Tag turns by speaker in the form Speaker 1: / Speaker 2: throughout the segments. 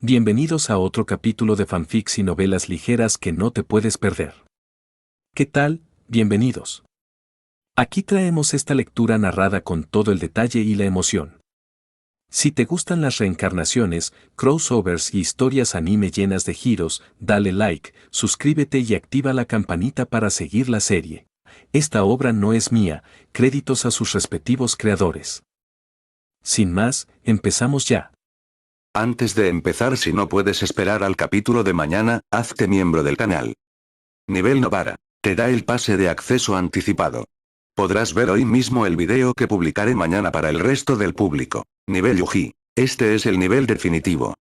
Speaker 1: Bienvenidos a otro capítulo de fanfics y novelas ligeras que no te puedes perder. ¿Qué tal? Bienvenidos. Aquí traemos esta lectura narrada con todo el detalle y la emoción. Si te gustan las reencarnaciones, crossovers y historias anime llenas de giros, dale like, suscríbete y activa la campanita para seguir la serie. Esta obra no es mía, créditos a sus respectivos creadores. Sin más, empezamos ya.
Speaker 2: Antes de empezar, si no puedes esperar al capítulo de mañana, hazte miembro del canal. Nivel Novara. Te da el pase de acceso anticipado. Podrás ver hoy mismo el video que publicaré mañana para el resto del público. Nivel Yuji. Este es el nivel definitivo.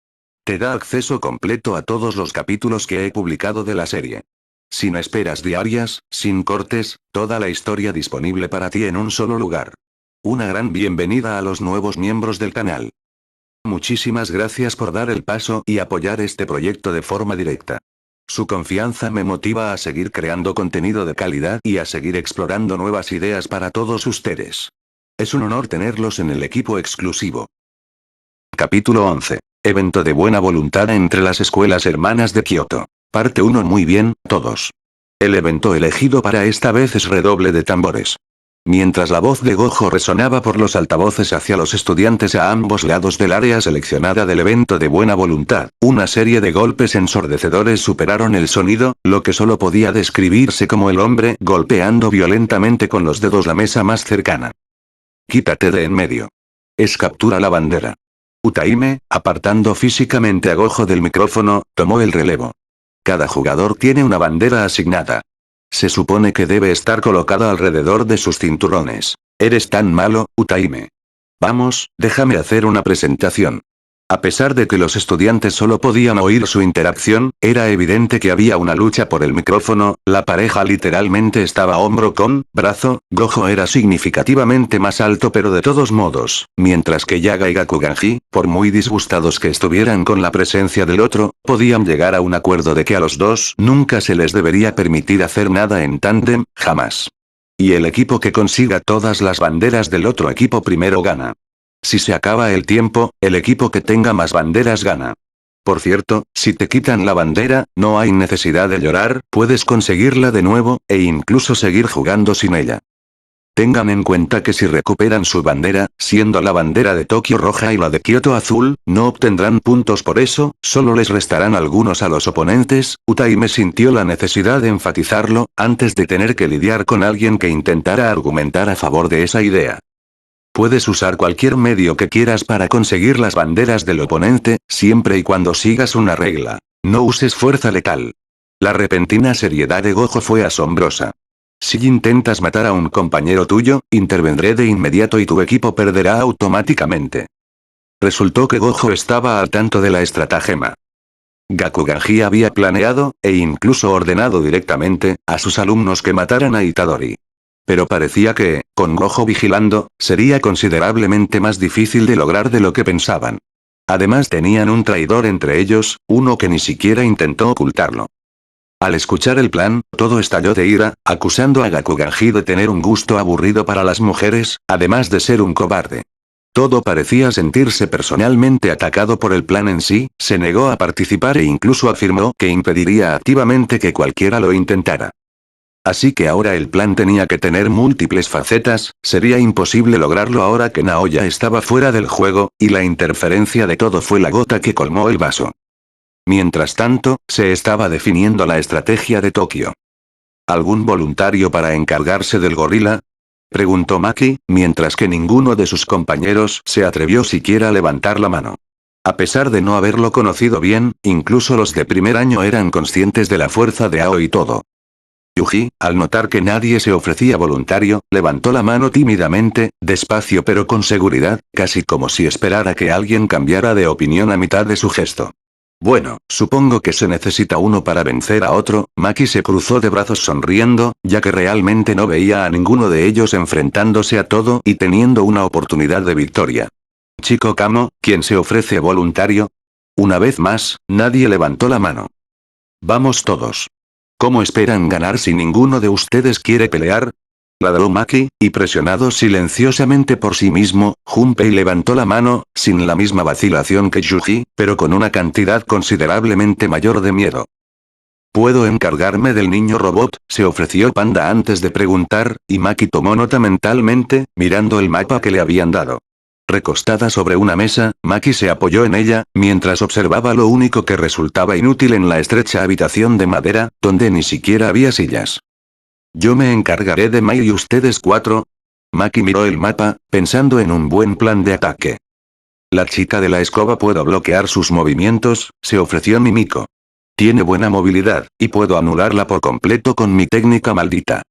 Speaker 2: Te da acceso completo a todos los capítulos que he publicado de la serie. Sin esperas diarias, sin cortes, toda la historia disponible para ti en un solo lugar. Una gran bienvenida a los nuevos miembros del canal. Muchísimas gracias por dar el paso y apoyar este proyecto de forma directa. Su confianza me motiva a seguir creando contenido de calidad y a seguir explorando nuevas ideas para todos ustedes. Es un honor tenerlos en el equipo exclusivo. Capítulo 11. Evento de buena voluntad entre las escuelas hermanas de Kioto. Parte 1. Muy bien, todos. El evento elegido para esta vez es redoble de tambores. Mientras la voz de Gojo resonaba por los altavoces hacia los estudiantes a ambos lados del área seleccionada del evento de buena voluntad, una serie de golpes ensordecedores superaron el sonido, lo que solo podía describirse como el hombre golpeando violentamente con los dedos la mesa más cercana. Quítate de en medio. Captura la bandera. Utaime, apartando físicamente a Gojo del micrófono, tomó el relevo. Cada jugador tiene una bandera asignada. Se supone que debe estar colocada alrededor de sus cinturones. Eres tan malo, Utaime. Vamos, déjame hacer una presentación. A pesar de que los estudiantes solo podían oír su interacción, era evidente que había una lucha por el micrófono, la pareja literalmente estaba hombro con brazo. Gojo era significativamente más alto, pero de todos modos, mientras que Yaga y Gakuganji, por muy disgustados que estuvieran con la presencia del otro, podían llegar a un acuerdo de que a los dos nunca se les debería permitir hacer nada en tándem, jamás. Y el equipo que consiga todas las banderas del otro equipo primero gana. Si se acaba el tiempo, el equipo que tenga más banderas gana. Por cierto, si te quitan la bandera, no hay necesidad de llorar, puedes conseguirla de nuevo, e incluso seguir jugando sin ella. Tengan en cuenta que si recuperan su bandera, siendo la bandera de Tokio roja y la de Kioto azul, no obtendrán puntos por eso, solo les restarán algunos a los oponentes. Utaime sintió la necesidad de enfatizarlo, antes de tener que lidiar con alguien que intentara argumentar a favor de esa idea. Puedes usar cualquier medio que quieras para conseguir las banderas del oponente, siempre y cuando sigas una regla. No uses fuerza letal. La repentina seriedad de Gojo fue asombrosa. Si intentas matar a un compañero tuyo, intervendré de inmediato y tu equipo perderá automáticamente. Resultó que Gojo estaba al tanto de la estratagema. Gakuganji había planeado, e incluso ordenado directamente, a sus alumnos que mataran a Itadori. Pero parecía que, con Gojo vigilando, sería considerablemente más difícil de lograr de lo que pensaban. Además tenían un traidor entre ellos, uno que ni siquiera intentó ocultarlo. Al escuchar el plan, todo estalló de ira, acusando a Gakuganji de tener un gusto aburrido para las mujeres, además de ser un cobarde. Todo parecía sentirse personalmente atacado por el plan en sí, se negó a participar e incluso afirmó que impediría activamente que cualquiera lo intentara. Así que ahora el plan tenía que tener múltiples facetas, sería imposible lograrlo ahora que Naoya estaba fuera del juego, y la interferencia de todo fue la gota que colmó el vaso. Mientras tanto, se estaba definiendo la estrategia de Tokio. ¿Algún voluntario para encargarse del gorila?, preguntó Maki, mientras que ninguno de sus compañeros se atrevió siquiera a levantar la mano. A pesar de no haberlo conocido bien, incluso los de primer año eran conscientes de la fuerza de Ao y todo. Yuji, al notar que nadie se ofrecía voluntario, levantó la mano tímidamente, despacio pero con seguridad, casi como si esperara que alguien cambiara de opinión a mitad de su gesto. Bueno, supongo que se necesita uno para vencer a otro. Maki se cruzó de brazos sonriendo, ya que realmente no veía a ninguno de ellos enfrentándose a todo y teniendo una oportunidad de victoria. Chico Kamo, ¿quién se ofrece voluntario? Una vez más, nadie levantó la mano. Vamos todos. ¿Cómo esperan ganar si ninguno de ustedes quiere pelear? ladró Maki, y presionado silenciosamente por sí mismo, Junpei levantó la mano, sin la misma vacilación que Yuji, pero con una cantidad considerablemente mayor de miedo. ¿Puedo encargarme del niño robot?, se ofreció Panda antes de preguntar, y Maki tomó nota mentalmente, mirando el mapa que le habían dado. Recostada sobre una mesa, Maki se apoyó en ella, mientras observaba lo único que resultaba inútil en la estrecha habitación de madera, donde ni siquiera había sillas. Yo me encargaré de Mai y ustedes cuatro. Maki miró el mapa, pensando en un buen plan de ataque. La chica de la escoba puedo bloquear sus movimientos, se ofreció Mimiko. Tiene buena movilidad, y puedo anularla por completo con mi técnica maldita.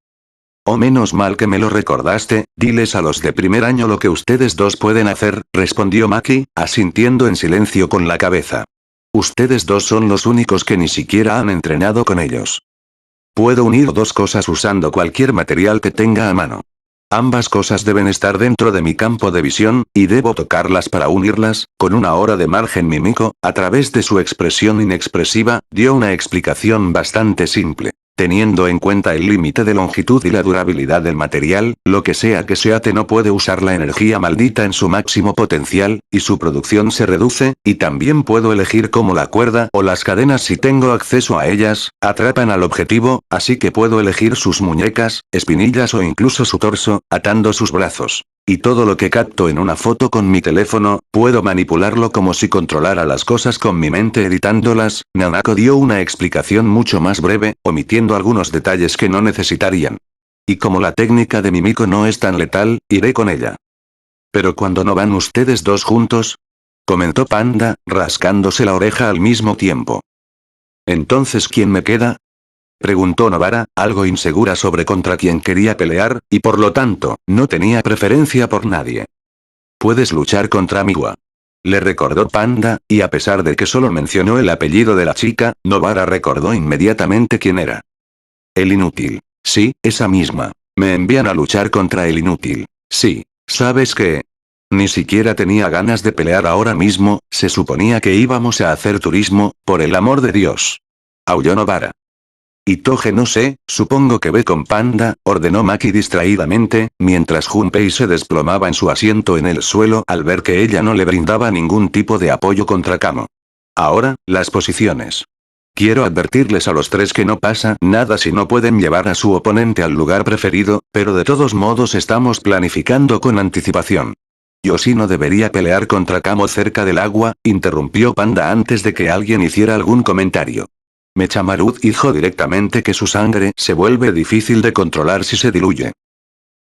Speaker 2: Oh, menos mal que me lo recordaste, diles a los de primer año lo que ustedes dos pueden hacer, respondió Maki, asintiendo en silencio con la cabeza. Ustedes dos son los únicos que ni siquiera han entrenado con ellos. Puedo unir dos cosas usando cualquier material que tenga a mano. Ambas cosas deben estar dentro de mi campo de visión, y debo tocarlas para unirlas, con una hora de margen. Mimiko, a través de su expresión inexpresiva, dio una explicación bastante simple. Teniendo en cuenta el límite de longitud y la durabilidad del material, lo que sea que se ate no puede usar la energía maldita en su máximo potencial, y su producción se reduce, y también puedo elegir cómo la cuerda o las cadenas, si tengo acceso a ellas, atrapan al objetivo, así que puedo elegir sus muñecas, espinillas o incluso su torso, atando sus brazos. Y todo lo que capto en una foto con mi teléfono, puedo manipularlo como si controlara las cosas con mi mente editándolas. Nanako dio una explicación mucho más breve, omitiendo algunos detalles que no necesitarían. Y como la técnica de Mimiko no es tan letal, iré con ella. ¿Pero cuando no van ustedes dos juntos?, comentó Panda, rascándose la oreja al mismo tiempo. ¿Entonces quién me queda?, preguntó Nobara, algo insegura sobre contra quién quería pelear, y por lo tanto, no tenía preferencia por nadie. Puedes luchar contra Miwa. Le recordó Panda, y a pesar de que solo mencionó el apellido de la chica, Nobara recordó inmediatamente quién era. El inútil. Sí, esa misma. Me envían a luchar contra el inútil. Sí, ¿sabes qué? Ni siquiera tenía ganas de pelear ahora mismo, se suponía que íbamos a hacer turismo, por el amor de Dios. Aulló Nobara. Y Toge no sé, supongo que ve con Panda, ordenó Maki distraídamente, mientras Junpei se desplomaba en su asiento en el suelo al ver que ella no le brindaba ningún tipo de apoyo contra Kamo. Ahora, las posiciones. Quiero advertirles a los tres que no pasa nada si no pueden llevar a su oponente al lugar preferido, pero de todos modos estamos planificando con anticipación. Yoshino debería pelear contra Kamo cerca del agua, interrumpió Panda antes de que alguien hiciera algún comentario. Mechamaru dijo directamente que su sangre se vuelve difícil de controlar si se diluye.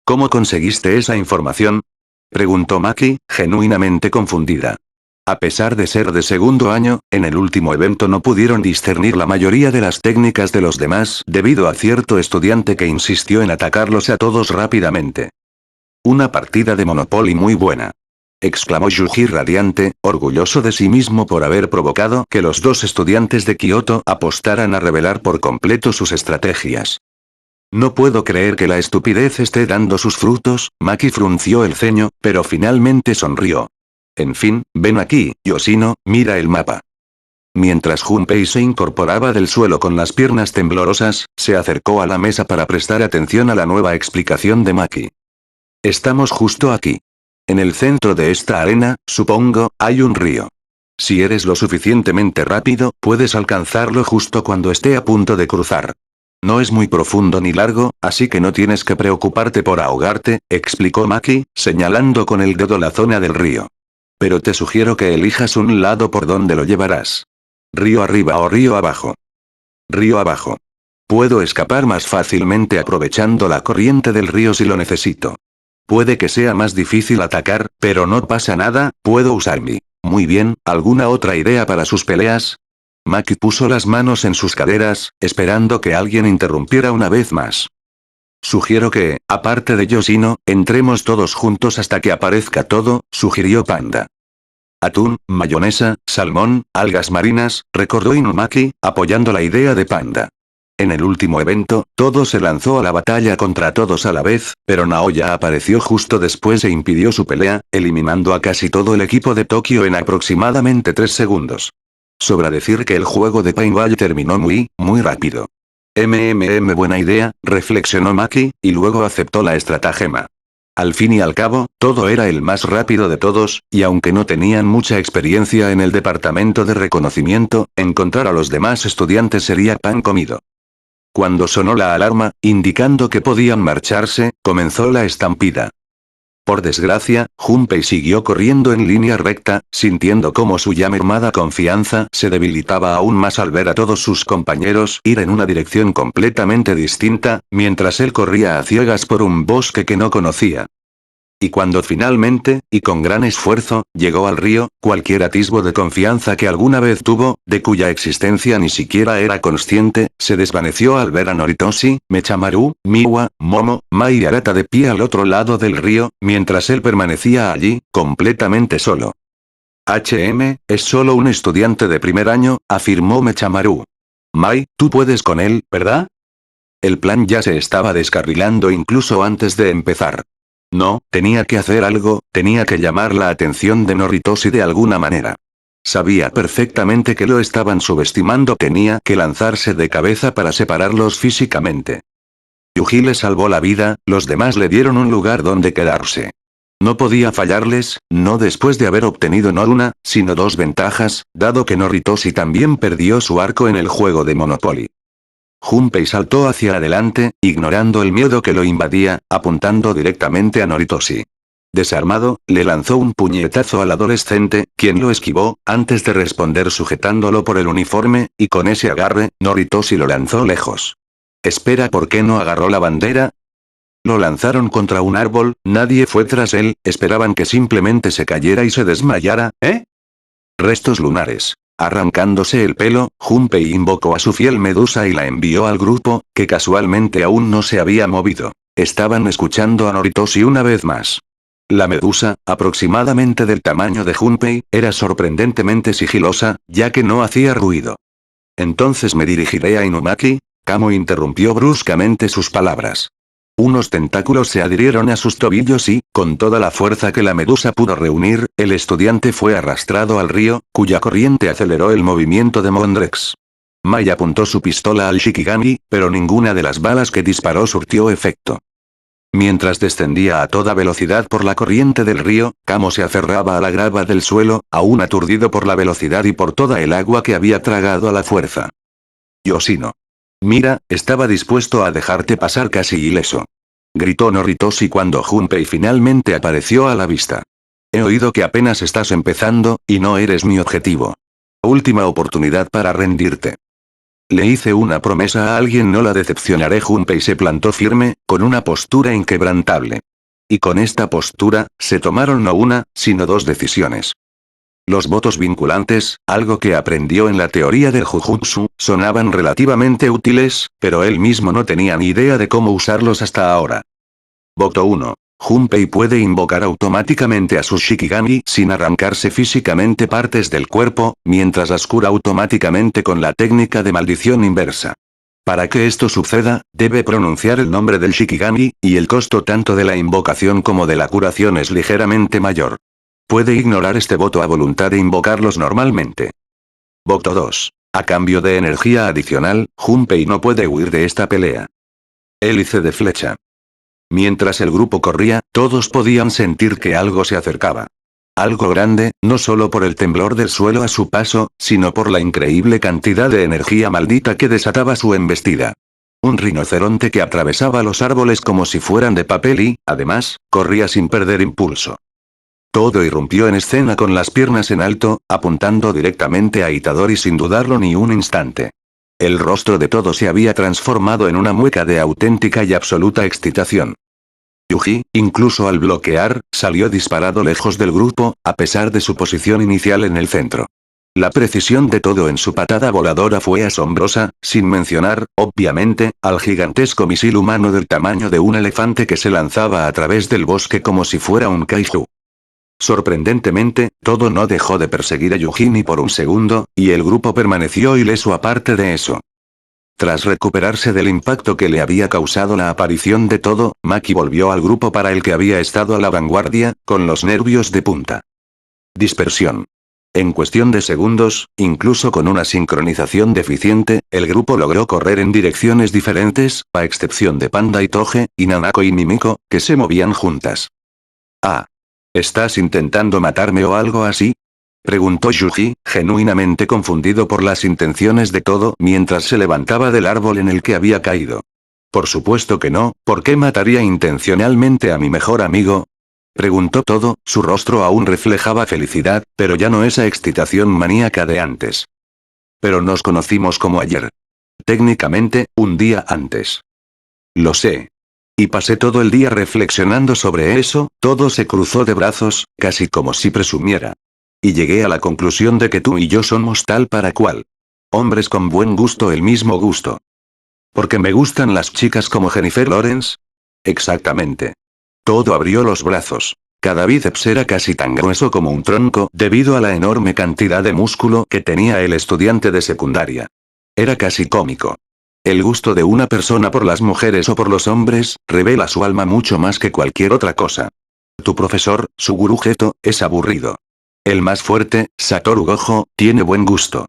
Speaker 2: ¿Cómo conseguiste esa información?, preguntó Maki, genuinamente confundida. A pesar de ser de segundo año, en el último evento no pudieron discernir la mayoría de las técnicas de los demás debido a cierto estudiante que insistió en atacarlos a todos rápidamente. Una partida de Monopoly muy buena, exclamó Yuji radiante, orgulloso de sí mismo por haber provocado que los dos estudiantes de Kioto apostaran a revelar por completo sus estrategias. No puedo creer que la estupidez esté dando sus frutos, Maki frunció el ceño, pero finalmente sonrió. En fin, ven aquí, Yoshino, mira el mapa. Mientras Junpei se incorporaba del suelo con las piernas temblorosas, se acercó a la mesa para prestar atención a la nueva explicación de Maki. Estamos justo aquí. En el centro de esta arena, supongo, hay un río. Si eres lo suficientemente rápido, puedes alcanzarlo justo cuando esté a punto de cruzar. No es muy profundo ni largo, así que no tienes que preocuparte por ahogarte, explicó Maki, señalando con el dedo la zona del río. Pero te sugiero que elijas un lado por donde lo llevarás. Río arriba o río abajo. Río abajo. Puedo escapar más fácilmente aprovechando la corriente del río si lo necesito. Puede que sea más difícil atacar, pero no pasa nada, puedo usar mi. Muy bien, ¿alguna otra idea para sus peleas? Maki puso las manos en sus caderas, esperando que alguien interrumpiera una vez más. Sugiero que, aparte de Yoshino, entremos todos juntos hasta que aparezca todo, sugirió Panda. Atún, mayonesa, salmón, algas marinas, recordó Inumaki, apoyando la idea de Panda. En el último evento, todo se lanzó a la batalla contra todos a la vez, pero Naoya apareció justo después e impidió su pelea, eliminando a casi todo el equipo de Tokio en aproximadamente 3 segundos. Sobra decir que el juego de Paintball terminó muy rápido. Buena idea, reflexionó Maki, y luego aceptó la estratagema. Al fin y al cabo, todo era el más rápido de todos, y aunque no tenían mucha experiencia en el departamento de reconocimiento, encontrar a los demás estudiantes sería pan comido. Cuando sonó la alarma, indicando que podían marcharse, comenzó la estampida. Por desgracia, Junpei siguió corriendo en línea recta, sintiendo cómo su ya mermada confianza se debilitaba aún más al ver a todos sus compañeros ir en una dirección completamente distinta, mientras él corría a ciegas por un bosque que no conocía. Y cuando finalmente, y con gran esfuerzo, llegó al río, cualquier atisbo de confianza que alguna vez tuvo, de cuya existencia ni siquiera era consciente, se desvaneció al ver a Noritoshi, Mechamaru, Miwa, Momo, Mai y Arata de pie al otro lado del río, mientras él permanecía allí, completamente solo. Es solo un estudiante de primer año, afirmó Mechamaru. Mai, tú puedes con él, ¿verdad? El plan ya se estaba descarrilando incluso antes de empezar. No, tenía que hacer algo, tenía que llamar la atención de Noritoshi de alguna manera. Sabía perfectamente que lo estaban subestimando, tenía que lanzarse de cabeza para separarlos físicamente. Yuji le salvó la vida, los demás le dieron un lugar donde quedarse. No podía fallarles, no después de haber obtenido no una, sino dos ventajas, dado que Noritoshi también perdió su arco en el juego de Monopoly. Junpei saltó hacia adelante, ignorando el miedo que lo invadía, apuntando directamente a Noritoshi. Desarmado, le lanzó un puñetazo al adolescente, quien lo esquivó, antes de responder sujetándolo por el uniforme, y con ese agarre, Noritoshi lo lanzó lejos. Espera, ¿por qué no agarró la bandera? Lo lanzaron contra un árbol, nadie fue tras él, esperaban que simplemente se cayera y se desmayara, ¿eh? Restos lunares. Arrancándose el pelo, Junpei invocó a su fiel medusa y la envió al grupo, que casualmente aún no se había movido. Estaban escuchando a Noritoshi una vez más. La medusa, aproximadamente del tamaño de Junpei, era sorprendentemente sigilosa, ya que no hacía ruido. Entonces me dirigiré a Inumaki. Kamo interrumpió bruscamente sus palabras. Unos tentáculos se adhirieron a sus tobillos y, con toda la fuerza que la medusa pudo reunir, el estudiante fue arrastrado al río, cuya corriente aceleró el movimiento de Mondrex. Mai apuntó su pistola al Shikigami, pero ninguna de las balas que disparó surtió efecto. Mientras descendía a toda velocidad por la corriente del río, Kamo se aferraba a la grava del suelo, aún aturdido por la velocidad y por toda el agua que había tragado a la fuerza. Yoshino. Mira, estaba dispuesto a dejarte pasar casi ileso. Gritó Noritoshi cuando Junpei finalmente apareció a la vista. He oído que apenas estás empezando, y no eres mi objetivo. Última oportunidad para rendirte. Le hice una promesa a alguien, no la decepcionaré. Junpei se plantó firme, con una postura inquebrantable. Y con esta postura, se tomaron no una, sino dos decisiones. Los votos vinculantes, algo que aprendió en la teoría del Jujutsu, sonaban relativamente útiles, pero él mismo no tenía ni idea de cómo usarlos hasta ahora. Voto 1. Junpei puede invocar automáticamente a su Shikigami sin arrancarse físicamente partes del cuerpo, mientras las cura automáticamente con la técnica de maldición inversa. Para que esto suceda, debe pronunciar el nombre del Shikigami, y el costo tanto de la invocación como de la curación es ligeramente mayor. Puede ignorar este voto a voluntad e invocarlos normalmente. Voto 2. A cambio de energía adicional, Junpei no puede huir de esta pelea. Hélice de flecha. Mientras el grupo corría, todos podían sentir que algo se acercaba. Algo grande, no solo por el temblor del suelo a su paso, sino por la increíble cantidad de energía maldita que desataba su embestida. Un rinoceronte que atravesaba los árboles como si fueran de papel y, además, corría sin perder impulso. Todo irrumpió en escena con las piernas en alto, apuntando directamente a Itadori sin dudarlo ni un instante. El rostro de todos se había transformado en una mueca de auténtica y absoluta excitación. Yuji, incluso al bloquear, salió disparado lejos del grupo, a pesar de su posición inicial en el centro. La precisión de todo en su patada voladora fue asombrosa, sin mencionar, obviamente, al gigantesco misil humano del tamaño de un elefante que se lanzaba a través del bosque como si fuera un kaiju. Sorprendentemente, todo no dejó de perseguir a Yuji ni por un segundo, y el grupo permaneció ileso aparte de eso. Tras recuperarse del impacto que le había causado la aparición de todo, Maki volvió al grupo para el que había estado a la vanguardia, con los nervios de punta. Dispersión. En cuestión de segundos, incluso con una sincronización deficiente, el grupo logró correr en direcciones diferentes, a excepción de Panda y Toge, y Nanako y Mimiko, que se movían juntas. Ah. ¿Estás intentando matarme o algo así? Preguntó Yuji, genuinamente confundido por las intenciones de todo mientras se levantaba del árbol en el que había caído. Por supuesto que no, ¿por qué mataría intencionalmente a mi mejor amigo? Preguntó todo, su rostro aún reflejaba felicidad, pero ya no esa excitación maníaca de antes. Pero nos conocimos como ayer. Técnicamente, un día antes. Lo sé. Y pasé todo el día reflexionando sobre eso, todo se cruzó de brazos, casi como si presumiera. Y llegué a la conclusión de que tú y yo somos tal para cual. Hombres con buen gusto, el mismo gusto. ¿Porque me gustan las chicas como Jennifer Lawrence? Exactamente. Todo abrió los brazos. Cada bíceps era casi tan grueso como un tronco debido a la enorme cantidad de músculo que tenía el estudiante de secundaria. Era casi cómico. El gusto de una persona por las mujeres o por los hombres, revela su alma mucho más que cualquier otra cosa. Tu profesor, Suguru Geto, es aburrido. El más fuerte, Satoru Gojo, tiene buen gusto.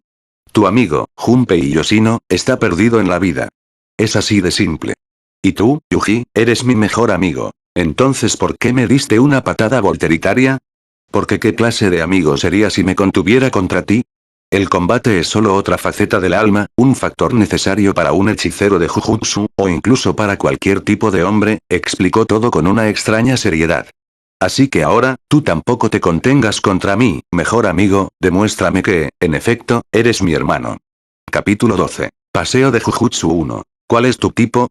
Speaker 2: Tu amigo, Junpei Yoshino, está perdido en la vida. Es así de simple. Y tú, Yuji, eres mi mejor amigo. Entonces, ¿por qué me diste una patada volteritaria? Porque ¿qué clase de amigo sería si me contuviera contra ti? El combate es solo otra faceta del alma, un factor necesario para un hechicero de Jujutsu, o incluso para cualquier tipo de hombre, explicó todo con una extraña seriedad. Así que ahora, tú tampoco te contengas contra mí, mejor amigo, demuéstrame que, en efecto, eres mi hermano. Capítulo 12. Paseo de Jujutsu 1. ¿Cuál es tu tipo?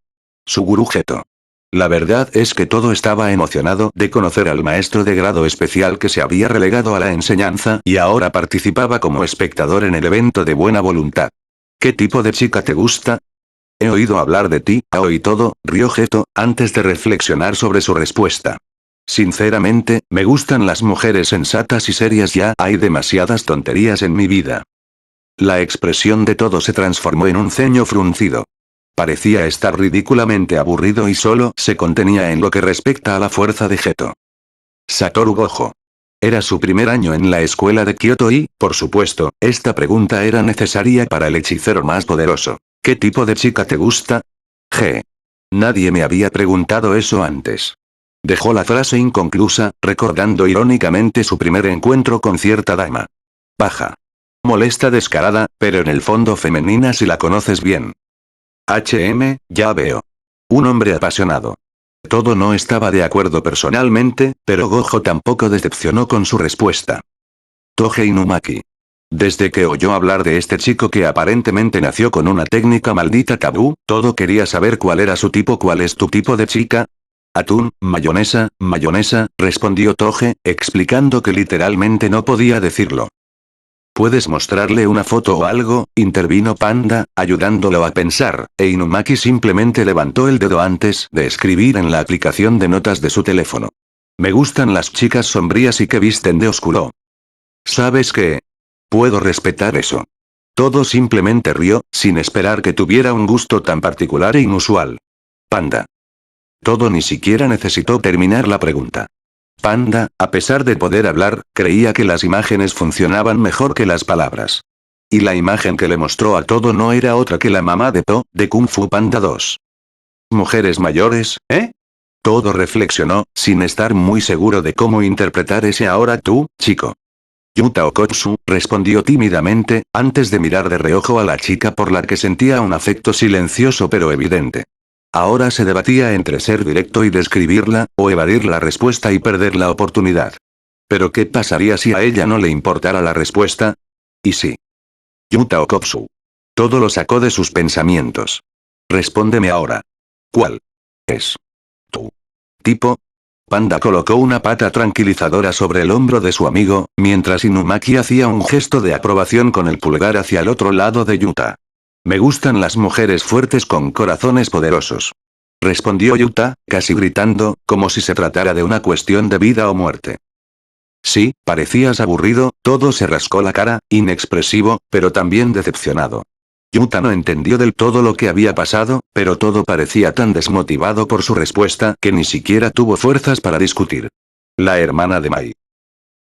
Speaker 2: Suguru Geto. La verdad es que todo estaba emocionado de conocer al maestro de grado especial que se había relegado a la enseñanza y ahora participaba como espectador en el evento de buena voluntad. ¿Qué tipo de chica te gusta? He oído hablar de ti, Aoi todo, rió Geto, antes de reflexionar sobre su respuesta. Sinceramente, me gustan las mujeres sensatas y serias, ya hay demasiadas tonterías en mi vida. La expresión de todo se transformó en un ceño fruncido. Parecía estar ridículamente aburrido y solo se contenía en lo que respecta a la fuerza de Geto. Satoru Gojo. Era su primer año en la escuela de Kioto y, por supuesto, esta pregunta era necesaria para el hechicero más poderoso. ¿Qué tipo de chica te gusta? Nadie me había preguntado eso antes. Dejó la frase inconclusa, recordando irónicamente su primer encuentro con cierta dama. Paja. Molesta descarada, pero en el fondo femenina si la conoces bien. Ya veo. Un hombre apasionado. Todo no estaba de acuerdo personalmente, pero Gojo tampoco decepcionó con su respuesta. Toge Inumaki. Desde que oyó hablar de este chico que aparentemente nació con una técnica maldita tabú, todo quería saber cuál era su tipo. ¿Cuál es tu tipo de chica? Atún, mayonesa, respondió Toge, explicando que literalmente no podía decirlo. ¿Puedes mostrarle una foto o algo? Intervino Panda, ayudándolo a pensar, e Inumaki simplemente levantó el dedo antes de escribir en la aplicación de notas de su teléfono. Me gustan las chicas sombrías y que visten de oscuro. ¿Sabes qué? Puedo respetar eso. Todo simplemente rió, sin esperar que tuviera un gusto tan particular e inusual. Panda. Todo ni siquiera necesitó terminar la pregunta. Panda, a pesar de poder hablar, creía que las imágenes funcionaban mejor que las palabras. Y la imagen que le mostró a todo no era otra que la mamá de To, de Kung Fu Panda 2. Mujeres mayores, ¿eh? Todo reflexionó, sin estar muy seguro de cómo interpretar ese ahora tú, chico. Yuta Okotsu, respondió tímidamente, antes de mirar de reojo a la chica por la que sentía un afecto silencioso pero evidente. Ahora se debatía entre ser directo y describirla, o evadir la respuesta y perder la oportunidad. ¿Pero qué pasaría si a ella no le importara la respuesta? ¿Y sí? Yuta Okotsu. Todo lo sacó de sus pensamientos. Respóndeme ahora. ¿Cuál es tu tipo? Panda colocó una pata tranquilizadora sobre el hombro de su amigo, mientras Inumaki hacía un gesto de aprobación con el pulgar hacia el otro lado de Yuta. Me gustan las mujeres fuertes con corazones poderosos. Respondió Yuta, casi gritando, como si se tratara de una cuestión de vida o muerte. Sí, parecías aburrido, todo se rascó la cara, inexpresivo, pero también decepcionado. Yuta no entendió del todo lo que había pasado, pero todo parecía tan desmotivado por su respuesta que ni siquiera tuvo fuerzas para discutir. La hermana de Mai.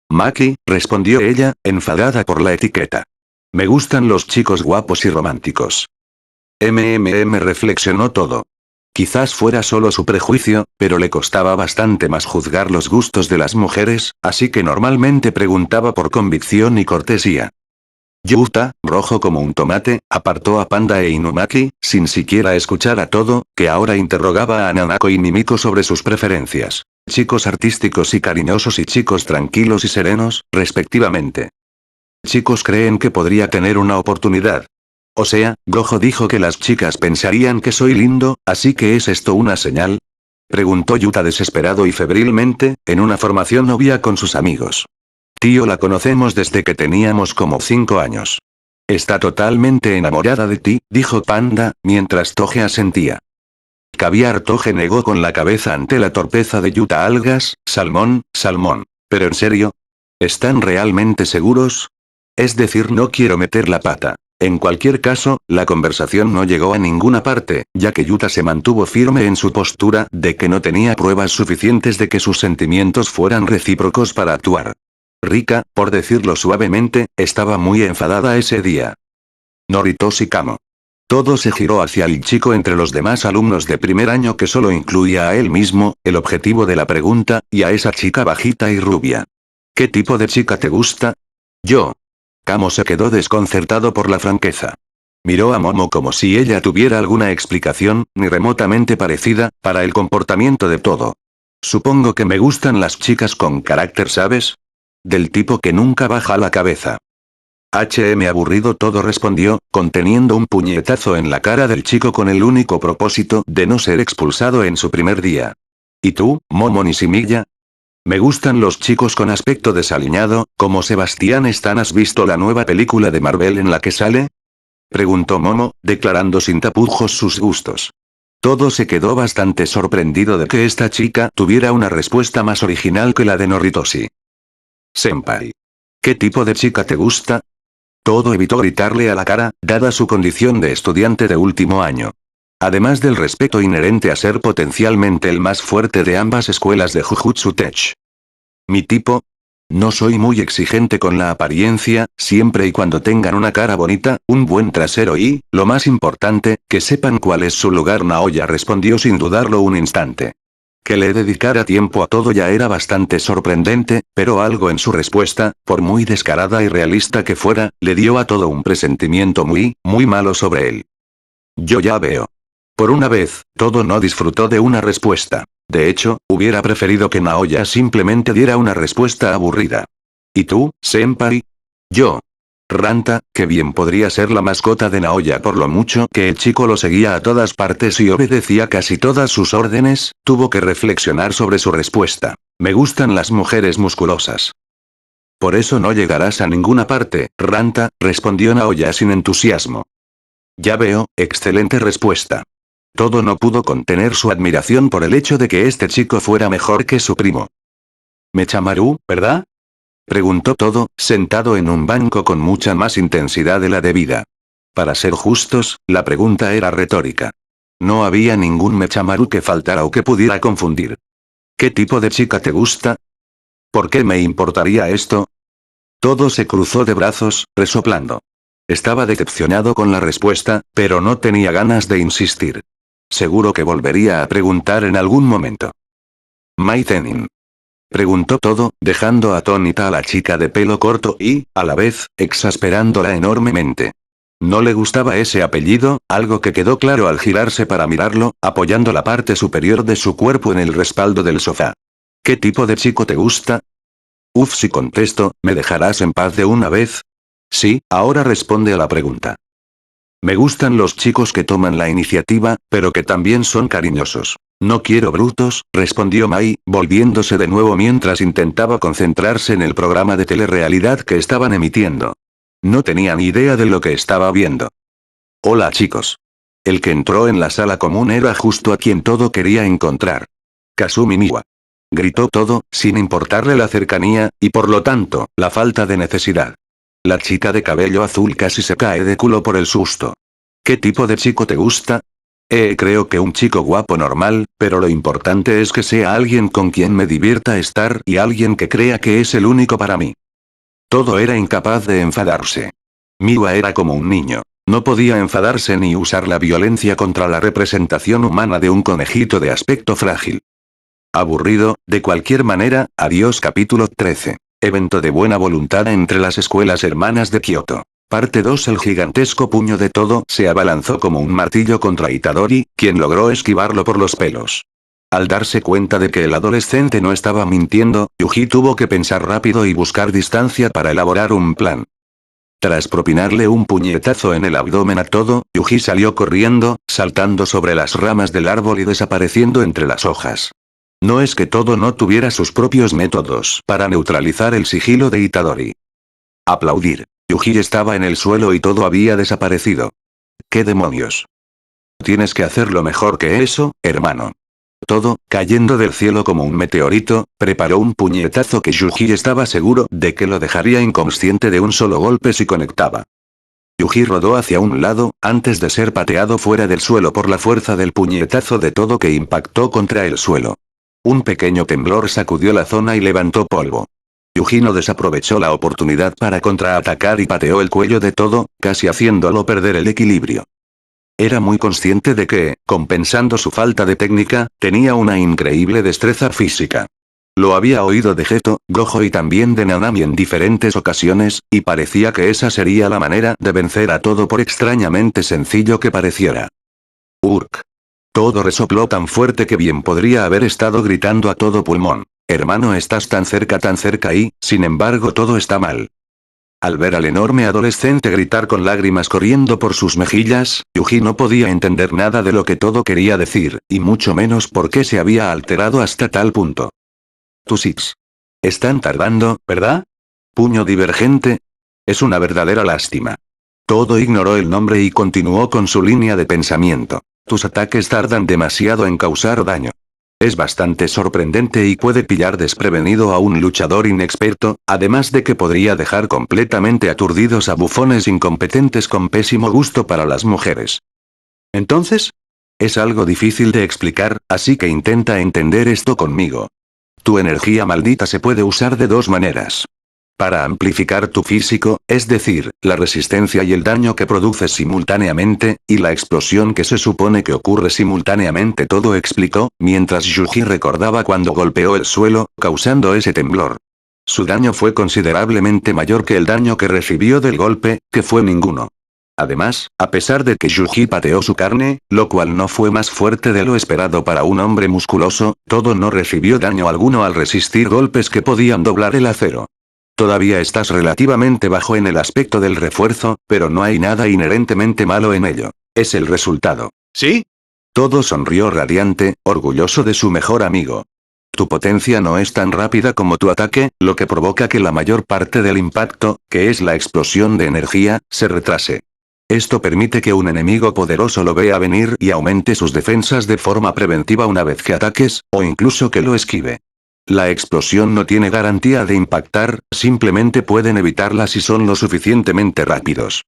Speaker 2: Maki, respondió ella, enfadada por la etiqueta. Me gustan los chicos guapos y románticos. Reflexionó todo. Quizás fuera solo su prejuicio, pero le costaba bastante más juzgar los gustos de las mujeres, así que normalmente preguntaba por convicción y cortesía. Yuta, rojo como un tomate, apartó a Panda e Inumaki, sin siquiera escuchar a todo, que ahora interrogaba a Nanako y Nimiko sobre sus preferencias. Chicos artísticos y cariñosos y chicos tranquilos y serenos, respectivamente. Chicos creen que podría tener una oportunidad. O sea, Gojo dijo que las chicas pensarían que soy lindo, así que ¿es esto una señal? Preguntó Yuta desesperado y febrilmente, en una formación novia con sus amigos. Tío, la conocemos desde que teníamos como 5 años. Está totalmente enamorada de ti, dijo Panda, mientras Toge asentía. Caviar. Toge negó con la cabeza ante la torpeza de Yuta. Algas, salmón. ¿Pero en serio? ¿Están realmente seguros? Es decir, no quiero meter la pata. En cualquier caso, la conversación no llegó a ninguna parte, ya que Yuta se mantuvo firme en su postura de que no tenía pruebas suficientes de que sus sentimientos fueran recíprocos para actuar. Rika, por decirlo suavemente, estaba muy enfadada ese día. Noritoshi Kamo. Todo se giró hacia el chico entre los demás alumnos de primer año que solo incluía a él mismo, el objetivo de la pregunta, y a esa chica bajita y rubia. ¿Qué tipo de chica te gusta? Yo. Kamo se quedó desconcertado por la franqueza. Miró a Momo como si ella tuviera alguna explicación, ni remotamente parecida, para el comportamiento de todo. Supongo que me gustan las chicas con carácter, ¿sabes? Del tipo que nunca baja la cabeza. Aburrido todo, respondió, conteniendo un puñetazo en la cara del chico con el único propósito de no ser expulsado en su primer día. ¿Y tú, Momo Nishimiya? Me gustan los chicos con aspecto desaliñado, como Sebastián Stan. ¿Has visto la nueva película de Marvel en la que sale? Preguntó Momo, declarando sin tapujos sus gustos. Todo se quedó bastante sorprendido de que esta chica tuviera una respuesta más original que la de Noritoshi. Senpai. ¿Qué tipo de chica te gusta? Todo evitó gritarle a la cara, dada su condición de estudiante de último año. Además del respeto inherente a ser potencialmente el más fuerte de ambas escuelas de Jujutsu Tech. ¿Mi tipo? No soy muy exigente con la apariencia, siempre y cuando tengan una cara bonita, un buen trasero y, lo más importante, que sepan cuál es su lugar. Naoya respondió sin dudarlo un instante. Que le dedicara tiempo a todo ya era bastante sorprendente, pero algo en su respuesta, por muy descarada y realista que fuera, le dio a todo un presentimiento muy malo sobre él. Yo ya veo. Por una vez, todo no disfrutó de una respuesta. De hecho, hubiera preferido que Naoya simplemente diera una respuesta aburrida. ¿Y tú, senpai? Yo. Ranta, que bien podría ser la mascota de Naoya por lo mucho que el chico lo seguía a todas partes y obedecía casi todas sus órdenes, tuvo que reflexionar sobre su respuesta. Me gustan las mujeres musculosas. Por eso no llegarás a ninguna parte, Ranta, respondió Naoya sin entusiasmo. Ya veo, excelente respuesta. Todo no pudo contener su admiración por el hecho de que este chico fuera mejor que su primo. Mechamaru, ¿verdad? Preguntó todo, sentado en un banco con mucha más intensidad de la debida. Para ser justos, la pregunta era retórica. No había ningún Mechamaru que faltara o que pudiera confundir. ¿Qué tipo de chica te gusta? ¿Por qué me importaría esto? Todo se cruzó de brazos, resoplando. Estaba decepcionado con la respuesta, pero no tenía ganas de insistir. Seguro que volvería a preguntar en algún momento. ¿Mai Tenin? Preguntó todo, dejando atónita a la chica de pelo corto y, a la vez, exasperándola enormemente. No le gustaba ese apellido, algo que quedó claro al girarse para mirarlo, apoyando la parte superior de su cuerpo en el respaldo del sofá. ¿Qué tipo de chico te gusta? Si contesto, ¿me dejarás en paz de una vez? Sí, ahora responde a la pregunta. Me gustan los chicos que toman la iniciativa, pero que también son cariñosos. No quiero brutos, respondió Mai, volviéndose de nuevo mientras intentaba concentrarse en el programa de telerrealidad que estaban emitiendo. No tenía ni idea de lo que estaba viendo. Hola chicos. El que entró en la sala común era justo a quien todo quería encontrar. Kazumi Miwa. Gritó todo, sin importarle la cercanía, y por lo tanto, la falta de necesidad. La chica de cabello azul casi se cae de culo por el susto. ¿Qué tipo de chico te gusta? Creo que un chico guapo normal, pero lo importante es que sea alguien con quien me divierta estar y alguien que crea que es el único para mí. Todo era incapaz de enfadarse. Miwa era como un niño. No podía enfadarse ni usar la violencia contra la representación humana de un conejito de aspecto frágil. Aburrido, de cualquier manera, adiós capítulo 13. Evento de buena voluntad entre las escuelas hermanas de Kioto. Parte 2. El gigantesco puño de Todo se abalanzó como un martillo contra Itadori, quien logró esquivarlo por los pelos. Al darse cuenta de que el adolescente no estaba mintiendo, Yuji tuvo que pensar rápido y buscar distancia para elaborar un plan. Tras propinarle un puñetazo en el abdomen a Todo, Yuji salió corriendo, saltando sobre las ramas del árbol y desapareciendo entre las hojas. No es que Todo no tuviera sus propios métodos para neutralizar el sigilo de Itadori. Aplaudir. Yuji estaba en el suelo y Todo había desaparecido. ¿Qué demonios? Tienes que hacerlo mejor que eso, hermano. Todo, cayendo del cielo como un meteorito, preparó un puñetazo que Yuji estaba seguro de que lo dejaría inconsciente de un solo golpe si conectaba. Yuji rodó hacia un lado, antes de ser pateado fuera del suelo por la fuerza del puñetazo de Todo que impactó contra el suelo. Un pequeño temblor sacudió la zona y levantó polvo. Yuji no desaprovechó la oportunidad para contraatacar y pateó el cuello de Todo, casi haciéndolo perder el equilibrio. Era muy consciente de que, compensando su falta de técnica, tenía una increíble destreza física. Lo había oído de Geto, Gojo y también de Nanami en diferentes ocasiones, y parecía que esa sería la manera de vencer a Todo por extrañamente sencillo que pareciera. Urk. Todo resopló tan fuerte que bien podría haber estado gritando a todo pulmón. Hermano, estás tan cerca y, sin embargo, todo está mal. Al ver al enorme adolescente gritar con lágrimas corriendo por sus mejillas, Yuji no podía entender nada de lo que Todo quería decir, y mucho menos por qué se había alterado hasta tal punto. Tusix. Están tardando, ¿verdad? Puño divergente. Es una verdadera lástima. Todo ignoró el nombre y continuó con su línea de pensamiento. Tus ataques tardan demasiado en causar daño. Es bastante sorprendente y puede pillar desprevenido a un luchador inexperto, además de que podría dejar completamente aturdidos a bufones incompetentes con pésimo gusto para las mujeres. Entonces, es algo difícil de explicar, así que intenta entender esto conmigo. Tu energía maldita se puede usar de dos maneras. Para amplificar tu físico, es decir, la resistencia y el daño que produces simultáneamente, y la explosión que se supone que ocurre simultáneamente. Todo explicó, mientras Yuji recordaba cuando golpeó el suelo, causando ese temblor. Su daño fue considerablemente mayor que el daño que recibió del golpe, que fue ninguno. Además, a pesar de que Yuji pateó su carne, lo cual no fue más fuerte de lo esperado para un hombre musculoso, Todo no recibió daño alguno al resistir golpes que podían doblar el acero. Todavía estás relativamente bajo en el aspecto del refuerzo, pero no hay nada inherentemente malo en ello. Es el resultado. ¿Sí? Todo sonrió radiante, orgulloso de su mejor amigo. Tu potencia no es tan rápida como tu ataque, lo que provoca que la mayor parte del impacto, que es la explosión de energía, se retrase. Esto permite que un enemigo poderoso lo vea venir y aumente sus defensas de forma preventiva una vez que ataques, o incluso que lo esquive. La explosión no tiene garantía de impactar, simplemente pueden evitarla si son lo suficientemente rápidos.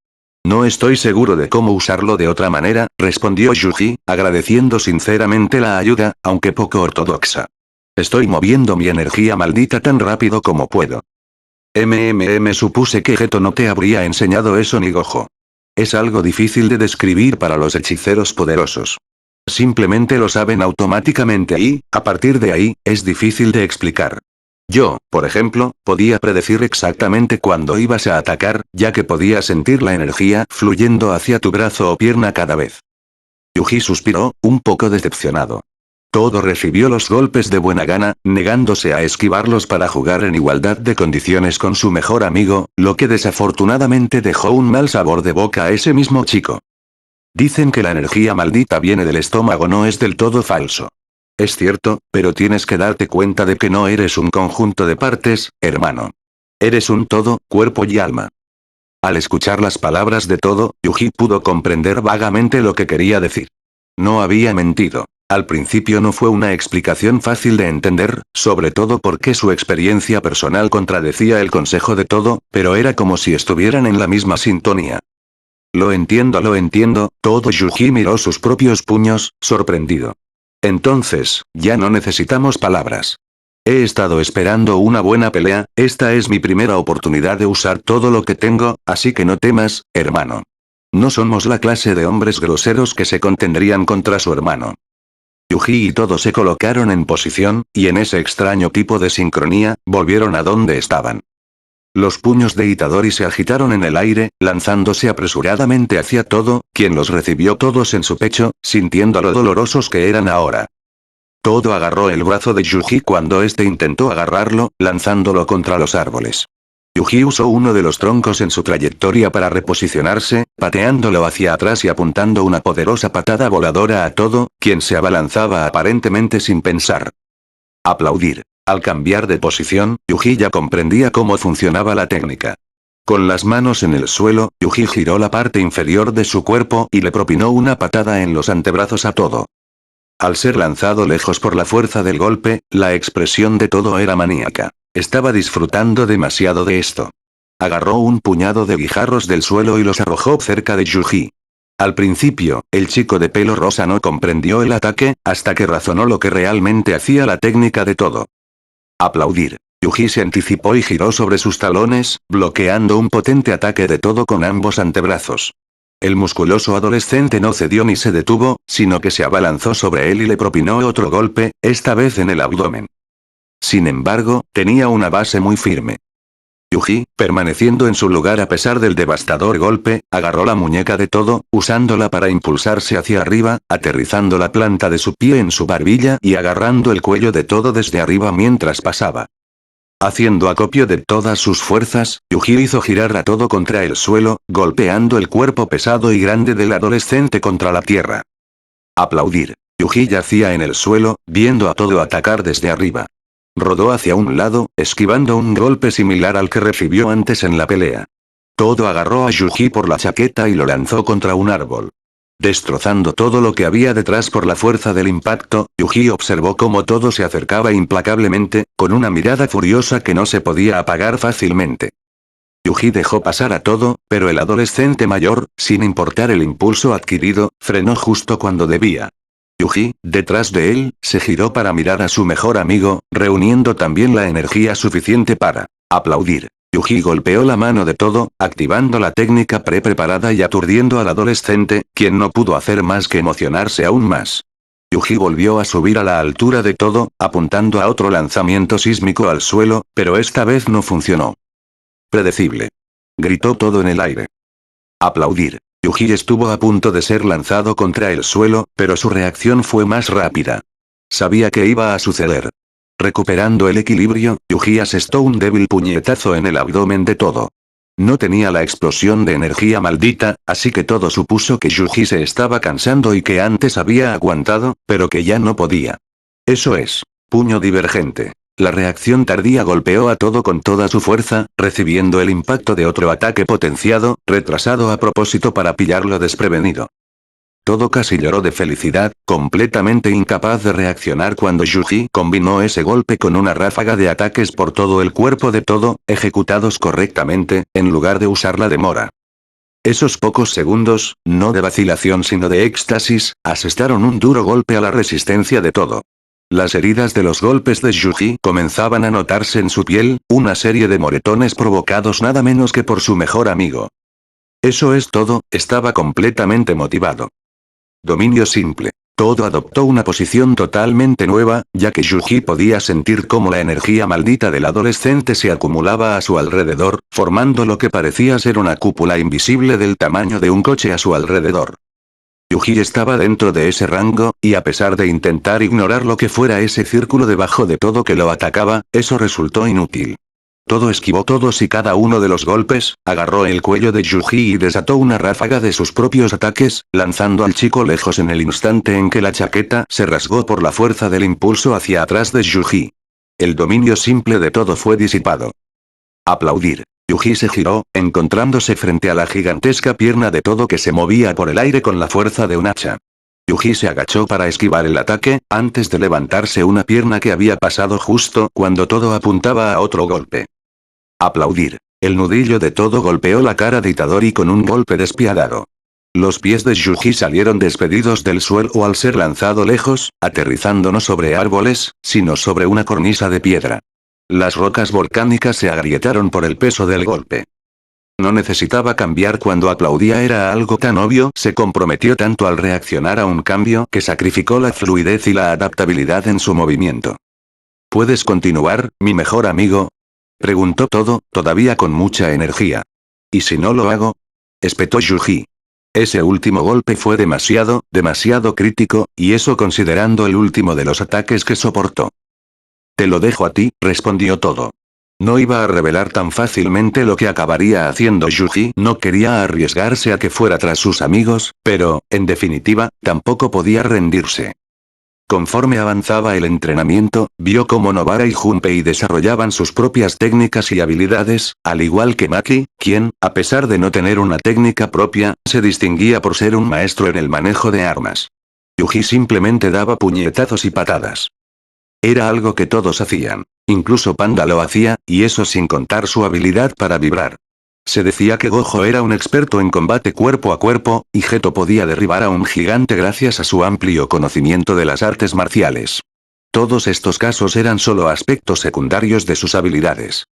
Speaker 2: No estoy seguro de cómo usarlo de otra manera, respondió Yuji, agradeciendo sinceramente la ayuda, aunque poco ortodoxa. Estoy moviendo mi energía maldita tan rápido como puedo. Supuse que Geto no te habría enseñado eso ni Gojo. Es algo difícil de describir para los hechiceros poderosos. Simplemente lo saben automáticamente y, a partir de ahí, es difícil de explicar. Yo, por ejemplo, podía predecir exactamente cuándo ibas a atacar, ya que podía sentir la energía fluyendo hacia tu brazo o pierna cada vez. Yuji suspiró, un poco decepcionado. Todo recibió los golpes de buena gana, negándose a esquivarlos para jugar en igualdad de condiciones con su mejor amigo, lo que desafortunadamente dejó un mal sabor de boca a ese mismo chico. Dicen que la energía maldita viene del estómago, no es del todo falso. Es cierto, pero tienes que darte cuenta de que no eres un conjunto de partes, hermano. Eres un todo, cuerpo y alma. Al escuchar las palabras de Todo, Yuji pudo comprender vagamente lo que quería decir. No había mentido. Al principio no fue una explicación fácil de entender, sobre todo porque su experiencia personal contradecía el consejo de Todo, pero era como si estuvieran en la misma sintonía. Lo entiendo, todo. Yuji miró sus propios puños, sorprendido. Entonces, ya no necesitamos palabras. He estado esperando una buena pelea, esta es mi primera oportunidad de usar todo lo que tengo, así que no temas, hermano. No somos la clase de hombres groseros que se contendrían contra su hermano. Yuji y todos se colocaron en posición, y en ese extraño tipo de sincronía, volvieron a donde estaban. Los puños de Itadori se agitaron en el aire, lanzándose apresuradamente hacia Todo, quien los recibió todos en su pecho, sintiendo lo dolorosos que eran ahora. Todo agarró el brazo de Yuji cuando este intentó agarrarlo, lanzándolo contra los árboles. Yuji usó uno de los troncos en su trayectoria para reposicionarse, pateándolo hacia atrás y apuntando una poderosa patada voladora a Todo, quien se abalanzaba aparentemente sin pensar. Aplaudir. Al cambiar de posición, Yuji ya comprendía cómo funcionaba la técnica. Con las manos en el suelo, Yuji giró la parte inferior de su cuerpo y le propinó una patada en los antebrazos a Todo. Al ser lanzado lejos por la fuerza del golpe, la expresión de Todo era maníaca. Estaba disfrutando demasiado de esto. Agarró un puñado de guijarros del suelo y los arrojó cerca de Yuji. Al principio, el chico de pelo rosa no comprendió el ataque, hasta que razonó lo que realmente hacía la técnica de Todo. Aplaudir. Yuji se anticipó y giró sobre sus talones, bloqueando un potente ataque de Todo con ambos antebrazos. El musculoso adolescente no cedió ni se detuvo, sino que se abalanzó sobre él y le propinó otro golpe, esta vez en el abdomen. Sin embargo, tenía una base muy firme. Yuji, permaneciendo en su lugar a pesar del devastador golpe, agarró la muñeca de Todo, usándola para impulsarse hacia arriba, aterrizando la planta de su pie en su barbilla y agarrando el cuello de Todo desde arriba mientras pasaba. Haciendo acopio de todas sus fuerzas, Yuji hizo girar a Todo contra el suelo, golpeando el cuerpo pesado y grande del adolescente contra la tierra. Aplaudir. Yuji yacía en el suelo, viendo a Todo atacar desde arriba. Rodó hacia un lado, esquivando un golpe similar al que recibió antes en la pelea. Todo agarró a Yuji por la chaqueta y lo lanzó contra un árbol. Destrozando todo lo que había detrás por la fuerza del impacto, Yuji observó cómo Todo se acercaba implacablemente, con una mirada furiosa que no se podía apagar fácilmente. Yuji dejó pasar a Todo, pero el adolescente mayor, sin importar el impulso adquirido, frenó justo cuando debía. Yuji, detrás de él, se giró para mirar a su mejor amigo, reuniendo también la energía suficiente para aplaudir. Yuji golpeó la mano de Todo, activando la técnica preparada y aturdiendo al adolescente, quien no pudo hacer más que emocionarse aún más. Yuji volvió a subir a la altura de Todo, apuntando a otro lanzamiento sísmico al suelo, pero esta vez no funcionó. Predecible. Gritó Todo en el aire. Aplaudir. Yuji estuvo a punto de ser lanzado contra el suelo, pero su reacción fue más rápida. Sabía que iba a suceder. Recuperando el equilibrio, Yuji asestó un débil puñetazo en el abdomen de Todo. No tenía la explosión de energía maldita, así que Todo supuso que Yuji se estaba cansando y que antes había aguantado, pero que ya no podía. Eso es. Puño divergente. La reacción tardía golpeó a Todo con toda su fuerza, recibiendo el impacto de otro ataque potenciado, retrasado a propósito para pillarlo desprevenido. Todo casi lloró de felicidad, completamente incapaz de reaccionar cuando Yuji combinó ese golpe con una ráfaga de ataques por todo el cuerpo de Todo, ejecutados correctamente, en lugar de usar la demora. Esos pocos segundos, no de vacilación sino de éxtasis, asestaron un duro golpe a la resistencia de Todo. Las heridas de los golpes de Yuji comenzaban a notarse en su piel, una serie de moretones provocados nada menos que por su mejor amigo. Eso es todo, estaba completamente motivado. Dominio simple. Todo adoptó una posición totalmente nueva, ya que Yuji podía sentir cómo la energía maldita del adolescente se acumulaba a su alrededor, formando lo que parecía ser una cúpula invisible del tamaño de un coche a su alrededor. Yuji estaba dentro de ese rango, y a pesar de intentar ignorar lo que fuera ese círculo debajo de Todo que lo atacaba, eso resultó inútil. Todo esquivó todos y cada uno de los golpes, agarró el cuello de Yuji y desató una ráfaga de sus propios ataques, lanzando al chico lejos en el instante en que la chaqueta se rasgó por la fuerza del impulso hacia atrás de Yuji. El dominio simple de Todo fue disipado. Aplaudir. Yuji se giró, encontrándose frente a la gigantesca pierna de Todo que se movía por el aire con la fuerza de un hacha. Yuji se agachó para esquivar el ataque, antes de levantarse una pierna que había pasado justo cuando Todo apuntaba a otro golpe. Aplaudir. El nudillo de todo golpeó la cara de Itadori con un golpe despiadado. Los pies de Yuji salieron despedidos del suelo al ser lanzado lejos, aterrizando no sobre árboles, sino sobre una cornisa de piedra. Las rocas volcánicas se agrietaron por el peso del golpe. No necesitaba cambiar cuando aplaudía, era algo tan obvio, se comprometió tanto al reaccionar a un cambio que sacrificó la fluidez y la adaptabilidad en su movimiento. ¿Puedes continuar, mi mejor amigo? Preguntó todo, todavía con mucha energía. ¿Y si no lo hago? Espetó Yuji. Ese último golpe fue demasiado crítico, y eso considerando el último de los ataques que soportó. Te lo dejo a ti, respondió todo. No iba a revelar tan fácilmente lo que acabaría haciendo Yuji, no quería arriesgarse a que fuera tras sus amigos, pero, en definitiva, tampoco podía rendirse. Conforme avanzaba el entrenamiento, vio cómo Nobara y Junpei desarrollaban sus propias técnicas y habilidades, al igual que Maki, quien, a pesar de no tener una técnica propia, se distinguía por ser un maestro en el manejo de armas. Yuji simplemente daba puñetazos y patadas. Era algo que todos hacían. Incluso Panda lo hacía, y eso sin contar su habilidad para vibrar. Se decía que Gojo era un experto en combate cuerpo a cuerpo, y Geto podía derribar a un gigante gracias a su amplio conocimiento de las artes marciales. Todos estos casos eran solo aspectos secundarios de sus habilidades.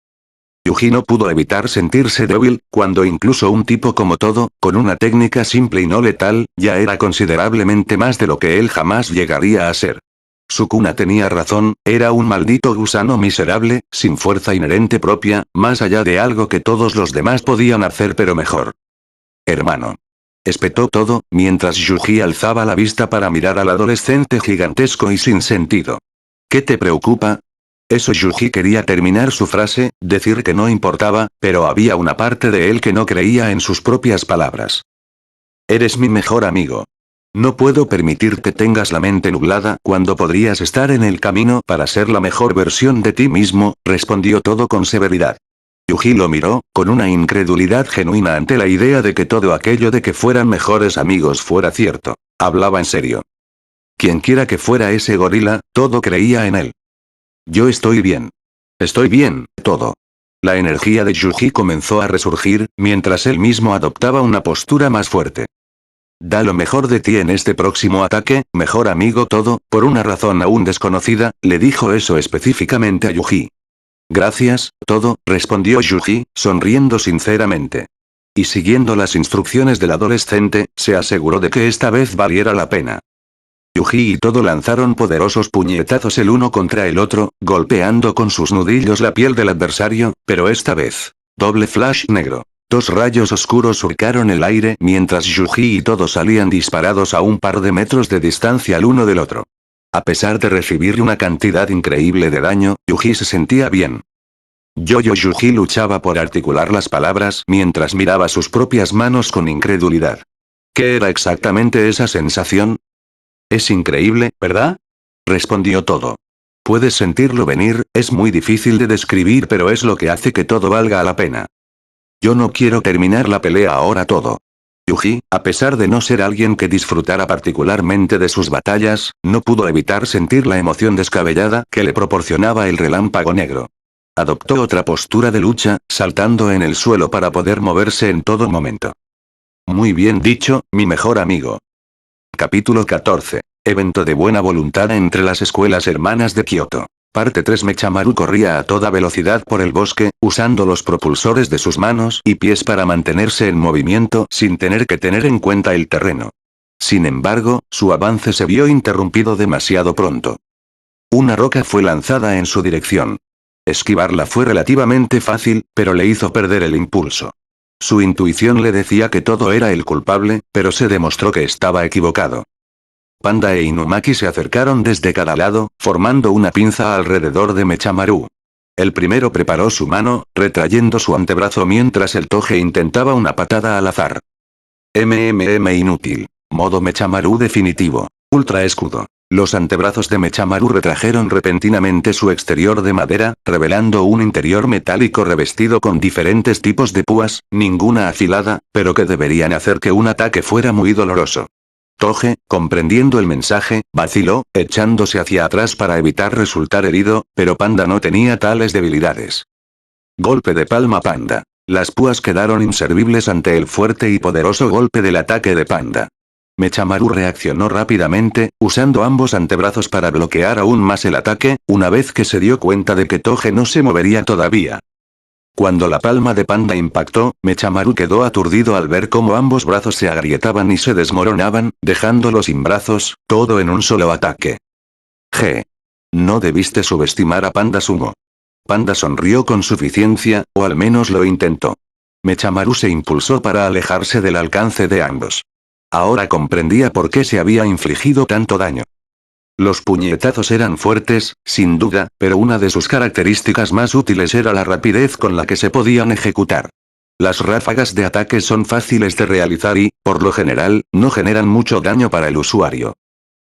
Speaker 2: Yuji no pudo evitar sentirse débil, cuando incluso un tipo como Todo, con una técnica simple y no letal, ya era considerablemente más de lo que él jamás llegaría a ser. Sukuna tenía razón, era un maldito gusano miserable, sin fuerza inherente propia, más allá de algo que todos los demás podían hacer pero mejor. Hermano. Espetó todo, mientras Yuji alzaba la vista para mirar al adolescente gigantesco y sin sentido. ¿Qué te preocupa? Eso Yuji quería terminar su frase, decir que no importaba, pero había una parte de él que no creía en sus propias palabras. Eres mi mejor amigo. No puedo permitir que tengas la mente nublada cuando podrías estar en el camino para ser la mejor versión de ti mismo, respondió todo con severidad. Yuji lo miró, con una incredulidad genuina ante la idea de que todo aquello de que fueran mejores amigos fuera cierto. Hablaba en serio. Quienquiera que fuera ese gorila, todo creía en él. Yo estoy bien. Estoy bien, todo. La energía de Yuji comenzó a resurgir, mientras él mismo adoptaba una postura más fuerte. Da lo mejor de ti en este próximo ataque, mejor amigo todo, por una razón aún desconocida, le dijo eso específicamente a Yuji. Gracias, todo, respondió Yuji, sonriendo sinceramente. Y siguiendo las instrucciones del adolescente, se aseguró de que esta vez valiera la pena. Yuji y todo lanzaron poderosos puñetazos el uno contra el otro, golpeando con sus nudillos la piel del adversario, pero esta vez, doble flash negro. Dos rayos oscuros surcaron el aire mientras Yuji y todo salían disparados a un par de metros de distancia el uno del otro. A pesar de recibir una cantidad increíble de daño, Yuji se sentía bien. Yuji luchaba por articular las palabras mientras miraba sus propias manos con incredulidad. ¿Qué era exactamente esa sensación? Es increíble, ¿verdad? Respondió todo. Puedes sentirlo venir, es muy difícil de describir pero es lo que hace que todo valga la pena. Yo no quiero terminar la pelea ahora todo. Yuji, a pesar de no ser alguien que disfrutara particularmente de sus batallas, no pudo evitar sentir la emoción descabellada que le proporcionaba el relámpago negro. Adoptó otra postura de lucha, saltando en el suelo para poder moverse en todo momento. Muy bien dicho, mi mejor amigo. Capítulo 14. Evento de buena voluntad entre las escuelas hermanas de Kioto. Parte 3. Mechamaru corría a toda velocidad por el bosque, usando los propulsores de sus manos y pies para mantenerse en movimiento sin tener que tener en cuenta el terreno. Sin embargo, su avance se vio interrumpido demasiado pronto. Una roca fue lanzada en su dirección. Esquivarla fue relativamente fácil, pero le hizo perder el impulso. Su intuición le decía que todo era el culpable, pero se demostró que estaba equivocado. Panda e Inumaki se acercaron desde cada lado, formando una pinza alrededor de Mechamaru. El primero preparó su mano, retrayendo su antebrazo mientras el Toge intentaba una patada al azar. Inútil. Modo Mechamaru definitivo. Ultra escudo. Los antebrazos de Mechamaru retrajeron repentinamente su exterior de madera, revelando un interior metálico revestido con diferentes tipos de púas, ninguna afilada, pero que deberían hacer que un ataque fuera muy doloroso. Toge, comprendiendo el mensaje, vaciló, echándose hacia atrás para evitar resultar herido, pero Panda no tenía tales debilidades. Golpe de palma Panda. Las púas quedaron inservibles ante el fuerte y poderoso golpe del ataque de Panda. Mechamaru reaccionó rápidamente, usando ambos antebrazos para bloquear aún más el ataque, una vez que se dio cuenta de que Toge no se movería todavía. Cuando la palma de Panda impactó, Mechamaru quedó aturdido al ver cómo ambos brazos se agrietaban y se desmoronaban, dejándolo sin brazos, todo en un solo ataque. No debiste subestimar a Panda Sumo. Panda sonrió con suficiencia, o al menos lo intentó. Mechamaru se impulsó para alejarse del alcance de ambos. Ahora comprendía por qué se había infligido tanto daño. Los puñetazos eran fuertes, sin duda, pero una de sus características más útiles era la rapidez con la que se podían ejecutar. Las ráfagas de ataque son fáciles de realizar y, por lo general, no generan mucho daño para el usuario.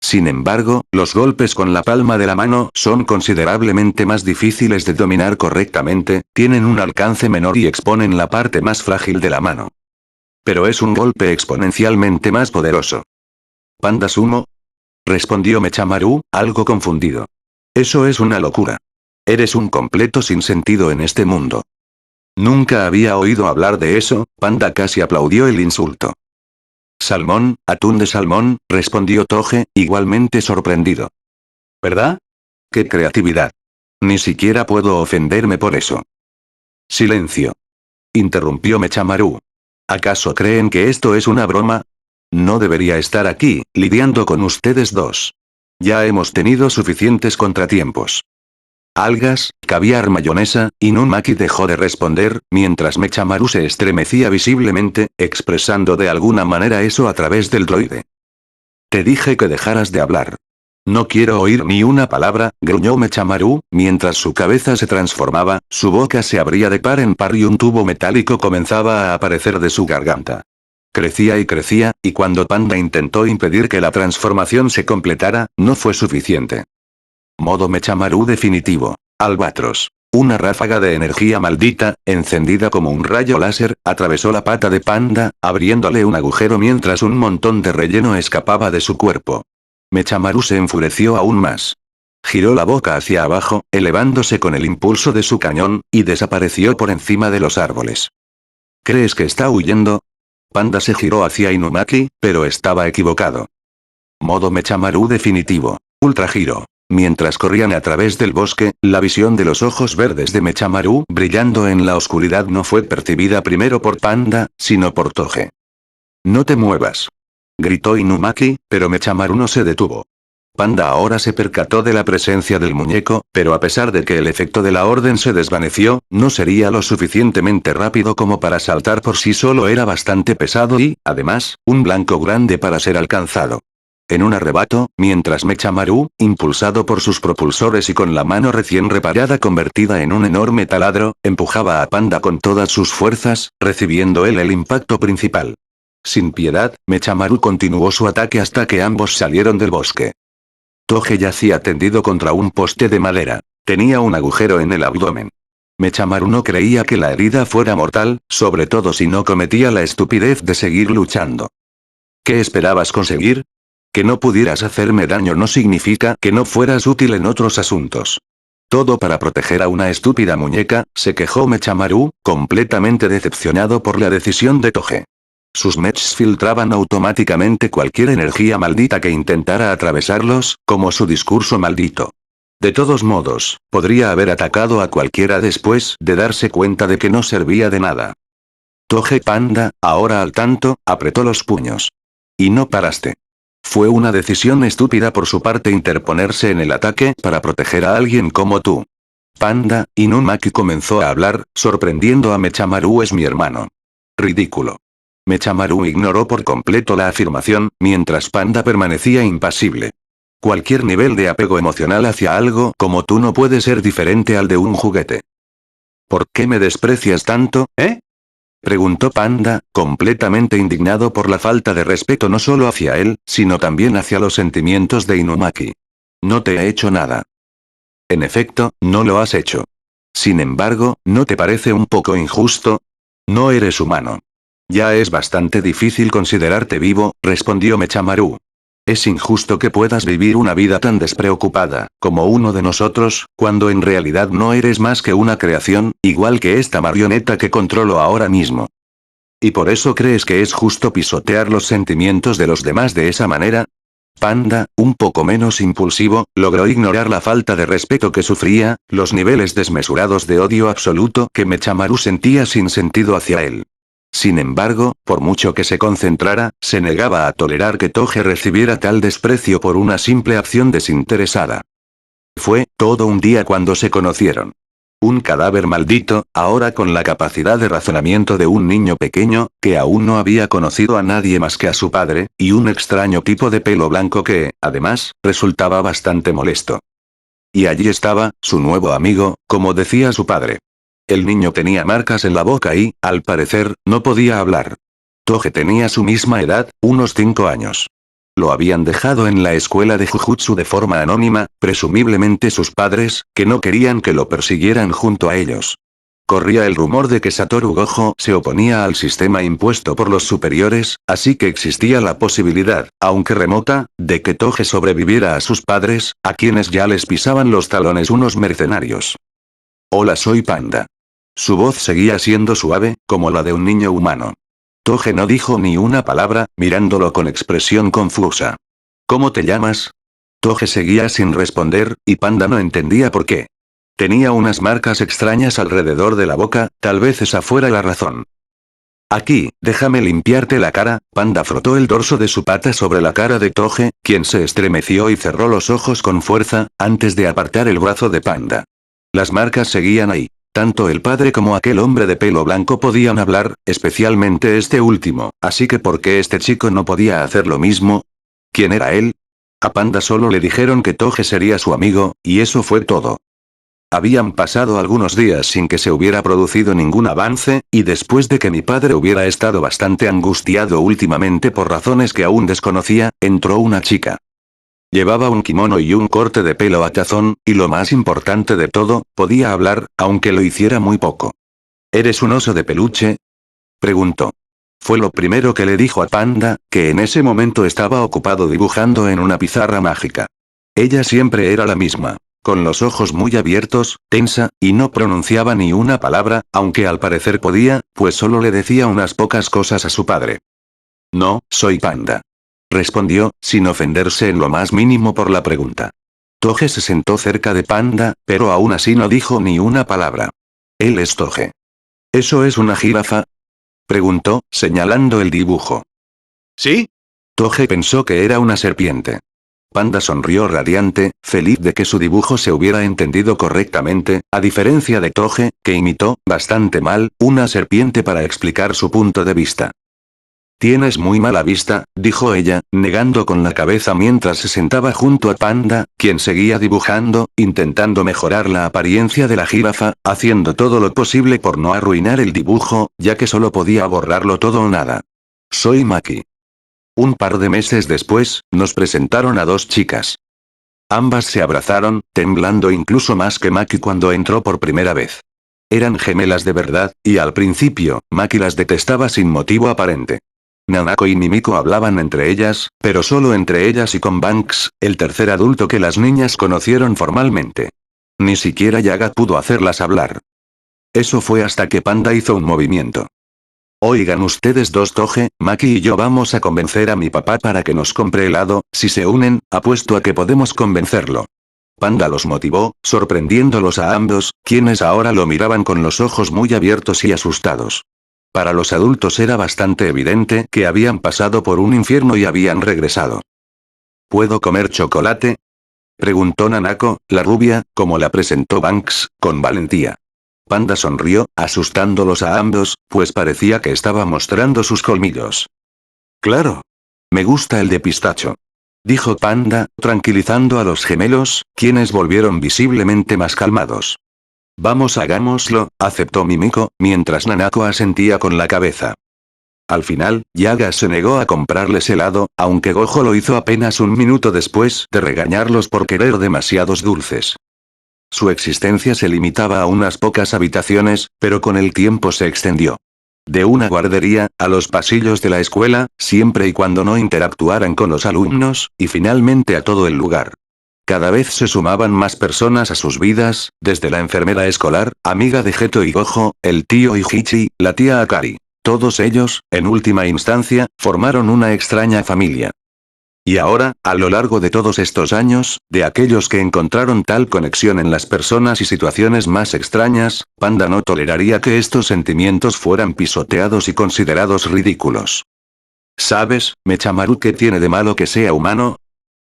Speaker 2: Sin embargo, los golpes con la palma de la mano son considerablemente más difíciles de dominar correctamente, tienen un alcance menor y exponen la parte más frágil de la mano. Pero es un golpe exponencialmente más poderoso. ¿Panda Sumo? Respondió Mechamaru, algo confundido. Eso es una locura. Eres un completo sinsentido en este mundo. Nunca había oído hablar de eso. Panda casi aplaudió el insulto. Salmón, atún de salmón, respondió Toge, igualmente sorprendido. ¿Verdad? ¡Qué creatividad! Ni siquiera puedo ofenderme por eso. Silencio. Interrumpió Mechamaru. ¿Acaso creen que esto es una broma? No debería estar aquí, lidiando con ustedes dos. Ya hemos tenido suficientes contratiempos. Algas, caviar, mayonesa, Inumaki dejó de responder, mientras Mechamaru se estremecía visiblemente, expresando de alguna manera eso a través del droide. Te dije que dejaras de hablar. No quiero oír ni una palabra, gruñó Mechamaru, mientras su cabeza se transformaba, su boca se abría de par en par y un tubo metálico comenzaba a aparecer de su garganta. Crecía, y cuando Panda intentó impedir que la transformación se completara, no fue suficiente. Modo Mechamaru definitivo. Albatros. Una ráfaga de energía maldita, encendida como un rayo láser, atravesó la pata de Panda, abriéndole un agujero mientras un montón de relleno escapaba de su cuerpo. Mechamaru se enfureció aún más. Giró la boca hacia abajo, elevándose con el impulso de su cañón, y desapareció por encima de los árboles. ¿Crees que está huyendo? Panda se giró hacia Inumaki, pero estaba equivocado. Modo Mechamaru definitivo. Ultragiro. Mientras corrían a través del bosque, la visión de los ojos verdes de Mechamaru brillando en la oscuridad no fue percibida primero por Panda, sino por Toge. No te muevas. Gritó Inumaki, pero Mechamaru no se detuvo. Panda ahora se percató de la presencia del muñeco, pero a pesar de que el efecto de la orden se desvaneció, no sería lo suficientemente rápido como para saltar por sí solo, era bastante pesado y, además, un blanco grande para ser alcanzado. En un arrebato, mientras Mechamaru, impulsado por sus propulsores y con la mano recién reparada convertida en un enorme taladro, empujaba a Panda con todas sus fuerzas, recibiendo él el impacto principal. Sin piedad, Mechamaru continuó su ataque hasta que ambos salieron del bosque. Toge yacía tendido contra un poste de madera. Tenía un agujero en el abdomen. Mechamaru no creía que la herida fuera mortal, sobre todo si no cometía la estupidez de seguir luchando. ¿Qué esperabas conseguir? Que no pudieras hacerme daño no significa que no fueras útil en otros asuntos. Todo para proteger a una estúpida muñeca, se quejó Mechamaru, completamente decepcionado por la decisión de Toge. Sus mechs filtraban automáticamente cualquier energía maldita que intentara atravesarlos, como su discurso maldito. De todos modos, podría haber atacado a cualquiera después de darse cuenta de que no servía de nada. Toge Panda, ahora al tanto, apretó los puños. Y no paraste. Fue una decisión estúpida por su parte interponerse en el ataque para proteger a alguien como tú. Panda, Inumaki comenzó a hablar, sorprendiendo a Mechamaru. Es mi hermano. Ridículo. Mechamaru ignoró por completo la afirmación, mientras Panda permanecía impasible. Cualquier nivel de apego emocional hacia algo como tú no puede ser diferente al de un juguete. ¿Por qué me desprecias tanto, preguntó Panda, completamente indignado por la falta de respeto no solo hacia él, sino también hacia los sentimientos de Inumaki. No te he hecho nada. En efecto, no lo has hecho. Sin embargo, ¿no te parece un poco injusto? No eres humano. Ya es bastante difícil considerarte vivo, respondió Mechamaru. Es injusto que puedas vivir una vida tan despreocupada, como uno de nosotros, cuando en realidad no eres más que una creación, igual que esta marioneta que controlo ahora mismo. ¿Y por eso crees que es justo pisotear los sentimientos de los demás de esa manera? Panda, un poco menos impulsivo, logró ignorar la falta de respeto que sufría, los niveles desmesurados de odio absoluto que Mechamaru sentía sin sentido hacia él. Sin embargo, por mucho que se concentrara, se negaba a tolerar que Toge recibiera tal desprecio por una simple acción desinteresada. Fue todo un día cuando se conocieron. Un cadáver maldito, ahora con la capacidad de razonamiento de un niño pequeño, que aún no había conocido a nadie más que a su padre, y un extraño tipo de pelo blanco que, además, resultaba bastante molesto. Y allí estaba, su nuevo amigo, como decía su padre. El niño tenía marcas en la boca y, al parecer, no podía hablar. Toge tenía su misma edad, unos 5 años. Lo habían dejado en la escuela de Jujutsu de forma anónima, presumiblemente sus padres, que no querían que lo persiguieran junto a ellos. Corría el rumor de que Satoru Gojo se oponía al sistema impuesto por los superiores, así que existía la posibilidad, aunque remota, de que Toge sobreviviera a sus padres, a quienes ya les pisaban los talones unos mercenarios. Hola, soy Panda. Su voz seguía siendo suave, como la de un niño humano. Toge no dijo ni una palabra, mirándolo con expresión confusa. ¿Cómo te llamas? Toge seguía sin responder, y Panda no entendía por qué. Tenía unas marcas extrañas alrededor de la boca, tal vez esa fuera la razón. Aquí, déjame limpiarte la cara. Panda frotó el dorso de su pata sobre la cara de Toge, quien se estremeció y cerró los ojos con fuerza, antes de apartar el brazo de Panda. Las marcas seguían ahí. Tanto el padre como aquel hombre de pelo blanco podían hablar, especialmente este último, así que ¿por qué este chico no podía hacer lo mismo? ¿Quién era él? A Panda solo le dijeron que Toge sería su amigo, y eso fue todo. Habían pasado algunos días sin que se hubiera producido ningún avance, y después de que mi padre hubiera estado bastante angustiado últimamente por razones que aún desconocía, entró una chica. Llevaba un kimono y un corte de pelo a tazón, y lo más importante de todo, podía hablar, aunque lo hiciera muy poco. ¿Eres un oso de peluche? Preguntó. Fue lo primero que le dijo a Panda, que en ese momento estaba ocupado dibujando en una pizarra mágica. Ella siempre era la misma, con los ojos muy abiertos, tensa, y no pronunciaba ni una palabra, aunque al parecer podía, pues solo le decía unas pocas cosas a su padre. No, soy Panda. Respondió, sin ofenderse en lo más mínimo por la pregunta. Toge se sentó cerca de Panda, pero aún así no dijo ni una palabra. Él es Toge. ¿Eso es una jirafa? Preguntó, señalando el dibujo.
Speaker 3: ¿Sí?
Speaker 2: Toge pensó que era una serpiente. Panda sonrió radiante, feliz de que su dibujo se hubiera entendido correctamente, a diferencia de Toge, que imitó, bastante mal, una serpiente para explicar su punto de vista. Tienes muy mala vista, dijo ella, negando con la cabeza mientras se sentaba junto a Panda, quien seguía dibujando, intentando mejorar la apariencia de la jirafa, haciendo todo lo posible por no arruinar el dibujo, ya que solo podía borrarlo todo o nada. Soy Maki. Un par de meses después, nos presentaron a 2 chicas. Ambas se abrazaron, temblando incluso más que Maki cuando entró por primera vez. Eran gemelas de verdad, y al principio, Maki las detestaba sin motivo aparente. Nanako y Mimiko hablaban entre ellas, pero solo entre ellas y con Banks, el tercer adulto que las niñas conocieron formalmente. Ni siquiera Yaga pudo hacerlas hablar. Eso fue hasta que Panda hizo un movimiento. Oigan ustedes dos, Toge, Maki y yo vamos a convencer a mi papá para que nos compre helado, si se unen, apuesto a que podemos convencerlo. Panda los motivó, sorprendiéndolos a ambos, quienes ahora lo miraban con los ojos muy abiertos y asustados. Para los adultos era bastante evidente que habían pasado por un infierno y habían regresado. ¿Puedo comer chocolate? Preguntó Nanako, la rubia, como la presentó Banks, con valentía. Panda sonrió, asustándolos a ambos, pues parecía que estaba mostrando sus colmillos. Claro. Me gusta el de pistacho. Dijo Panda, tranquilizando a los gemelos, quienes volvieron visiblemente más calmados. Vamos, hagámoslo, aceptó Mimiko, mientras Nanako asentía con la cabeza. Al final, Yaga se negó a comprarles helado, aunque Gojo lo hizo apenas un minuto después de regañarlos por querer demasiados dulces. Su existencia se limitaba a unas pocas habitaciones, pero con el tiempo se extendió. De una guardería, a los pasillos de la escuela, siempre y cuando no interactuaran con los alumnos, y finalmente a todo el lugar. Cada vez se sumaban más personas a sus vidas, desde la enfermera escolar, amiga de Geto y Gojo, el tío Ichichi, la tía Akari. Todos ellos, en última instancia, formaron una extraña familia. Y ahora, a lo largo de todos estos años, de aquellos que encontraron tal conexión en las personas y situaciones más extrañas, Panda no toleraría que estos sentimientos fueran pisoteados y considerados ridículos. ¿Sabes, Mechamaru, qué tiene de malo que sea humano?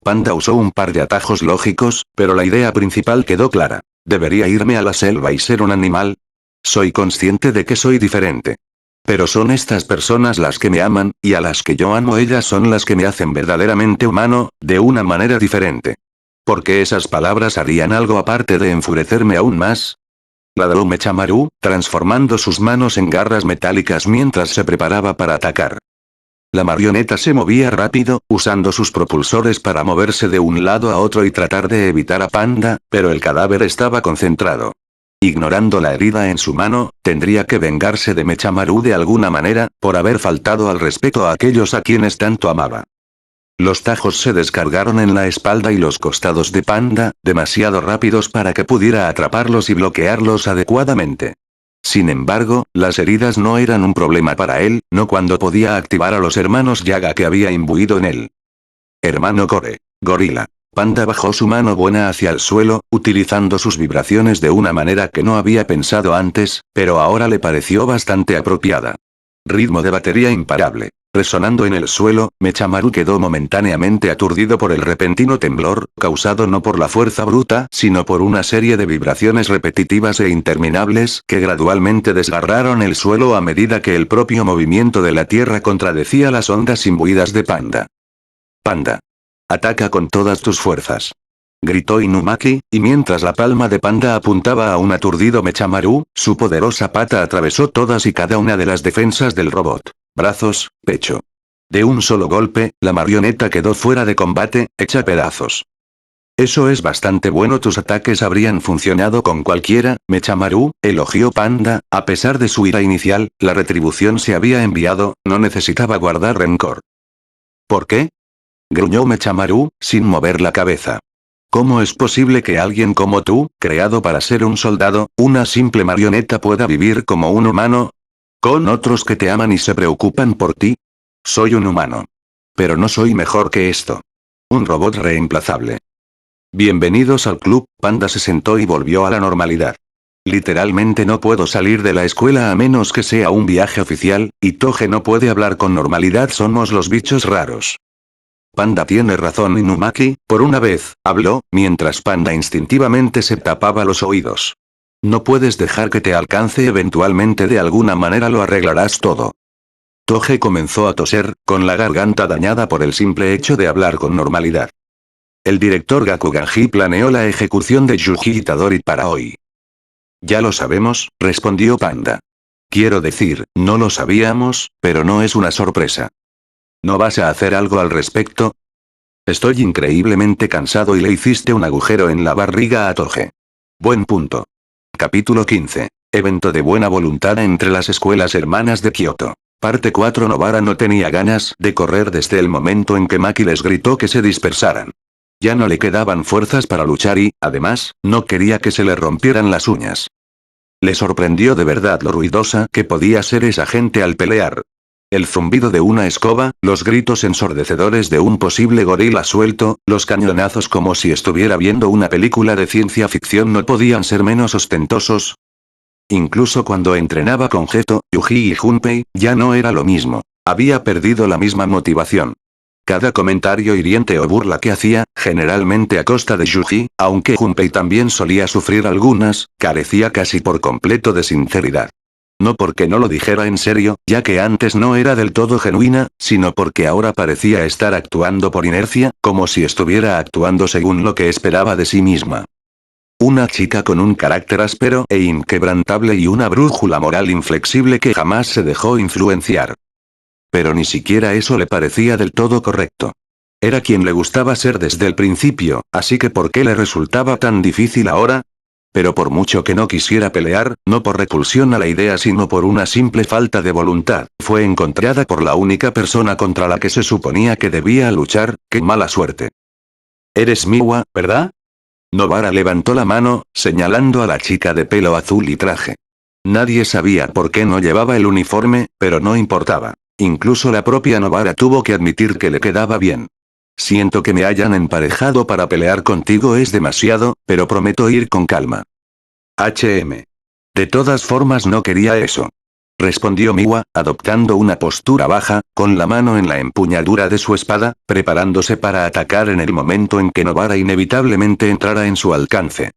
Speaker 2: Panda usó un par de atajos lógicos, pero la idea principal quedó clara. ¿Debería irme a la selva y ser un animal? Soy consciente de que soy diferente. Pero son estas personas las que me aman, y a las que yo amo ellas son las que me hacen verdaderamente humano, de una manera diferente. ¿Por qué esas palabras harían algo aparte de enfurecerme aún más? Ladró Mechamaru, transformando sus manos en garras metálicas mientras se preparaba para atacar. La marioneta se movía rápido, usando sus propulsores para moverse de un lado a otro y tratar de evitar a Panda, pero el cadáver estaba concentrado. Ignorando la herida en su mano, tendría que vengarse de Mechamaru de alguna manera, por haber faltado al respeto a aquellos a quienes tanto amaba. Los tajos se descargaron en la espalda y los costados de Panda, demasiado rápidos para que pudiera atraparlos y bloquearlos adecuadamente. Sin embargo, las heridas no eran un problema para él, no cuando podía activar a los hermanos Yaga que había imbuido en él. Hermano Core. Gorila. Panda bajó su mano buena hacia el suelo, utilizando sus vibraciones de una manera que no había pensado antes, pero ahora le pareció bastante apropiada. Ritmo de batería imparable. Resonando en el suelo, Mechamaru quedó momentáneamente aturdido por el repentino temblor, causado no por la fuerza bruta, sino por una serie de vibraciones repetitivas e interminables que gradualmente desgarraron el suelo a medida que el propio movimiento de la tierra contradecía las ondas imbuidas de Panda. Panda. Ataca con todas tus fuerzas. Gritó Inumaki, y mientras la palma de Panda apuntaba a un aturdido Mechamaru, su poderosa pata atravesó todas y cada una de las defensas del robot. Brazos, pecho. De un solo golpe, la marioneta quedó fuera de combate, hecha pedazos. Eso es bastante bueno, tus ataques habrían funcionado con cualquiera, Mechamaru, elogió Panda, a pesar de su ira inicial, la retribución se había enviado, no necesitaba guardar rencor. ¿Por qué? Gruñó Mechamaru, sin mover la cabeza. ¿Cómo es posible que alguien como tú, creado para ser un soldado, una simple marioneta, pueda vivir como un humano? ¿Con otros que te aman y se preocupan por ti? Soy un humano. Pero no soy mejor que esto. Un robot reemplazable. Bienvenidos al club, Panda se sentó y volvió a la normalidad. Literalmente no puedo salir de la escuela a menos que sea un viaje oficial, y Toge no puede hablar con normalidad, somos los bichos raros. Panda tiene razón, Inumaki, por una vez, habló, mientras Panda instintivamente se tapaba los oídos. No puedes dejar que te alcance, eventualmente de alguna manera lo arreglarás todo. Toge comenzó a toser, con la garganta dañada por el simple hecho de hablar con normalidad. El director Gakuganji planeó la ejecución de Yuji Itadori para hoy. Ya lo sabemos, respondió Panda. Quiero decir, no lo sabíamos, pero no es una sorpresa. ¿No vas a hacer algo al respecto? Estoy increíblemente cansado y le hiciste un agujero en la barriga a Toge. Buen punto. Capítulo 15. Evento de buena voluntad entre las escuelas hermanas de Kioto. Parte 4. Nobara no tenía ganas de correr desde el momento en que Maki les gritó que se dispersaran. Ya no le quedaban fuerzas para luchar y, además, no quería que se le rompieran las uñas. Le sorprendió de verdad lo ruidosa que podía ser esa gente al pelear. El zumbido de una escoba, los gritos ensordecedores de un posible gorila suelto, los cañonazos como si estuviera viendo una película de ciencia ficción no podían ser menos ostentosos. Incluso cuando entrenaba con Geto, Yuji y Junpei, ya no era lo mismo. Había perdido la misma motivación. Cada comentario hiriente o burla que hacía, generalmente a costa de Yuji, aunque Junpei también solía sufrir algunas, carecía casi por completo de sinceridad. No porque no lo dijera en serio, ya que antes no era del todo genuina, sino porque ahora parecía estar actuando por inercia, como si estuviera actuando según lo que esperaba de sí misma. Una chica con un carácter áspero e inquebrantable y una brújula moral inflexible que jamás se dejó influenciar. Pero ni siquiera eso le parecía del todo correcto. Era quien le gustaba ser desde el principio, así que ¿por qué le resultaba tan difícil ahora? pero por mucho que no quisiera pelear, no por repulsión a la idea sino por una simple falta de voluntad, fue encontrada por la única persona contra la que se suponía que debía luchar. ¡Qué mala suerte! Eres Miwa, ¿verdad? Nobara levantó la mano, señalando a la chica de pelo azul y traje. Nadie sabía por qué no llevaba el uniforme, pero no importaba. Incluso la propia Nobara tuvo que admitir que le quedaba bien. Siento que me hayan emparejado para pelear contigo es demasiado, pero prometo ir con calma. De todas formas no quería eso. Respondió Miwa, adoptando una postura baja, con la mano en la empuñadura de su espada, preparándose para atacar en el momento en que Nobara inevitablemente entrara en su alcance.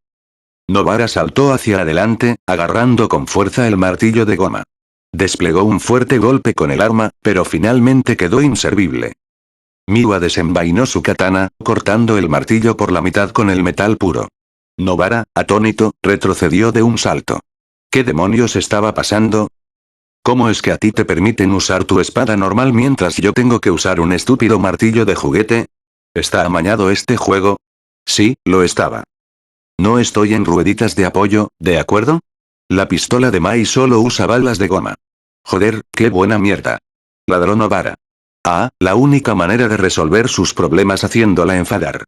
Speaker 2: Nobara saltó hacia adelante, agarrando con fuerza el martillo de goma. Desplegó un fuerte golpe con el arma, pero finalmente quedó inservible. Miwa desenvainó su katana, cortando el martillo por la mitad con el metal puro. Nobara, atónito, retrocedió de un salto. ¿Qué demonios estaba pasando? ¿Cómo es que a ti te permiten usar tu espada normal mientras yo tengo que usar un estúpido martillo de juguete? ¿Está amañado este juego? Sí, lo estaba. No estoy en rueditas de apoyo, ¿de acuerdo? La pistola de Mai solo usa balas de goma. Joder, qué buena mierda. Ladró Nobara. La única manera de resolver sus problemas haciéndola enfadar.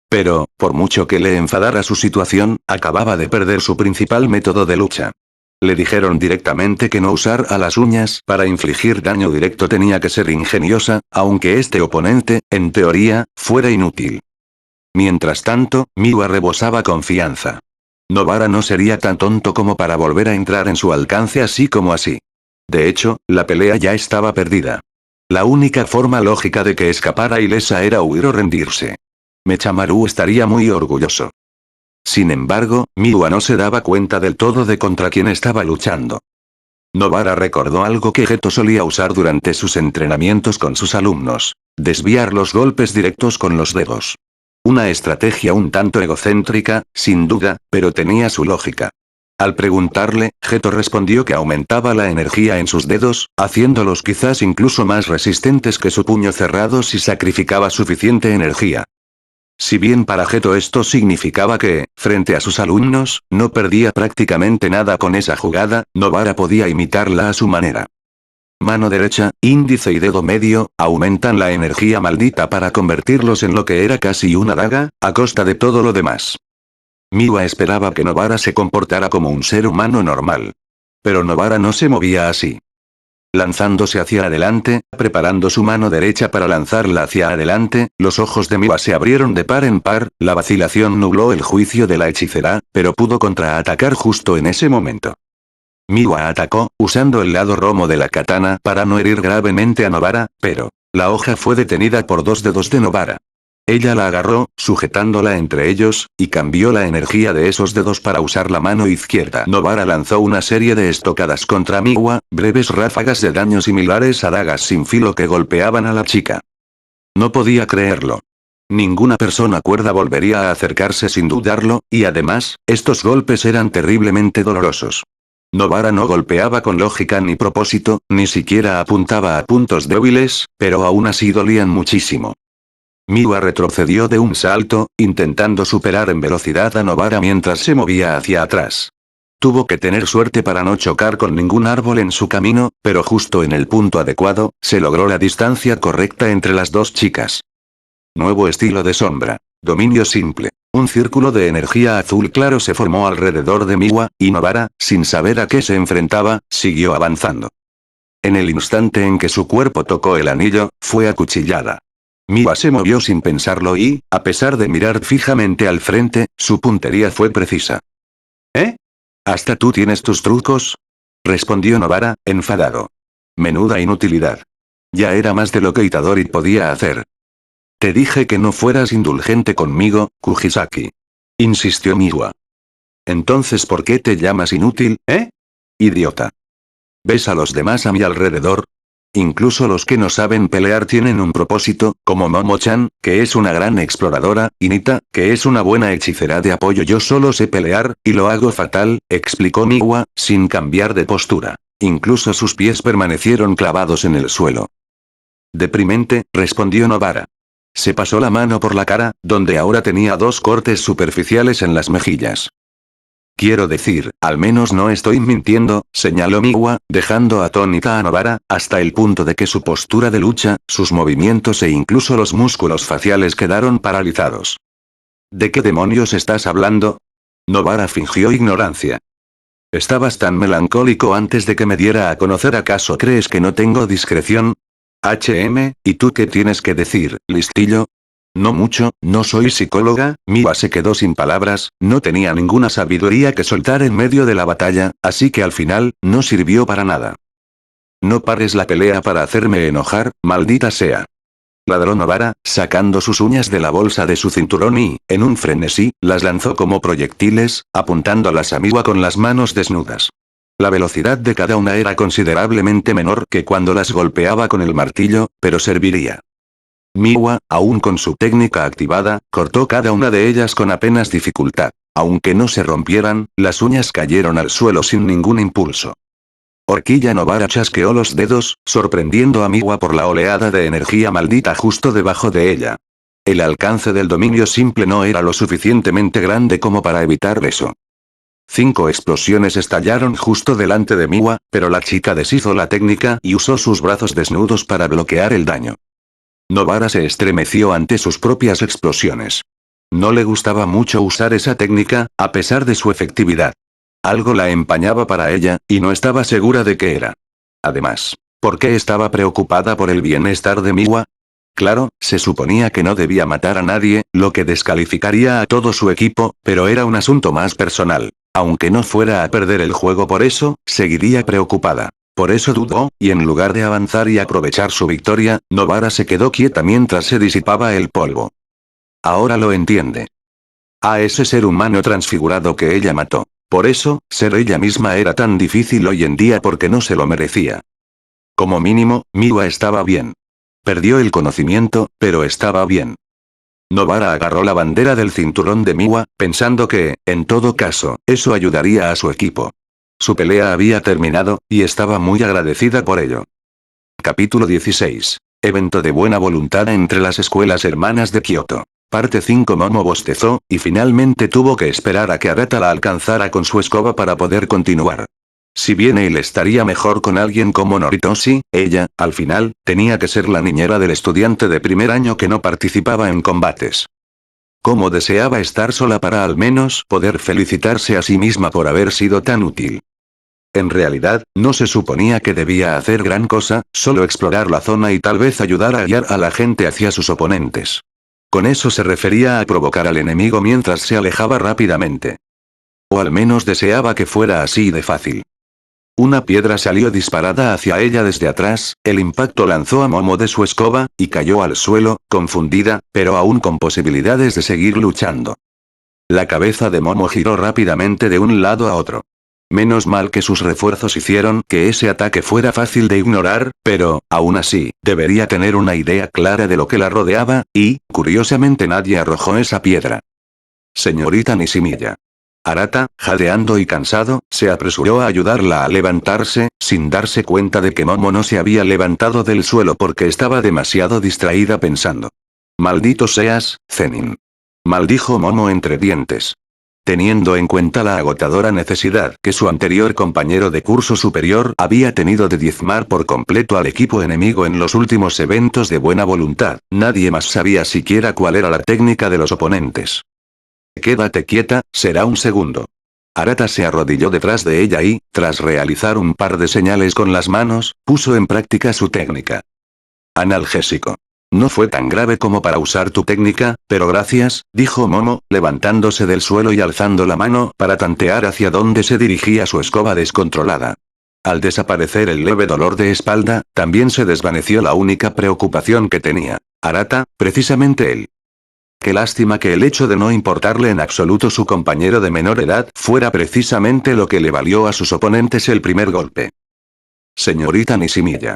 Speaker 2: Pero, por mucho que le enfadara su situación, acababa de perder su principal método de lucha. Le dijeron directamente que no usar a las uñas para infligir daño directo tenía que ser ingeniosa, aunque este oponente, en teoría, fuera inútil. Mientras tanto, Miwa rebosaba confianza. Nobara no sería tan tonto como para volver a entrar en su alcance así como así. De hecho, la pelea ya estaba perdida. La única forma lógica de que escapara ilesa era huir o rendirse. Mechamaru estaría muy orgulloso. Sin embargo, Miwa no se daba cuenta del todo de contra quién estaba luchando. Nobara recordó algo que Geto solía usar durante sus entrenamientos con sus alumnos: desviar los golpes directos con los dedos. Una estrategia un tanto egocéntrica, sin duda, pero tenía su lógica. Al preguntarle, Geto respondió que aumentaba la energía en sus dedos, haciéndolos quizás incluso más resistentes que su puño cerrado si sacrificaba suficiente energía. Si bien para Geto esto significaba que, frente a sus alumnos, no perdía prácticamente nada con esa jugada, Nobara podía imitarla a su manera. Mano derecha, índice y dedo medio, aumentan la energía maldita para convertirlos en lo que era casi una daga, a costa de todo lo demás. Miwa esperaba que Nobara se comportara como un ser humano normal. Pero Nobara no se movía así. Lanzándose hacia adelante, preparando su mano derecha para lanzarla hacia adelante, los ojos de Miwa se abrieron de par en par, la vacilación nubló el juicio de la hechicera, pero pudo contraatacar justo en ese momento. Miwa atacó, usando el lado romo de la katana para no herir gravemente a Nobara, pero la hoja fue detenida por dos dedos de Nobara. Ella la agarró, sujetándola entre ellos, y cambió la energía de esos dedos para usar la mano izquierda. Nobara lanzó una serie de estocadas contra Miwa, breves ráfagas de daño similares a dagas sin filo que golpeaban a la chica. No podía creerlo. Ninguna persona cuerda volvería a acercarse sin dudarlo, y además, estos golpes eran terriblemente dolorosos. Nobara no golpeaba con lógica ni propósito, ni siquiera apuntaba a puntos débiles, pero aún así dolían muchísimo. Miwa retrocedió de un salto, intentando superar en velocidad a Nobara mientras se movía hacia atrás. Tuvo que tener suerte para no chocar con ningún árbol en su camino, pero justo en el punto adecuado, se logró la distancia correcta entre las dos chicas. Nuevo estilo de sombra. Dominio simple. Un círculo de energía azul claro se formó alrededor de Miwa, y Nobara, sin saber a qué se enfrentaba, siguió avanzando. En el instante en que su cuerpo tocó el anillo, fue acuchillada. Miwa se movió sin pensarlo y, a pesar de mirar fijamente al frente, su puntería fue precisa. ¿Eh? ¿Hasta tú tienes tus trucos? Respondió Nobara, enfadado. Menuda inutilidad. Ya era más de lo que Itadori podía hacer. Te dije que no fueras indulgente conmigo, Kujisaki. Insistió Miwa. Entonces ¿por qué te llamas inútil, idiota? ¿Ves a los demás a mi alrededor? Incluso los que no saben pelear tienen un propósito, como Momo-chan, que es una gran exploradora, y Nita, que es una buena hechicera de apoyo. Yo solo sé pelear, y lo hago fatal, explicó Miwa, sin cambiar de postura. Incluso sus pies permanecieron clavados en el suelo. Deprimente, respondió Nobara. Se pasó la mano por la cara, donde ahora tenía dos cortes superficiales en las mejillas. Quiero decir, al menos no estoy mintiendo, señaló Miwa, dejando atónita a Nobara, hasta el punto de que su postura de lucha, sus movimientos e incluso los músculos faciales quedaron paralizados. ¿De qué demonios estás hablando? Nobara fingió ignorancia. Estabas tan melancólico antes de que me diera a conocer. ¿Acaso crees que no tengo discreción? ¿Y tú qué tienes que decir, listillo? No mucho, no soy psicóloga. Miwa se quedó sin palabras, no tenía ninguna sabiduría que soltar en medio de la batalla, así que al final, no sirvió para nada. No pares la pelea para hacerme enojar, maldita sea. Ladró Nobara, sacando sus uñas de la bolsa de su cinturón y, en un frenesí, las lanzó como proyectiles, apuntándolas a Miwa con las manos desnudas. La velocidad de cada una era considerablemente menor que cuando las golpeaba con el martillo, pero serviría. Miwa, aún con su técnica activada, cortó cada una de ellas con apenas dificultad. Aunque no se rompieran, las uñas cayeron al suelo sin ningún impulso. Horquilla Nobara chasqueó los dedos, sorprendiendo a Miwa por la oleada de energía maldita justo debajo de ella. El alcance del dominio simple no era lo suficientemente grande como para evitar eso. 5 explosiones estallaron justo delante de Miwa, pero la chica deshizo la técnica y usó sus brazos desnudos para bloquear el daño. Nobara se estremeció ante sus propias explosiones. No le gustaba mucho usar esa técnica, a pesar de su efectividad. Algo la empañaba para ella, y no estaba segura de qué era. Además, ¿por qué estaba preocupada por el bienestar de Miwa? Claro, se suponía que no debía matar a nadie, lo que descalificaría a todo su equipo, pero era un asunto más personal. Aunque no fuera a perder el juego por eso, seguiría preocupada. Por eso dudó, y en lugar de avanzar y aprovechar su victoria, Nobara se quedó quieta mientras se disipaba el polvo. Ahora lo entiende. A ese ser humano transfigurado que ella mató. Por eso, ser ella misma era tan difícil hoy en día porque no se lo merecía. Como mínimo, Miwa estaba bien. Perdió el conocimiento, pero estaba bien. Nobara agarró la bandera del cinturón de Miwa, pensando que, en todo caso, eso ayudaría a su equipo. Su pelea había terminado, y estaba muy agradecida por ello. Capítulo 16. Evento de buena voluntad entre las escuelas hermanas de Kioto. Parte 5. Momo bostezó, y finalmente tuvo que esperar a que Arata la alcanzara con su escoba para poder continuar. Si bien él estaría mejor con alguien como Noritoshi, ella, al final, tenía que ser la niñera del estudiante de primer año que no participaba en combates. Cómo deseaba estar sola para al menos poder felicitarse a sí misma por haber sido tan útil. En realidad, no se suponía que debía hacer gran cosa, solo explorar la zona y tal vez ayudar a guiar a la gente hacia sus oponentes. Con eso se refería a provocar al enemigo mientras se alejaba rápidamente. O al menos deseaba que fuera así de fácil. Una piedra salió disparada hacia ella desde atrás, el impacto lanzó a Momo de su escoba, y cayó al suelo, confundida, pero aún con posibilidades de seguir luchando. La cabeza de Momo giró rápidamente de un lado a otro. Menos mal que sus refuerzos hicieron que ese ataque fuera fácil de ignorar, pero, aún así, debería tener una idea clara de lo que la rodeaba, y, curiosamente nadie arrojó esa piedra. Señorita Nishimiya. Arata, jadeando y cansado, se apresuró a ayudarla a levantarse, sin darse cuenta de que Momo no se había levantado del suelo porque estaba demasiado distraída pensando. Maldito seas, Zenin. Maldijo Momo entre dientes. Teniendo en cuenta la agotadora necesidad que su anterior compañero de curso superior había tenido de diezmar por completo al equipo enemigo en los últimos eventos de buena voluntad, nadie más sabía siquiera cuál era la técnica de los oponentes. Quédate quieta, será un segundo. Arata se arrodilló detrás de ella y, tras realizar un par de señales con las manos, puso en práctica su técnica. Analgésico. No fue tan grave como para usar tu técnica, pero gracias, dijo Momo, levantándose del suelo y alzando la mano para tantear hacia dónde se dirigía su escoba descontrolada. Al desaparecer el leve dolor de espalda, también se desvaneció la única preocupación que tenía. Arata, precisamente él. Qué lástima que el hecho de no importarle en absoluto su compañero de menor edad fuera precisamente lo que le valió a sus oponentes el primer golpe. Señorita Nishimiya.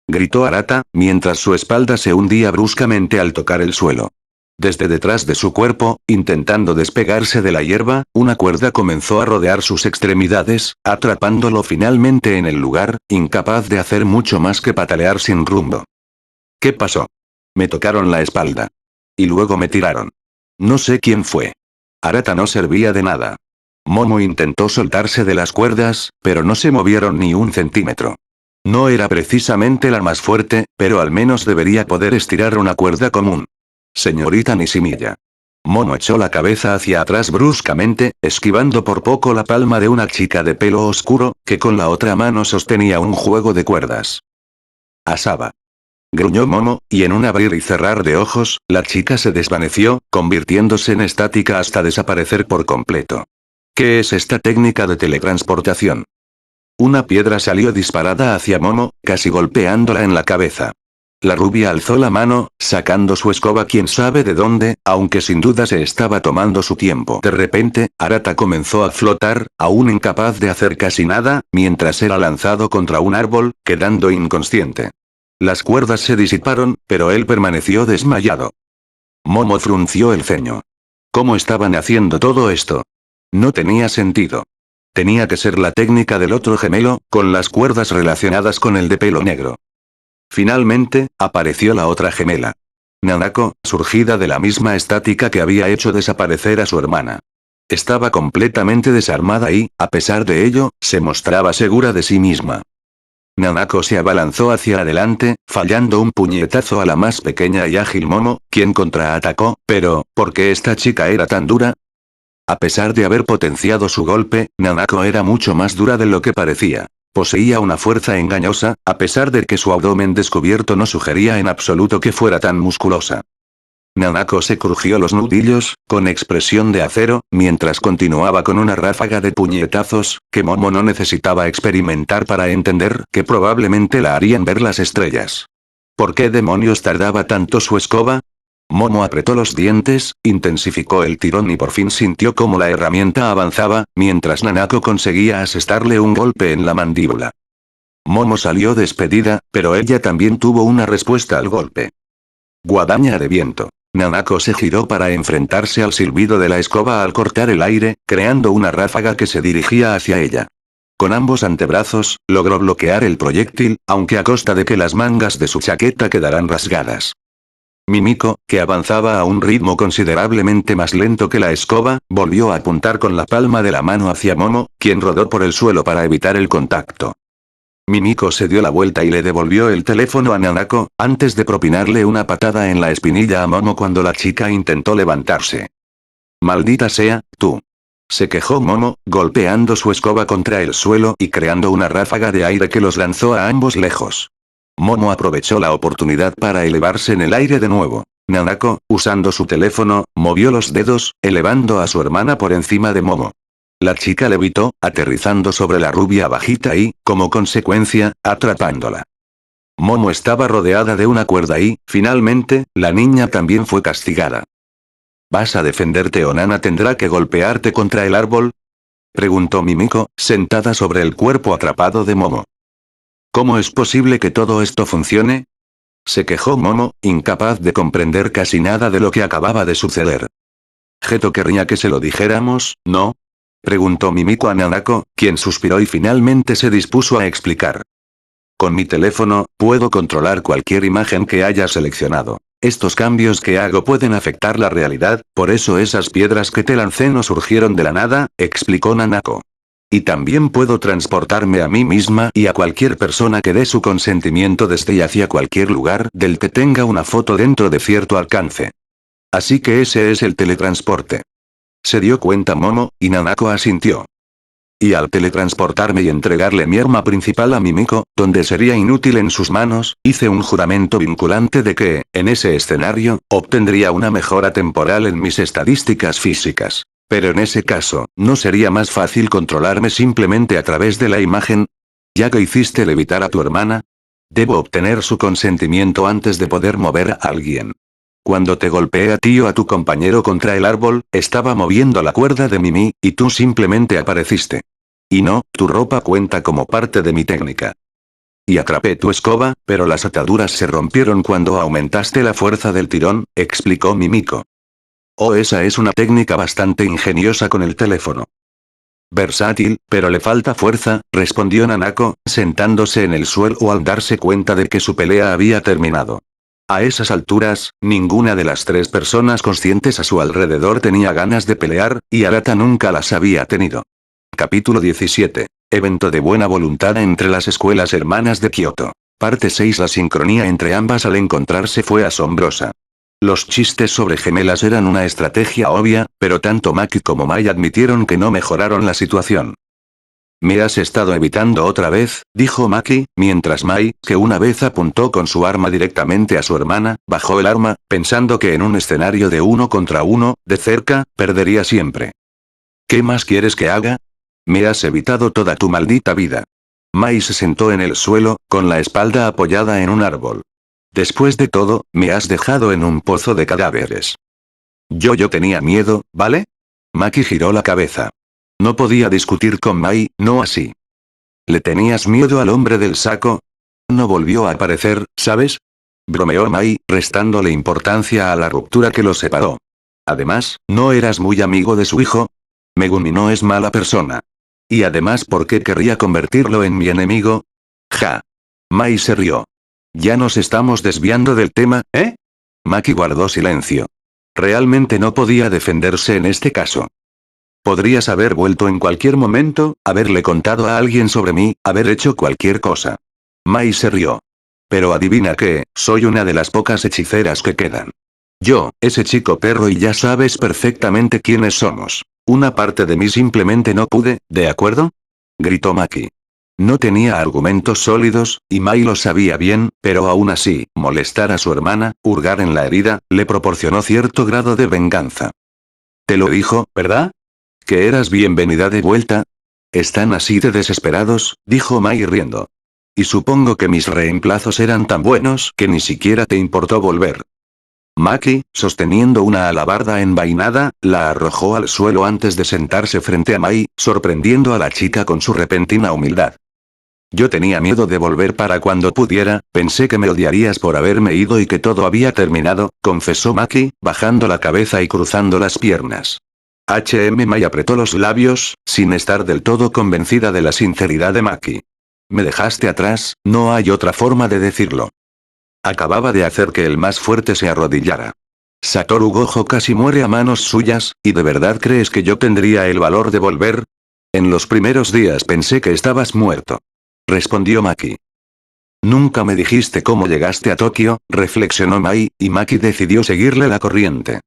Speaker 2: Gritó Arata, mientras su espalda se hundía bruscamente al tocar el suelo. Desde detrás de su cuerpo, intentando despegarse de la hierba, una cuerda comenzó a rodear sus extremidades, atrapándolo finalmente en el lugar, incapaz de hacer mucho más que patalear sin rumbo. ¿Qué pasó? Me tocaron la espalda. Y luego me tiraron. No sé quién fue. Arata no servía de nada. Momo intentó soltarse de las cuerdas, pero no se movieron ni un centímetro. No era precisamente la más fuerte, pero al menos debería poder estirar una cuerda común. Señorita Nishimiya. Momo echó la cabeza hacia atrás bruscamente, esquivando por poco la palma de una chica de pelo oscuro, que con la otra mano sostenía un juego de cuerdas. Asaba. Gruñó Momo, y en un abrir y cerrar de ojos, la chica se desvaneció, convirtiéndose en estática hasta desaparecer por completo. ¿Qué es esta técnica de teletransportación? Una piedra salió disparada hacia Momo, casi golpeándola en la cabeza. La rubia alzó la mano, sacando su escoba quién sabe de dónde, aunque sin duda se estaba tomando su tiempo. De repente, Arata comenzó a flotar, aún incapaz de hacer casi nada, mientras era lanzado contra un árbol, quedando inconsciente. Las cuerdas se disiparon, pero él permaneció desmayado. Momo frunció el ceño. ¿Cómo estaban haciendo todo esto? No tenía sentido. Tenía que ser la técnica del otro gemelo, con las cuerdas relacionadas con el de pelo negro. Finalmente, apareció la otra gemela. Nanako, surgida de la misma estática que había hecho desaparecer a su hermana. Estaba completamente desarmada y, a pesar de ello, se mostraba segura de sí misma. Nanako se abalanzó hacia adelante, fallando un puñetazo a la más pequeña y ágil Momo, quien contraatacó, pero, ¿por qué esta chica era tan dura? A pesar de haber potenciado su golpe, Nanako era mucho más dura de lo que parecía. Poseía una fuerza engañosa, a pesar de que su abdomen descubierto no sugería en absoluto que fuera tan musculosa. Nanako se crujió los nudillos, con expresión de acero, mientras continuaba con una ráfaga de puñetazos, que Momo no necesitaba experimentar para entender que probablemente la harían ver las estrellas. ¿Por qué demonios tardaba tanto su escoba? Momo apretó los dientes, intensificó el tirón y por fin sintió cómo la herramienta avanzaba, mientras Nanako conseguía asestarle un golpe en la mandíbula. Momo salió despedida, pero ella también tuvo una respuesta al golpe. Guadaña de viento. Nanako se giró para enfrentarse al silbido de la escoba al cortar el aire, creando una ráfaga que se dirigía hacia ella. Con ambos antebrazos, logró bloquear el proyectil, aunque a costa de que las mangas de su chaqueta quedaran rasgadas. Mimiko, que avanzaba a un ritmo considerablemente más lento que la escoba, volvió a apuntar con la palma de la mano hacia Momo, quien rodó por el suelo para evitar el contacto. Mimiko se dio la vuelta y le devolvió el teléfono a Nanako, antes de propinarle una patada en la espinilla a Momo cuando la chica intentó levantarse. «Maldita sea, tú», se quejó Momo, golpeando su escoba contra el suelo y creando una ráfaga de aire que los lanzó a ambos lejos. Momo aprovechó la oportunidad para elevarse en el aire de nuevo. Nanako, usando su teléfono, movió los dedos, elevando a su hermana por encima de Momo. La chica levitó, aterrizando sobre la rubia bajita y, como consecuencia, atrapándola. Momo estaba rodeada de una cuerda y, finalmente, la niña también fue castigada. ¿Vas a defenderte o Nana tendrá que golpearte contra el árbol?, preguntó Mimiko, sentada sobre el cuerpo atrapado de Momo. ¿Cómo es posible que todo esto funcione?, se quejó Momo, incapaz de comprender casi nada de lo que acababa de suceder. ¿Geto querría que se lo dijéramos, no?, preguntó Mimiko a Nanako, quien suspiró y finalmente se dispuso a explicar. Con mi teléfono, puedo controlar cualquier imagen que haya seleccionado. Estos cambios que hago pueden afectar la realidad, por eso esas piedras que te lancé no surgieron de la nada, explicó Nanako. Y también puedo transportarme a mí misma y a cualquier persona que dé su consentimiento desde y hacia cualquier lugar del que tenga una foto dentro de cierto alcance. Así que ese es el teletransporte. Se dio cuenta Momo, y Nanako asintió. Y al teletransportarme y entregarle mi arma principal a Mimiko, donde sería inútil en sus manos, hice un juramento vinculante de que, en ese escenario, obtendría una mejora temporal en mis estadísticas físicas. Pero en ese caso, ¿no sería más fácil controlarme simplemente a través de la imagen? Ya que hiciste levitar a tu hermana, debo obtener su consentimiento antes de poder mover a alguien. Cuando te golpeé a ti o a tu compañero contra el árbol, estaba moviendo la cuerda de Mimi, y tú simplemente apareciste. Y no, tu ropa cuenta como parte de mi técnica. Y atrapé tu escoba, pero las ataduras se rompieron cuando aumentaste la fuerza del tirón, explicó Mimiko. Oh, esa es una técnica bastante ingeniosa con el teléfono. Versátil, pero le falta fuerza, respondió Nanako, sentándose en el suelo al darse cuenta de que su pelea había terminado. A esas alturas, ninguna de las 3 personas conscientes a su alrededor tenía ganas de pelear, y Arata nunca las había tenido. Capítulo 17. Evento de buena voluntad entre las escuelas hermanas de Kioto. Parte 6. La sincronía entre ambas al encontrarse fue asombrosa. Los chistes sobre gemelas eran una estrategia obvia, pero tanto Maki como Mai admitieron que no mejoraron la situación. «¿Me has estado evitando otra vez?», dijo Maki, mientras Mai, que una vez apuntó con su arma directamente a su hermana, bajó el arma, pensando que en un escenario de 1 contra 1, de cerca, perdería siempre. «¿Qué más quieres que haga? Me has evitado toda tu maldita vida». Mai se sentó en el suelo, con la espalda apoyada en un árbol. «Después de todo, me has dejado en un pozo de cadáveres». Yo tenía miedo, ¿vale?» Maki giró la cabeza. No podía discutir con Mai, no así. ¿Le tenías miedo al hombre del saco? No volvió a aparecer, ¿sabes? Bromeó Mai, restándole importancia a la ruptura que los separó. Además, ¿no eras muy amigo de su hijo? Megumi no es mala persona. Y además, ¿por qué querría convertirlo en mi enemigo? Ja. Mai se rió. Ya nos estamos desviando del tema, ¿eh? Maki guardó silencio. Realmente no podía defenderse en este caso. Podrías haber vuelto en cualquier momento, haberle contado a alguien sobre mí, haber hecho cualquier cosa. Mai se rió. Pero adivina qué, soy una de las pocas hechiceras que quedan. Yo, ese chico perro y ya sabes perfectamente quiénes somos. Una parte de mí simplemente no pude, ¿de acuerdo?, gritó Maki. No tenía argumentos sólidos, y Mai lo sabía bien, pero aún así, molestar a su hermana, hurgar en la herida, le proporcionó cierto grado de venganza. Te lo dijo, ¿verdad? ¿Que eras bienvenida de vuelta? Están así de desesperados, dijo Mai riendo. Y supongo que mis reemplazos eran tan buenos que ni siquiera te importó volver. Maki, sosteniendo una alabarda envainada, la arrojó al suelo antes de sentarse frente a Mai, sorprendiendo a la chica con su repentina humildad. Yo tenía miedo de volver para cuando pudiera, pensé que me odiarías por haberme ido y que todo había terminado, confesó Maki, bajando la cabeza y cruzando las piernas. Mai apretó los labios, sin estar del todo convencida de la sinceridad de Maki. Me dejaste atrás, no hay otra forma de decirlo. Acababa de hacer que el más fuerte se arrodillara. Satoru Gojo casi muere a manos suyas, ¿y de verdad crees que yo tendría el valor de volver? En los primeros días pensé que estabas muerto. Respondió Maki. Nunca me dijiste cómo llegaste a Tokio, reflexionó Mai, y Maki decidió seguirle la corriente.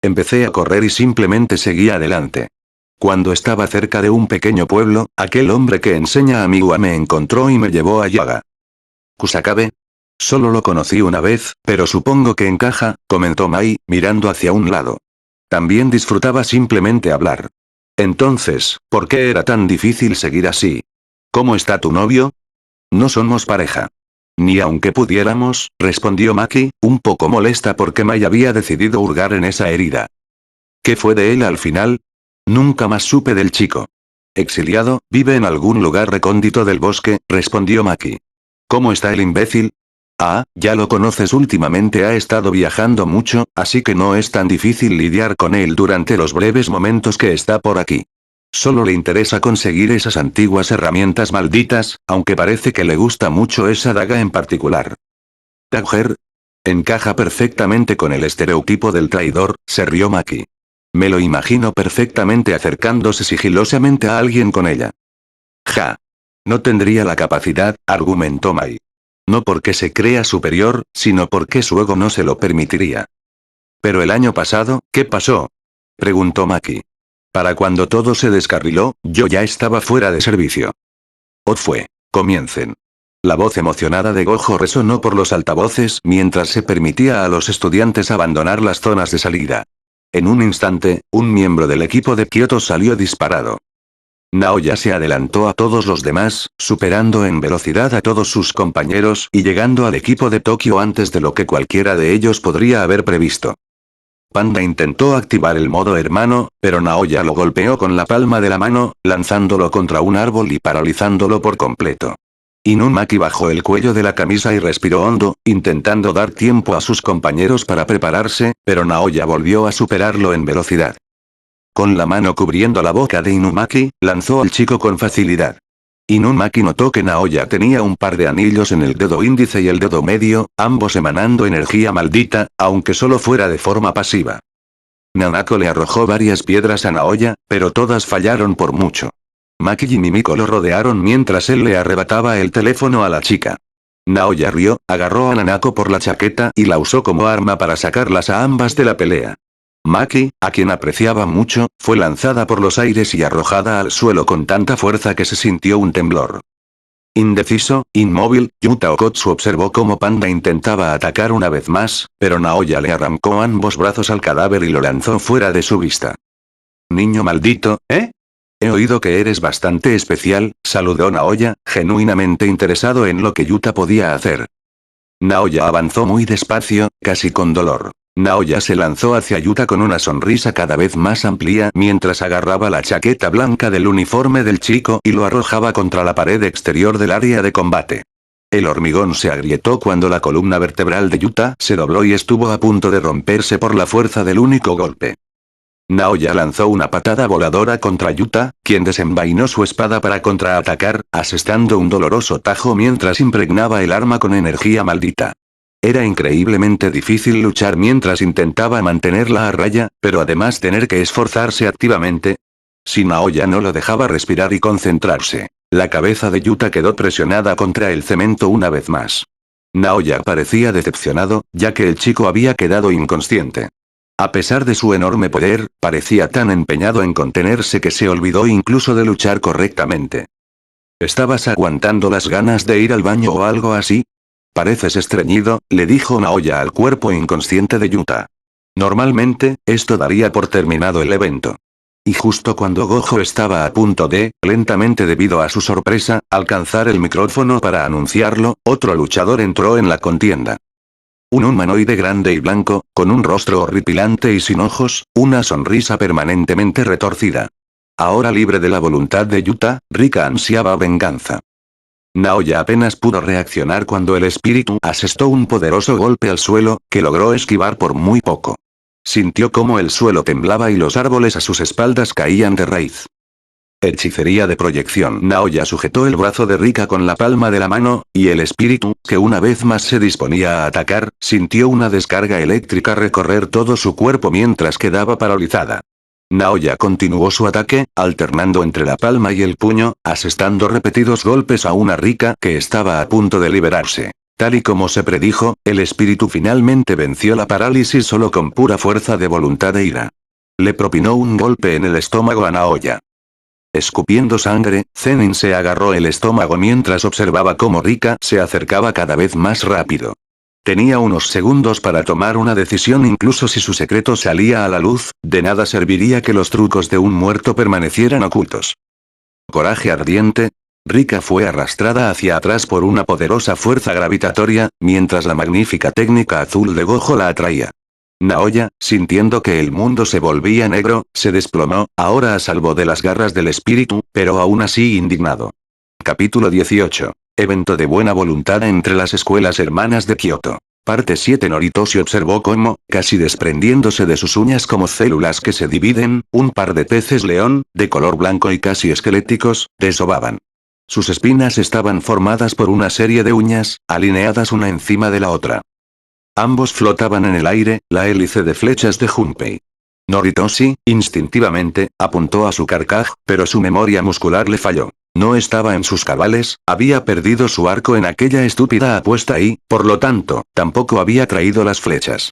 Speaker 2: Empecé a correr y simplemente seguí adelante. Cuando estaba cerca de un pequeño pueblo, aquel hombre que enseña a Miwa me encontró y me llevó a Yaga. ¿Kusakabe? Solo lo conocí una vez, pero supongo que encaja, comentó Mai, mirando hacia un lado. También disfrutaba simplemente hablar. Entonces, ¿por qué era tan difícil seguir así? ¿Cómo está tu novio? No somos pareja. Ni aunque pudiéramos, respondió Maki, un poco molesta porque Mai había decidido hurgar en esa herida. ¿Qué fue de él al final? Nunca más supe del chico. Exiliado, vive en algún lugar recóndito del bosque, respondió Maki. ¿Cómo está el imbécil? Ah, ya lo conoces, últimamente ha estado viajando mucho, así que no es tan difícil lidiar con él durante los breves momentos que está por aquí. Solo le interesa conseguir esas antiguas herramientas malditas, aunque parece que le gusta mucho esa daga en particular. Dagger. Encaja perfectamente con el estereotipo del traidor, se rió Maki. Me lo imagino perfectamente acercándose sigilosamente a alguien con ella. Ja. No tendría la capacidad, argumentó Mai. No porque se crea superior, sino porque su ego no se lo permitiría. Pero el año pasado, ¿qué pasó?, preguntó Maki. Para cuando todo se descarriló, yo ya estaba fuera de servicio. Fue. Comiencen. La voz emocionada de Gojo resonó por los altavoces mientras se permitía a los estudiantes abandonar las zonas de salida. En un instante, un miembro del equipo de Kioto salió disparado. Naoya se adelantó a todos los demás, superando en velocidad a todos sus compañeros y llegando al equipo de Tokio antes de lo que cualquiera de ellos podría haber previsto. Panda intentó activar el modo hermano, pero Naoya lo golpeó con la palma de la mano, lanzándolo contra un árbol y paralizándolo por completo. Inumaki bajó el cuello de la camisa y respiró hondo, intentando dar tiempo a sus compañeros para prepararse, pero Naoya volvió a superarlo en velocidad. Con la mano cubriendo la boca de Inumaki, lanzó al chico con facilidad. Inumaki notó que Naoya tenía un par de anillos en el dedo índice y el dedo medio, ambos emanando energía maldita, aunque solo fuera de forma pasiva. Nanako le arrojó varias piedras a Naoya, pero todas fallaron por mucho. Maki y Mimiko lo rodearon mientras él le arrebataba el teléfono a la chica. Naoya rió, agarró a Nanako por la chaqueta y la usó como arma para sacarlas a ambas de la pelea. Maki, a quien apreciaba mucho, fue lanzada por los aires y arrojada al suelo con tanta fuerza que se sintió un temblor. Indeciso, inmóvil, Yuta Okotsu observó cómo Panda intentaba atacar una vez más, pero Naoya le arrancó ambos brazos al cadáver y lo lanzó fuera de su vista. «Niño maldito, ¿eh? He oído que eres bastante especial», saludó Naoya, genuinamente interesado en lo que Yuta podía hacer. Naoya avanzó muy despacio, casi con dolor. Naoya se lanzó hacia Yuta con una sonrisa cada vez más amplia mientras agarraba la chaqueta blanca del uniforme del chico y lo arrojaba contra la pared exterior del área de combate. El hormigón se agrietó cuando la columna vertebral de Yuta se dobló y estuvo a punto de romperse por la fuerza del único golpe. Naoya lanzó una patada voladora contra Yuta, quien desenvainó su espada para contraatacar, asestando un doloroso tajo mientras impregnaba el arma con energía maldita. Era increíblemente difícil luchar mientras intentaba mantenerla a raya, pero además tener que esforzarse activamente. Si Naoya no lo dejaba respirar y concentrarse, la cabeza de Yuta quedó presionada contra el cemento una vez más. Naoya parecía decepcionado, ya que el chico había quedado inconsciente. A pesar de su enorme poder, parecía tan empeñado en contenerse que se olvidó incluso de luchar correctamente. ¿Estabas aguantando las ganas de ir al baño o algo así? Pareces estreñido, le dijo Naoya al cuerpo inconsciente de Yuta. Normalmente, esto daría por terminado el evento. Y justo cuando Gojo estaba a punto de, lentamente debido a su sorpresa, alcanzar el micrófono para anunciarlo, otro luchador entró en la contienda. Un humanoide grande y blanco, con un rostro horripilante y sin ojos, una sonrisa permanentemente retorcida. Ahora libre de la voluntad de Yuta, Rika ansiaba venganza. Naoya apenas pudo reaccionar cuando el espíritu asestó un poderoso golpe al suelo, que logró esquivar por muy poco. Sintió cómo el suelo temblaba y los árboles a sus espaldas caían de raíz. Hechicería de proyección. Naoya sujetó el brazo de Rika con la palma de la mano, y el espíritu, que una vez más se disponía a atacar, sintió una descarga eléctrica recorrer todo su cuerpo mientras quedaba paralizada. Naoya continuó su ataque, alternando entre la palma y el puño, asestando repetidos golpes a una Rika que estaba a punto de liberarse. Tal y como se predijo, el espíritu finalmente venció la parálisis solo con pura fuerza de voluntad e ira. Le propinó un golpe en el estómago a Naoya. Escupiendo sangre, Zenin se agarró el estómago mientras observaba cómo Rika se acercaba cada vez más rápido. Tenía unos segundos para tomar una decisión incluso si su secreto salía a la luz, de nada serviría que los trucos de un muerto permanecieran ocultos. Coraje ardiente. Rika fue arrastrada hacia atrás por una poderosa fuerza gravitatoria, mientras la magnífica técnica azul de Gojo la atraía. Naoya, sintiendo que el mundo se volvía negro, se desplomó, ahora a salvo de las garras del espíritu, pero aún así indignado. Capítulo 18. Evento de buena voluntad entre las escuelas hermanas de Kioto. Parte 7. Noritoshi observó cómo, casi desprendiéndose de sus uñas como células que se dividen, un par de peces león, de color blanco y casi esqueléticos, desovaban. Sus espinas estaban formadas por una serie de uñas, alineadas una encima de la otra. Ambos flotaban en el aire, la hélice de flechas de Junpei. Noritoshi, instintivamente, apuntó a su carcaj, pero su memoria muscular le falló. No estaba en sus cabales, había perdido su arco en aquella estúpida apuesta y, por lo tanto, tampoco había traído las flechas.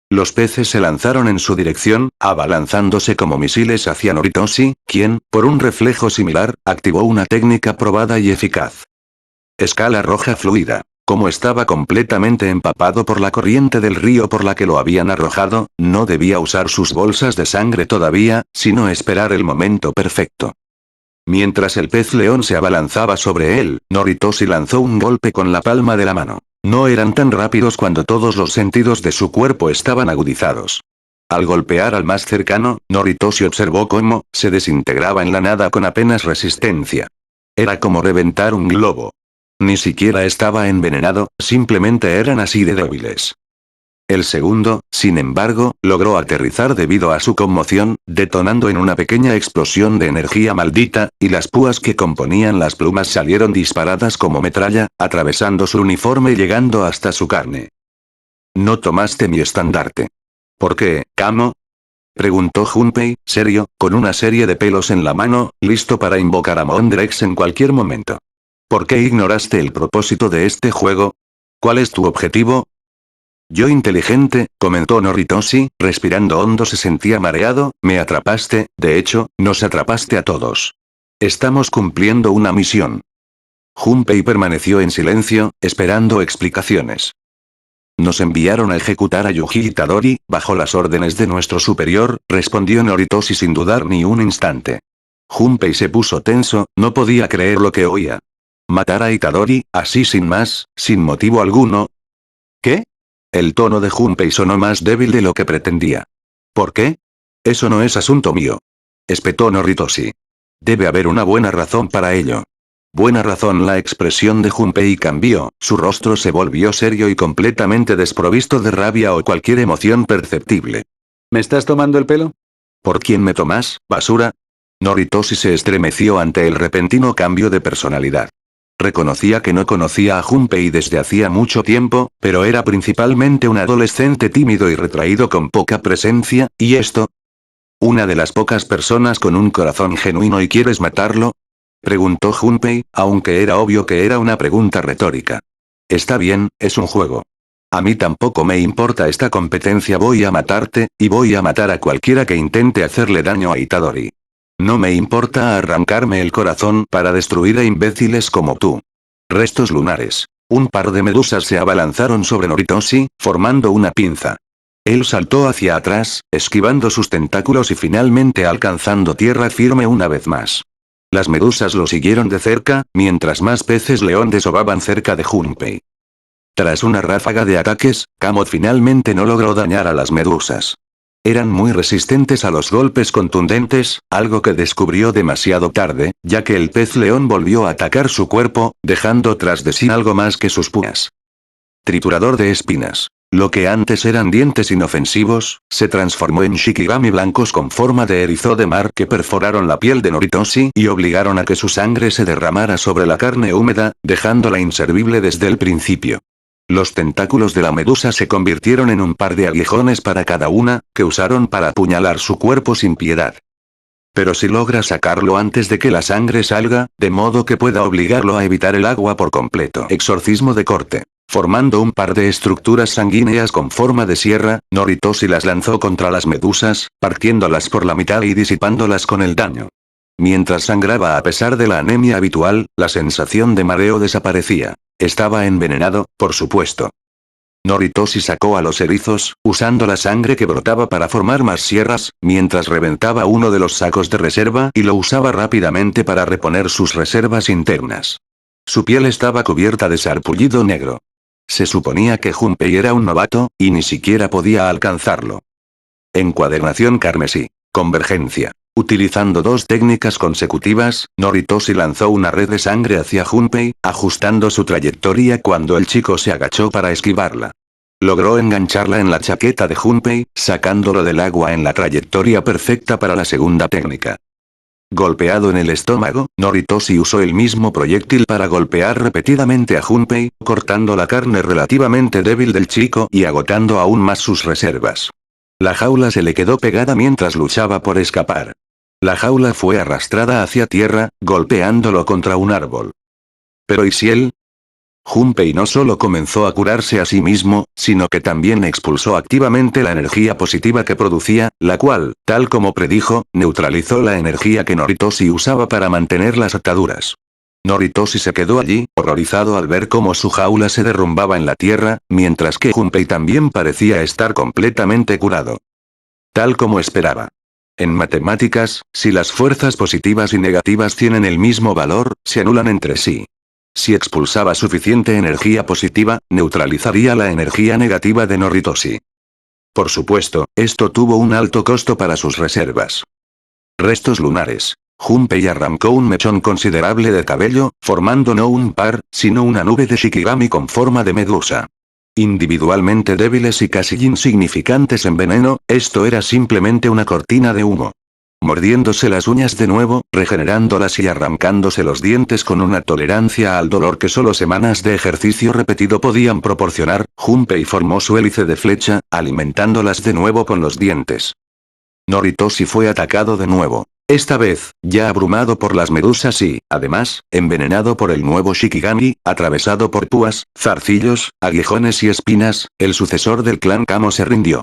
Speaker 2: Los peces se lanzaron en su dirección, abalanzándose como misiles hacia Noritoshi, quien, por un reflejo similar, activó una técnica probada y eficaz. Escala roja fluida. Como estaba completamente empapado por la corriente del río por la que lo habían arrojado, no debía usar sus bolsas de sangre todavía, sino esperar el momento perfecto. Mientras el pez león se abalanzaba sobre él, Noritoshi lanzó un golpe con la palma de la mano. No eran tan rápidos cuando todos los sentidos de su cuerpo estaban agudizados. Al golpear al más cercano, Noritoshi observó cómo se desintegraba en la nada con apenas resistencia. Era como reventar un globo. Ni siquiera estaba envenenado, simplemente eran así de débiles. El segundo, sin embargo, logró aterrizar debido a su conmoción, detonando en una pequeña explosión de energía maldita, y las púas que componían las plumas salieron disparadas como metralla, atravesando su uniforme y llegando hasta su carne. No tomaste mi estandarte. ¿Por qué, Kamo? Preguntó Junpei, serio, con una serie de pelos en la mano, listo para invocar a Mondrex en cualquier momento. ¿Por qué ignoraste el propósito de este juego? ¿Cuál es tu objetivo? Yo inteligente, comentó Noritoshi, respirando hondo se sentía mareado, me atrapaste, de hecho, nos atrapaste a todos. Estamos cumpliendo una misión. Junpei permaneció en silencio, esperando explicaciones. Nos enviaron a ejecutar a Yuji Itadori, bajo las órdenes de nuestro superior, respondió Noritoshi sin dudar ni un instante. Junpei se puso tenso, no podía creer lo que oía. ¿Matar a Itadori, así sin más, sin motivo alguno? ¿Qué? El tono de Junpei sonó más débil de lo que pretendía. ¿Por qué? Eso no es asunto mío. Espetó Noritoshi. Debe haber una buena razón para ello. Buena razón. La expresión de Junpei cambió, su rostro se volvió serio y completamente desprovisto de rabia o cualquier emoción perceptible. ¿Me estás tomando el pelo? ¿Por quién me tomas, basura? Noritoshi se estremeció ante el repentino cambio de personalidad. Reconocía que no conocía a Junpei desde hacía mucho tiempo, pero era principalmente un adolescente tímido y retraído con poca presencia, ¿y esto? ¿Una de las pocas personas con un corazón genuino y quieres matarlo? Preguntó Junpei, aunque era obvio que era una pregunta retórica. Está bien, es un juego. A mí tampoco me importa esta competencia, voy a matarte, y voy a matar a cualquiera que intente hacerle daño a Itadori. No me importa arrancarme el corazón para destruir a imbéciles como tú. Restos lunares. Un par de medusas se abalanzaron sobre Noritoshi, formando una pinza. Él saltó hacia atrás, esquivando sus tentáculos y finalmente alcanzando tierra firme una vez más. Las medusas lo siguieron de cerca, mientras más peces león desovaban cerca de Junpei. Tras una ráfaga de ataques, Kamo finalmente no logró dañar a las medusas. Eran muy resistentes a los golpes contundentes, algo que descubrió demasiado tarde, ya que el pez león volvió a atacar su cuerpo, dejando tras de sí algo más que sus púas. Triturador de espinas. Lo que antes eran dientes inofensivos, se transformó en shikigami blancos con forma de erizo de mar que perforaron la piel de Noritoshi y obligaron a que su sangre se derramara sobre la carne húmeda, dejándola inservible desde el principio. Los tentáculos de la medusa se convirtieron en un par de aguijones para cada una, que usaron para apuñalar su cuerpo sin piedad. Pero si logra sacarlo antes de que la sangre salga, de modo que pueda obligarlo a evitar el agua por completo. Exorcismo de corte. Formando un par de estructuras sanguíneas con forma de sierra, Noritoshi las lanzó contra las medusas, partiéndolas por la mitad y disipándolas con el daño. Mientras sangraba a pesar de la anemia habitual, la sensación de mareo desaparecía. Estaba envenenado, por supuesto. Noritoshi sacó a los erizos, usando la sangre que brotaba para formar más sierras, mientras reventaba uno de los sacos de reserva y lo usaba rápidamente para reponer sus reservas internas. Su piel estaba cubierta de sarpullido negro. Se suponía que Junpei era un novato, y ni siquiera podía alcanzarlo. Encuadernación carmesí. Convergencia. Utilizando dos técnicas consecutivas, Noritoshi lanzó una red de sangre hacia Junpei, ajustando su trayectoria cuando el chico se agachó para esquivarla. Logró engancharla en la chaqueta de Junpei, sacándolo del agua en la trayectoria perfecta para la segunda técnica. Golpeado en el estómago, Noritoshi usó el mismo proyectil para golpear repetidamente a Junpei, cortando la carne relativamente débil del chico y agotando aún más sus reservas. La jaula se le quedó pegada mientras luchaba por escapar. La jaula fue arrastrada hacia tierra, golpeándolo contra un árbol. ¿Pero y si él? Junpei no solo comenzó a curarse a sí mismo, sino que también expulsó activamente la energía positiva que producía, la cual, tal como predijo, neutralizó la energía que Noritoshi usaba para mantener las ataduras. Noritoshi se quedó allí, horrorizado al ver cómo su jaula se derrumbaba en la tierra, mientras que Junpei también parecía estar completamente curado. Tal como esperaba. En matemáticas, si las fuerzas positivas y negativas tienen el mismo valor, se anulan entre sí. Si expulsaba suficiente energía positiva, neutralizaría la energía negativa de Noritoshi. Por supuesto, esto tuvo un alto costo para sus reservas. Restos lunares. Junpei arrancó un mechón considerable de cabello, formando no un par, sino una nube de shikigami con forma de medusa. Individualmente débiles y casi insignificantes en veneno, esto era simplemente una cortina de humo. Mordiéndose las uñas de nuevo, regenerándolas y arrancándose los dientes con una tolerancia al dolor que solo semanas de ejercicio repetido podían proporcionar, Junpei formó su hélice de flecha, alimentándolas de nuevo con los dientes. Noritoshi fue atacado de nuevo. Esta vez, ya abrumado por las medusas y, además, envenenado por el nuevo Shikigami, atravesado por púas, zarcillos, aguijones y espinas, el sucesor del clan Kamo se rindió.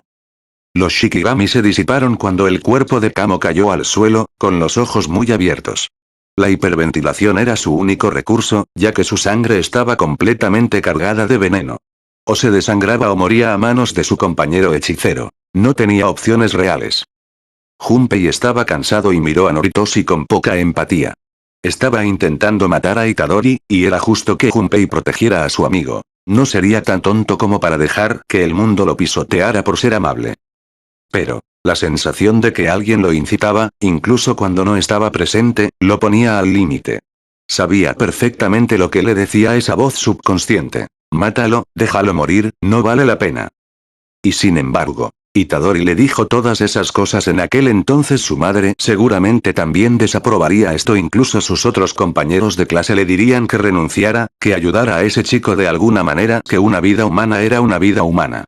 Speaker 2: Los Shikigami se disiparon cuando el cuerpo de Kamo cayó al suelo, con los ojos muy abiertos. La hiperventilación era su único recurso, ya que su sangre estaba completamente cargada de veneno. O se desangraba o moría a manos de su compañero hechicero. No tenía opciones reales. Junpei estaba cansado y miró a Noritoshi con poca empatía. Estaba intentando matar a Itadori, y era justo que Junpei protegiera a su amigo. No sería tan tonto como para dejar que el mundo lo pisoteara por ser amable. Pero, la sensación de que alguien lo incitaba, incluso cuando no estaba presente, lo ponía al límite. Sabía perfectamente lo que le decía esa voz subconsciente. Mátalo, déjalo morir, no vale la pena. Y sin embargo, Itadori le dijo todas esas cosas en aquel entonces. Su madre seguramente también desaprobaría esto, incluso sus otros compañeros de clase le dirían que renunciara, que ayudara a ese chico de alguna manera, que una vida humana era una vida humana.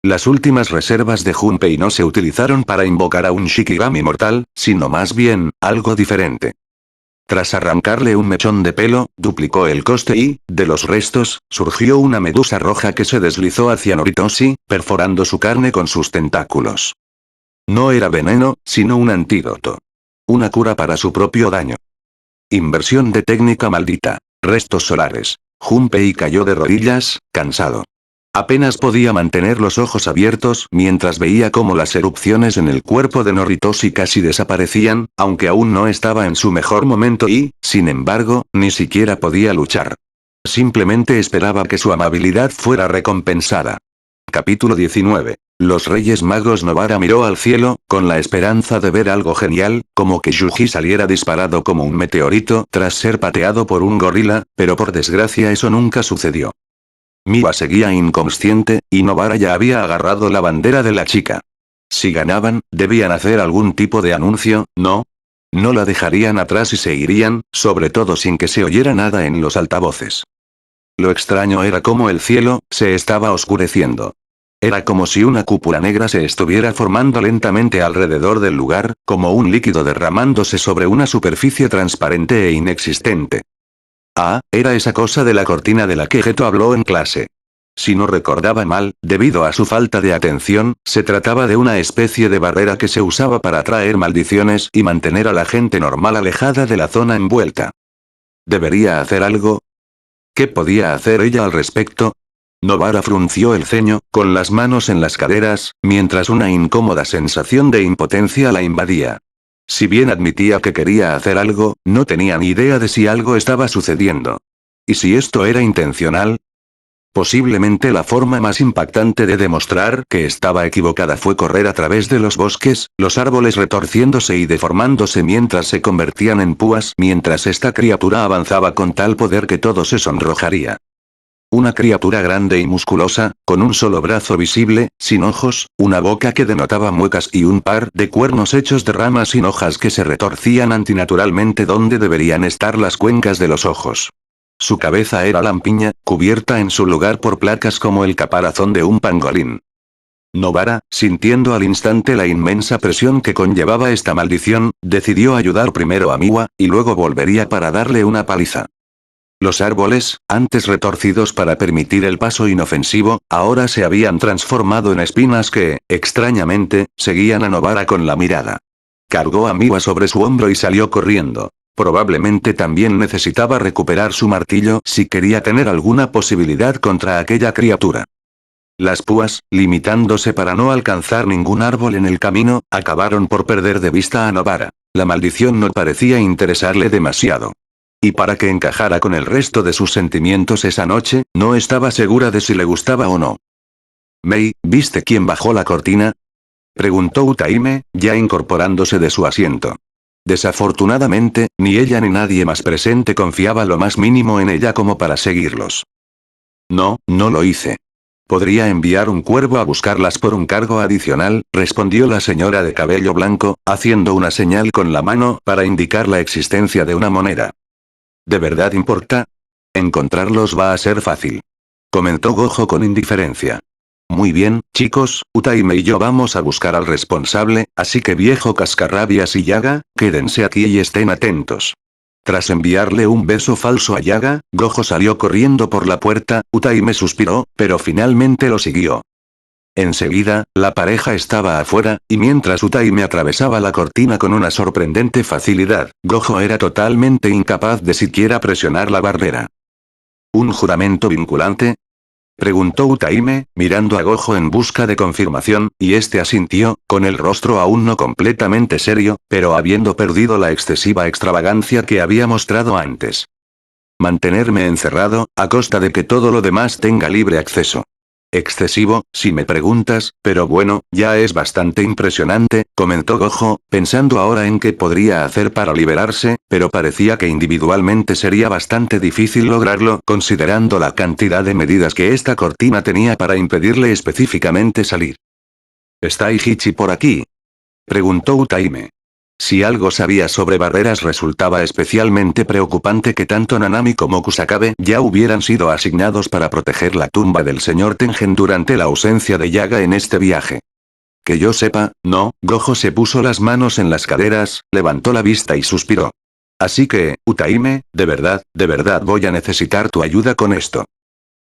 Speaker 2: Las últimas reservas de Junpei no se utilizaron para invocar a un Shikigami mortal, sino más bien, algo diferente. Tras arrancarle un mechón de pelo, duplicó el coste y, de los restos, surgió una medusa roja que se deslizó hacia Noritoshi, perforando su carne con sus tentáculos. No era veneno, sino un antídoto. Una cura para su propio daño. Inversión de técnica maldita. Restos solares. Junpei cayó de rodillas, cansado. Apenas podía mantener los ojos abiertos mientras veía cómo las erupciones en el cuerpo de Noritoshi casi desaparecían, aunque aún no estaba en su mejor momento y, sin embargo, ni siquiera podía luchar. Simplemente esperaba que su amabilidad fuera recompensada. Capítulo 19. Los Reyes Magos. Nobara miró al cielo, con la esperanza de ver algo genial, como que Yuji saliera disparado como un meteorito tras ser pateado por un gorila, pero por desgracia eso nunca sucedió. Miwa seguía inconsciente, y Nobara ya había agarrado la bandera de la chica. Si ganaban, debían hacer algún tipo de anuncio, ¿no? No la dejarían atrás y se irían, sobre todo sin que se oyera nada en los altavoces. Lo extraño era cómo el cielo se estaba oscureciendo. Era como si una cúpula negra se estuviera formando lentamente alrededor del lugar, como un líquido derramándose sobre una superficie transparente e inexistente. Ah, era esa cosa de la cortina de la que Geto habló en clase. Si no recordaba mal, debido a su falta de atención, se trataba de una especie de barrera que se usaba para atraer maldiciones y mantener a la gente normal alejada de la zona envuelta. ¿Debería hacer algo? ¿Qué podía hacer ella al respecto? Nobara frunció el ceño, con las manos en las caderas, mientras una incómoda sensación de impotencia la invadía. Si bien admitía que quería hacer algo, no tenía ni idea de si algo estaba sucediendo. ¿Y si esto era intencional? Posiblemente la forma más impactante de demostrar que estaba equivocada fue correr a través de los bosques, los árboles retorciéndose y deformándose mientras se convertían en púas, mientras esta criatura avanzaba con tal poder que todo se sonrojaría. Una criatura grande y musculosa, con un solo brazo visible, sin ojos, una boca que denotaba muecas y un par de cuernos hechos de ramas sin hojas que se retorcían antinaturalmente donde deberían estar las cuencas de los ojos. Su cabeza era lampiña, cubierta en su lugar por placas como el caparazón de un pangolín. Nobara, sintiendo al instante la inmensa presión que conllevaba esta maldición, decidió ayudar primero a Miwa, y luego volvería para darle una paliza. Los árboles, antes retorcidos para permitir el paso inofensivo, ahora se habían transformado en espinas que, extrañamente, seguían a Nobara con la mirada. Cargó a Miwa sobre su hombro y salió corriendo. Probablemente también necesitaba recuperar su martillo si quería tener alguna posibilidad contra aquella criatura. Las púas, limitándose para no alcanzar ningún árbol en el camino, acabaron por perder de vista a Nobara. La maldición no parecía interesarle demasiado. Y para que encajara con el resto de sus sentimientos esa noche, no estaba segura de si le gustaba o no. «Mei, ¿viste quién bajó la cortina?», preguntó Utaime, ya incorporándose de su asiento. Desafortunadamente, ni ella ni nadie más presente confiaba lo más mínimo en ella como para seguirlos. «No, no lo hice». Podría enviar un cuervo a buscarlas por un cargo adicional, respondió la señora de cabello blanco, haciendo una señal con la mano para indicar la existencia de una moneda. ¿De verdad importa? Encontrarlos va a ser fácil, comentó Gojo con indiferencia. Muy bien, chicos, Utaime y yo vamos a buscar al responsable, así que viejo cascarrabias y Yaga, quédense aquí y estén atentos. Tras enviarle un beso falso a Yaga, Gojo salió corriendo por la puerta, Utaime suspiró, pero finalmente lo siguió. Enseguida, la pareja estaba afuera, y mientras Utaime atravesaba la cortina con una sorprendente facilidad, Gojo era totalmente incapaz de siquiera presionar la barrera. ¿Un juramento vinculante?, preguntó Utaime, mirando a Gojo en busca de confirmación, y este asintió, con el rostro aún no completamente serio, pero habiendo perdido la excesiva extravagancia que había mostrado antes. Mantenerme encerrado, a costa de que todo lo demás tenga libre acceso. Excesivo, si me preguntas, pero bueno, ya es bastante impresionante, comentó Gojo, pensando ahora en qué podría hacer para liberarse, pero parecía que individualmente sería bastante difícil lograrlo, considerando la cantidad de medidas que esta cortina tenía para impedirle específicamente salir. ¿Está Ichichi por aquí?, preguntó Utaime. Si algo sabía sobre barreras resultaba especialmente preocupante que tanto Nanami como Kusakabe ya hubieran sido asignados para proteger la tumba del señor Tengen durante la ausencia de Yaga en este viaje. Que yo sepa, no, Gojo se puso las manos en las caderas, levantó la vista y suspiró. Así que, Utaime, de verdad voy a necesitar tu ayuda con esto.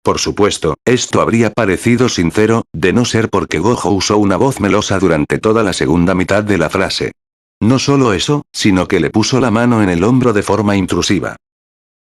Speaker 2: Por supuesto, esto habría parecido sincero, de no ser porque Gojo usó una voz melosa durante toda la segunda mitad de la frase. No solo eso, sino que le puso la mano en el hombro de forma intrusiva.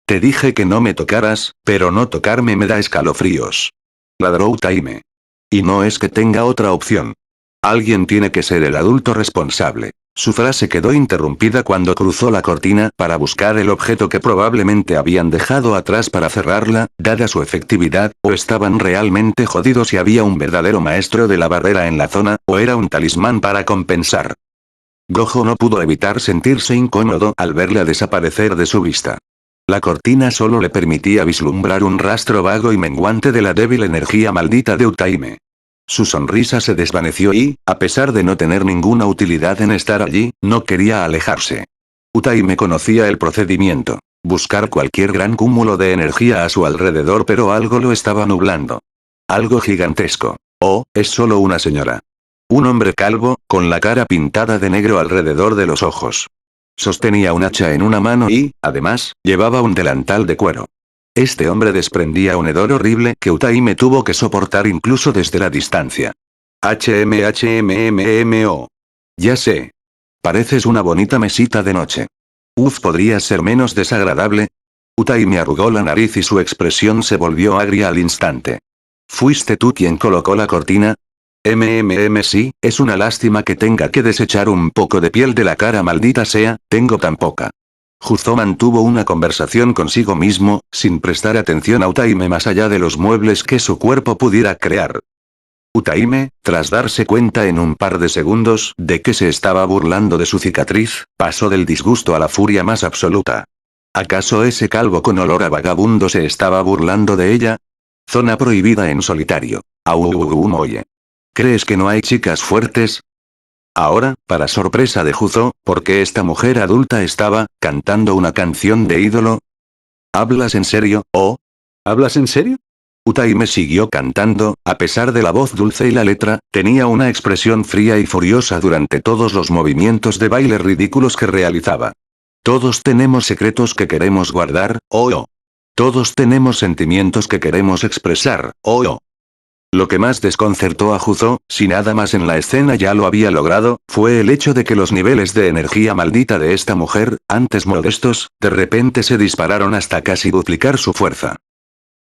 Speaker 2: Te dije que no me tocaras, pero no tocarme me da escalofríos. Ladró Utaime. Y no es que tenga otra opción. Alguien tiene que ser el adulto responsable. Su frase quedó interrumpida cuando cruzó la cortina para buscar el objeto que probablemente habían dejado atrás para cerrarla, dada su efectividad, o estaban realmente jodidos y había un verdadero maestro de la barrera en la zona, o era un talismán para compensar. Gojo no pudo evitar sentirse incómodo al verla desaparecer de su vista. La cortina solo le permitía vislumbrar un rastro vago y menguante de la débil energía maldita de Utaime. Su sonrisa se desvaneció y, a pesar de no tener ninguna utilidad en estar allí, no quería alejarse. Utaime conocía el procedimiento. Buscar cualquier gran cúmulo de energía a su alrededor, pero algo lo estaba nublando. Algo gigantesco. Oh, es solo una señora. Un hombre calvo, con la cara pintada de negro alrededor de los ojos. Sostenía un hacha en una mano y, además, llevaba un delantal de cuero. Este hombre desprendía un hedor horrible que Utaime tuvo que soportar incluso desde la distancia. HMHMMMO. Ya sé. Pareces una bonita mesita de noche. Uf, ¿podría ser menos desagradable? Utaime arrugó la nariz y su expresión se volvió agria al instante. ¿Fuiste tú quien colocó la cortina? Sí, es una lástima que tenga que desechar un poco de piel de la cara, maldita sea, tengo tan poca. Juzo mantuvo una conversación consigo mismo, sin prestar atención a Utaime más allá de los muebles que su cuerpo pudiera crear. Utaime, tras darse cuenta en un par de segundos de que se estaba burlando de su cicatriz, pasó del disgusto a la furia más absoluta. ¿Acaso ese calvo con olor a vagabundo se estaba burlando de ella? Zona prohibida en solitario. Oye. ¿Crees que no hay chicas fuertes? Ahora, para sorpresa de Juzo, porque esta mujer adulta estaba cantando una canción de ídolo. ¿Hablas en serio? ¿Oh? ¿Hablas en serio? Utaime siguió cantando, a pesar de la voz dulce y la letra, tenía una expresión fría y furiosa durante todos los movimientos de baile ridículos que realizaba. Todos tenemos secretos que queremos guardar, oh. Todos tenemos sentimientos que queremos expresar, oh. Lo que más desconcertó a Juzo, si nada más en la escena ya lo había logrado, fue el hecho de que los niveles de energía maldita de esta mujer, antes modestos, de repente se dispararon hasta casi duplicar su fuerza.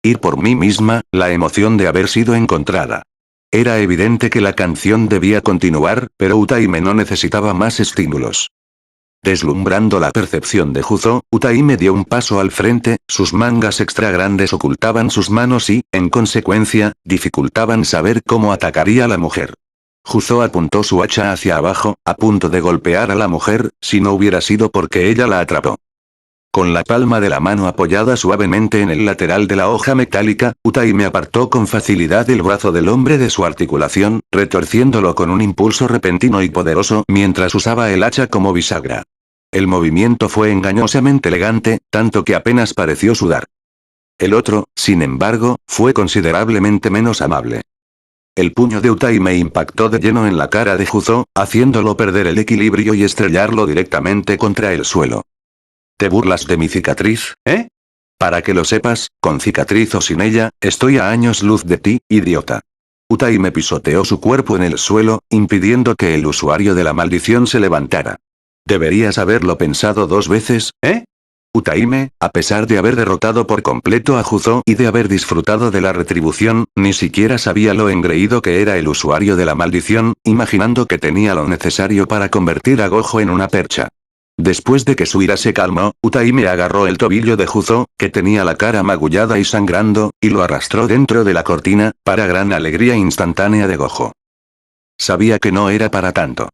Speaker 2: Ir por mí misma, la emoción de haber sido encontrada. Era evidente que la canción debía continuar, pero Utaime no necesitaba más estímulos. Deslumbrando la percepción de Juzo, Utaime dio un paso al frente, sus mangas extra grandes ocultaban sus manos y, en consecuencia, dificultaban saber cómo atacaría a la mujer. Juzo apuntó su hacha hacia abajo, a punto de golpear a la mujer, si no hubiera sido porque ella la atrapó. Con la palma de la mano apoyada suavemente en el lateral de la hoja metálica, Utaime apartó con facilidad el brazo del hombre de su articulación, retorciéndolo con un impulso repentino y poderoso mientras usaba el hacha como bisagra. El movimiento fue engañosamente elegante, tanto que apenas pareció sudar. El otro, sin embargo, fue considerablemente menos amable. El puño de Utaime impactó de lleno en la cara de Juzo, haciéndolo perder el equilibrio y estrellarlo directamente contra el suelo. ¿Te burlas de mi cicatriz, eh? Para que lo sepas, con cicatriz o sin ella, estoy a años luz de ti, idiota. Utaime pisoteó su cuerpo en el suelo, impidiendo que el usuario de la maldición se levantara. Deberías haberlo pensado 2 veces, ¿eh? Utaime, a pesar de haber derrotado por completo a Juzo y de haber disfrutado de la retribución, ni siquiera sabía lo engreído que era el usuario de la maldición, imaginando que tenía lo necesario para convertir a Gojo en una percha. Después de que su ira se calmó, Utaime agarró el tobillo de Juzo, que tenía la cara magullada y sangrando, y lo arrastró dentro de la cortina, para gran alegría instantánea de Gojo. Sabía que no era para tanto.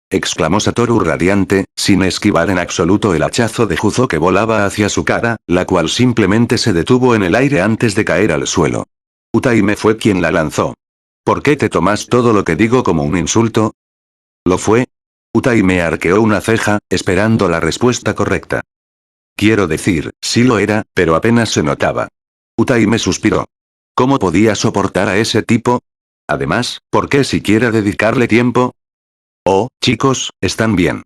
Speaker 2: Exclamó Satoru radiante, sin esquivar en absoluto el hachazo de Juzo que volaba hacia su cara, la cual simplemente se detuvo en el aire antes de caer al suelo. Utaime fue quien la lanzó. ¿Por qué te tomas todo lo que digo como un insulto? ¿Lo fue? Utaime arqueó una ceja, esperando la respuesta correcta. Quiero decir, sí lo era, pero apenas se notaba. Utaime suspiró. ¿Cómo podía soportar a ese tipo? Además, ¿por qué siquiera dedicarle tiempo? Oh, chicos, ¿están bien?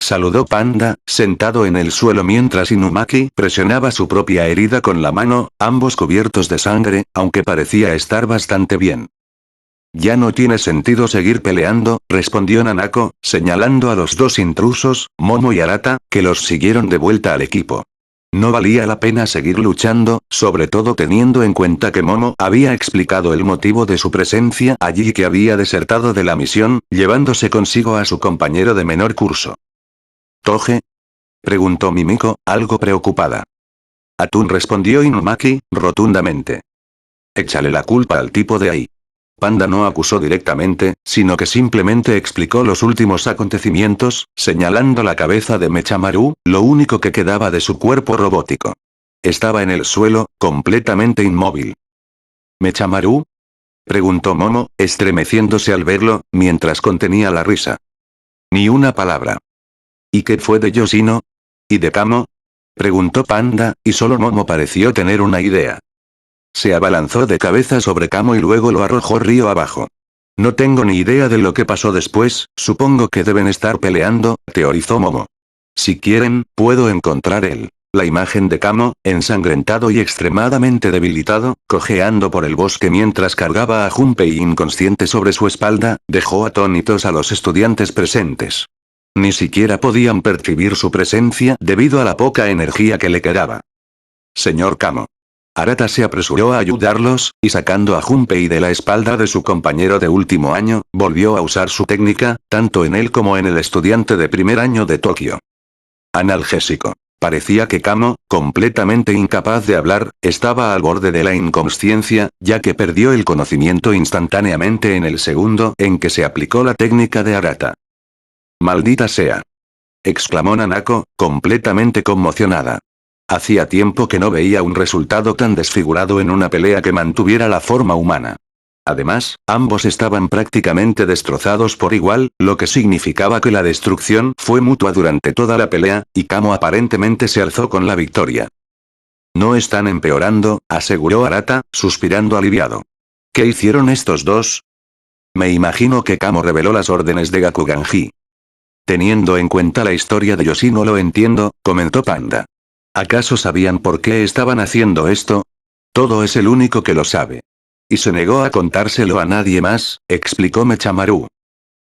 Speaker 2: Saludó Panda, sentado en el suelo mientras Inumaki presionaba su propia herida con la mano, ambos cubiertos de sangre, aunque parecía estar bastante bien. Ya no tiene sentido seguir peleando, respondió Nanako, señalando a los 2 intrusos, Momo y Arata, que los siguieron de vuelta al equipo. No valía la pena seguir luchando, sobre todo teniendo en cuenta que Momo había explicado el motivo de su presencia allí y que había desertado de la misión, llevándose consigo a su compañero de menor curso. ¿Toge? Preguntó Mimiko, algo preocupada. Atún, respondió Inumaki, rotundamente. Échale la culpa al tipo de ahí. Panda no acusó directamente, sino que simplemente explicó los últimos acontecimientos, señalando la cabeza de Mechamaru, lo único que quedaba de su cuerpo robótico. Estaba en el suelo, completamente inmóvil. ¿Mechamaru? Preguntó Momo, estremeciéndose al verlo, mientras contenía la risa. Ni una palabra. ¿Y qué fue de Yoshino? ¿Y de Kamo? Preguntó Panda, y solo Momo pareció tener una idea. Se abalanzó de cabeza sobre Kamo y luego lo arrojó río abajo. No tengo ni idea de lo que pasó después, supongo que deben estar peleando, teorizó Momo. Si quieren, puedo encontrar la imagen de Kamo, ensangrentado y extremadamente debilitado, cojeando por el bosque mientras cargaba a Junpei inconsciente sobre su espalda, dejó atónitos a los estudiantes presentes. Ni siquiera podían percibir su presencia debido a la poca energía que le quedaba. Señor Kamo. Arata se apresuró a ayudarlos, y sacando a Junpei de la espalda de su compañero de último año, volvió a usar su técnica, tanto en él como en el estudiante de primer año de Tokio. Analgésico. Parecía que Kamo, completamente incapaz de hablar, estaba al borde de la inconsciencia, ya que perdió el conocimiento instantáneamente en el segundo en que se aplicó la técnica de Arata. «Maldita sea», exclamó Nanako, completamente conmocionada. Hacía tiempo que no veía un resultado tan desfigurado en una pelea que mantuviera la forma humana. Además, ambos estaban prácticamente destrozados por igual, lo que significaba que la destrucción fue mutua durante toda la pelea, y Kamo aparentemente se alzó con la victoria. No están empeorando, aseguró Arata, suspirando aliviado. ¿Qué hicieron estos dos? Me imagino que Kamo reveló las órdenes de Gakuganji. Teniendo en cuenta la historia de Yoshi no lo entiendo, comentó Panda. ¿Acaso sabían por qué estaban haciendo esto? Todo es el único que lo sabe. Y se negó a contárselo a nadie más, explicó Mechamaru.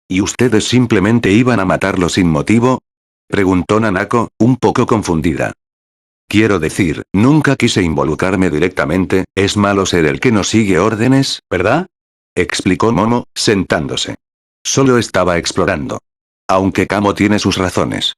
Speaker 2: ¿Y ustedes simplemente iban a matarlo sin motivo? Preguntó Nanako, un poco confundida. Quiero decir, nunca quise involucrarme directamente, es malo ser el que no sigue órdenes, ¿verdad? Explicó Momo, sentándose. Solo estaba explorando. Aunque Kamo tiene sus razones.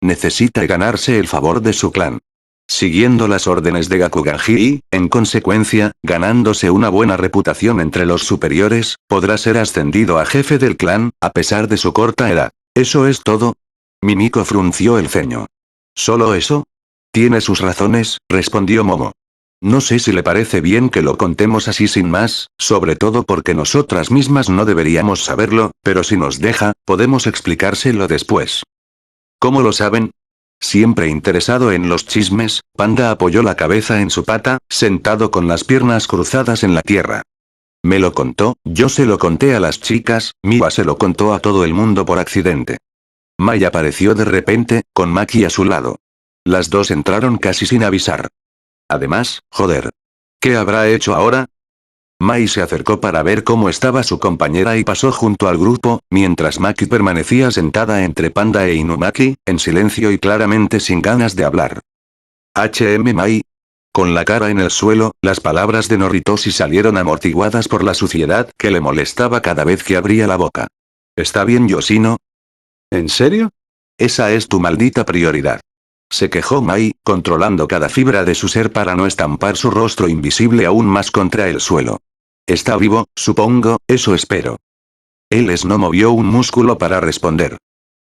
Speaker 2: Necesita ganarse el favor de su clan. Siguiendo las órdenes de Gakuganji y, en consecuencia, ganándose una buena reputación entre los superiores, podrá ser ascendido a jefe del clan, a pesar de su corta edad. ¿Eso es todo? Mimiko frunció el ceño. ¿Solo eso? Tiene sus razones, respondió Momo. No sé si le parece bien que lo contemos así sin más, sobre todo porque nosotras mismas no deberíamos saberlo, pero si nos deja, podemos explicárselo después. ¿Cómo lo saben? Siempre interesado en los chismes, Panda apoyó la cabeza en su pata, sentado con las piernas cruzadas en la tierra. Me lo contó, yo se lo conté a las chicas, Miwa se lo contó a todo el mundo por accidente. Mai apareció de repente, con Maki a su lado. Las dos entraron casi sin avisar. Además, joder. ¿Qué habrá hecho ahora? Mai se acercó para ver cómo estaba su compañera y pasó junto al grupo, mientras Maki permanecía sentada entre Panda e Inumaki, en silencio y claramente sin ganas de hablar. Mai. Con la cara en el suelo, las palabras de Noritoshi salieron amortiguadas por la suciedad que le molestaba cada vez que abría la boca. ¿Está bien, Yoshino? ¿En serio? Esa es tu maldita prioridad. Se quejó Mai, controlando cada fibra de su ser para no estampar su rostro invisible aún más contra el suelo. Está vivo, supongo, eso espero. Él no movió un músculo para responder.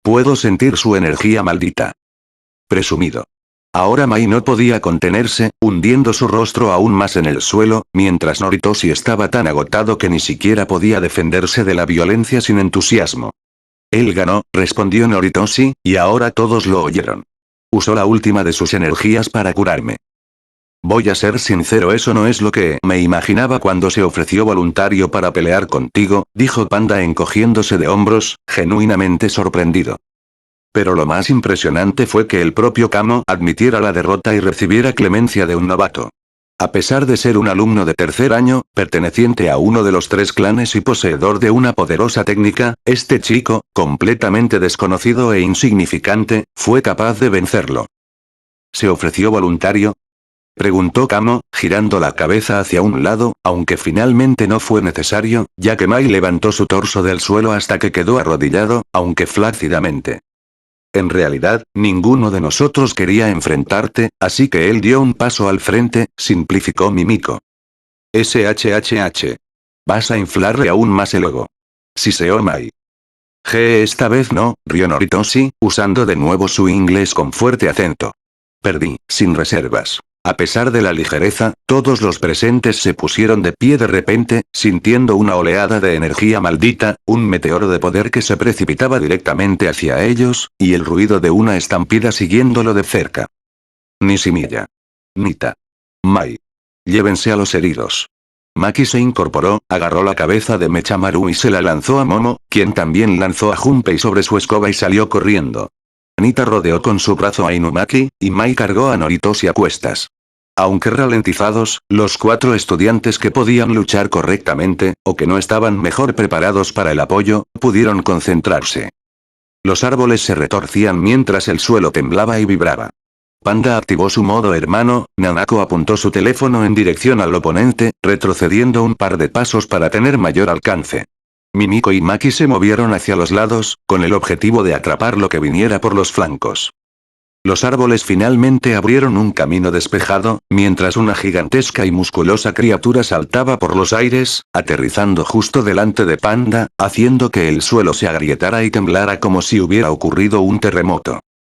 Speaker 2: Puedo sentir su energía maldita. Presumido. Ahora Mai no podía contenerse, hundiendo su rostro aún más en el suelo, mientras Noritoshi estaba tan agotado que ni siquiera podía defenderse de la violencia sin entusiasmo. Él ganó, respondió Noritoshi, y ahora todos lo oyeron. Usó la última de sus energías para curarme. Voy a ser sincero, eso no es lo que me imaginaba cuando se ofreció voluntario para pelear contigo, dijo Panda encogiéndose de hombros, genuinamente sorprendido. Pero lo más impresionante fue que el propio Kamo admitiera la derrota y recibiera clemencia de un novato. A pesar de ser un alumno de tercer año, perteneciente a uno de los 3 clanes y poseedor de una poderosa técnica, este chico, completamente desconocido e insignificante, fue capaz de vencerlo. ¿Se ofreció voluntario? Preguntó Kamo, girando la cabeza hacia un lado, aunque finalmente no fue necesario, ya que Mai levantó su torso del suelo hasta que quedó arrodillado, aunque flácidamente. En realidad, ninguno de nosotros quería enfrentarte, así que él dio un paso al frente, simplificó Mimiko. SHHH. Vas a inflarle aún más el ego. Siseó Mai. Esta vez no, rió Noritoshi, usando de nuevo su inglés con fuerte acento. Perdí, sin reservas. A pesar de la ligereza, todos los presentes se pusieron de pie de repente, sintiendo una oleada de energía maldita, un meteoro de poder que se precipitaba directamente hacia ellos, y el ruido de una estampida siguiéndolo de cerca. Nishimiya. Nita. Mai. Llévense a los heridos. Maki se incorporó, agarró la cabeza de Mechamaru y se la lanzó a Momo, quien también lanzó a Junpei sobre su escoba y salió corriendo. Nita rodeó con su brazo a Inumaki, y Mai cargó a Noritoshi a cuestas. Aunque ralentizados, los 4 estudiantes que podían luchar correctamente, o que no estaban mejor preparados para el apoyo, pudieron concentrarse. Los árboles se retorcían mientras el suelo temblaba y vibraba. Panda activó su modo hermano, Nanako apuntó su teléfono en dirección al oponente, retrocediendo un par de pasos para tener mayor alcance. Mimiko y Maki se movieron hacia los lados, con el objetivo de atrapar lo que viniera por los flancos. Los árboles finalmente abrieron un camino despejado, mientras una gigantesca y musculosa criatura saltaba por los aires, aterrizando justo delante de Panda, haciendo que el suelo se agrietara y temblara como si hubiera ocurrido un terremoto.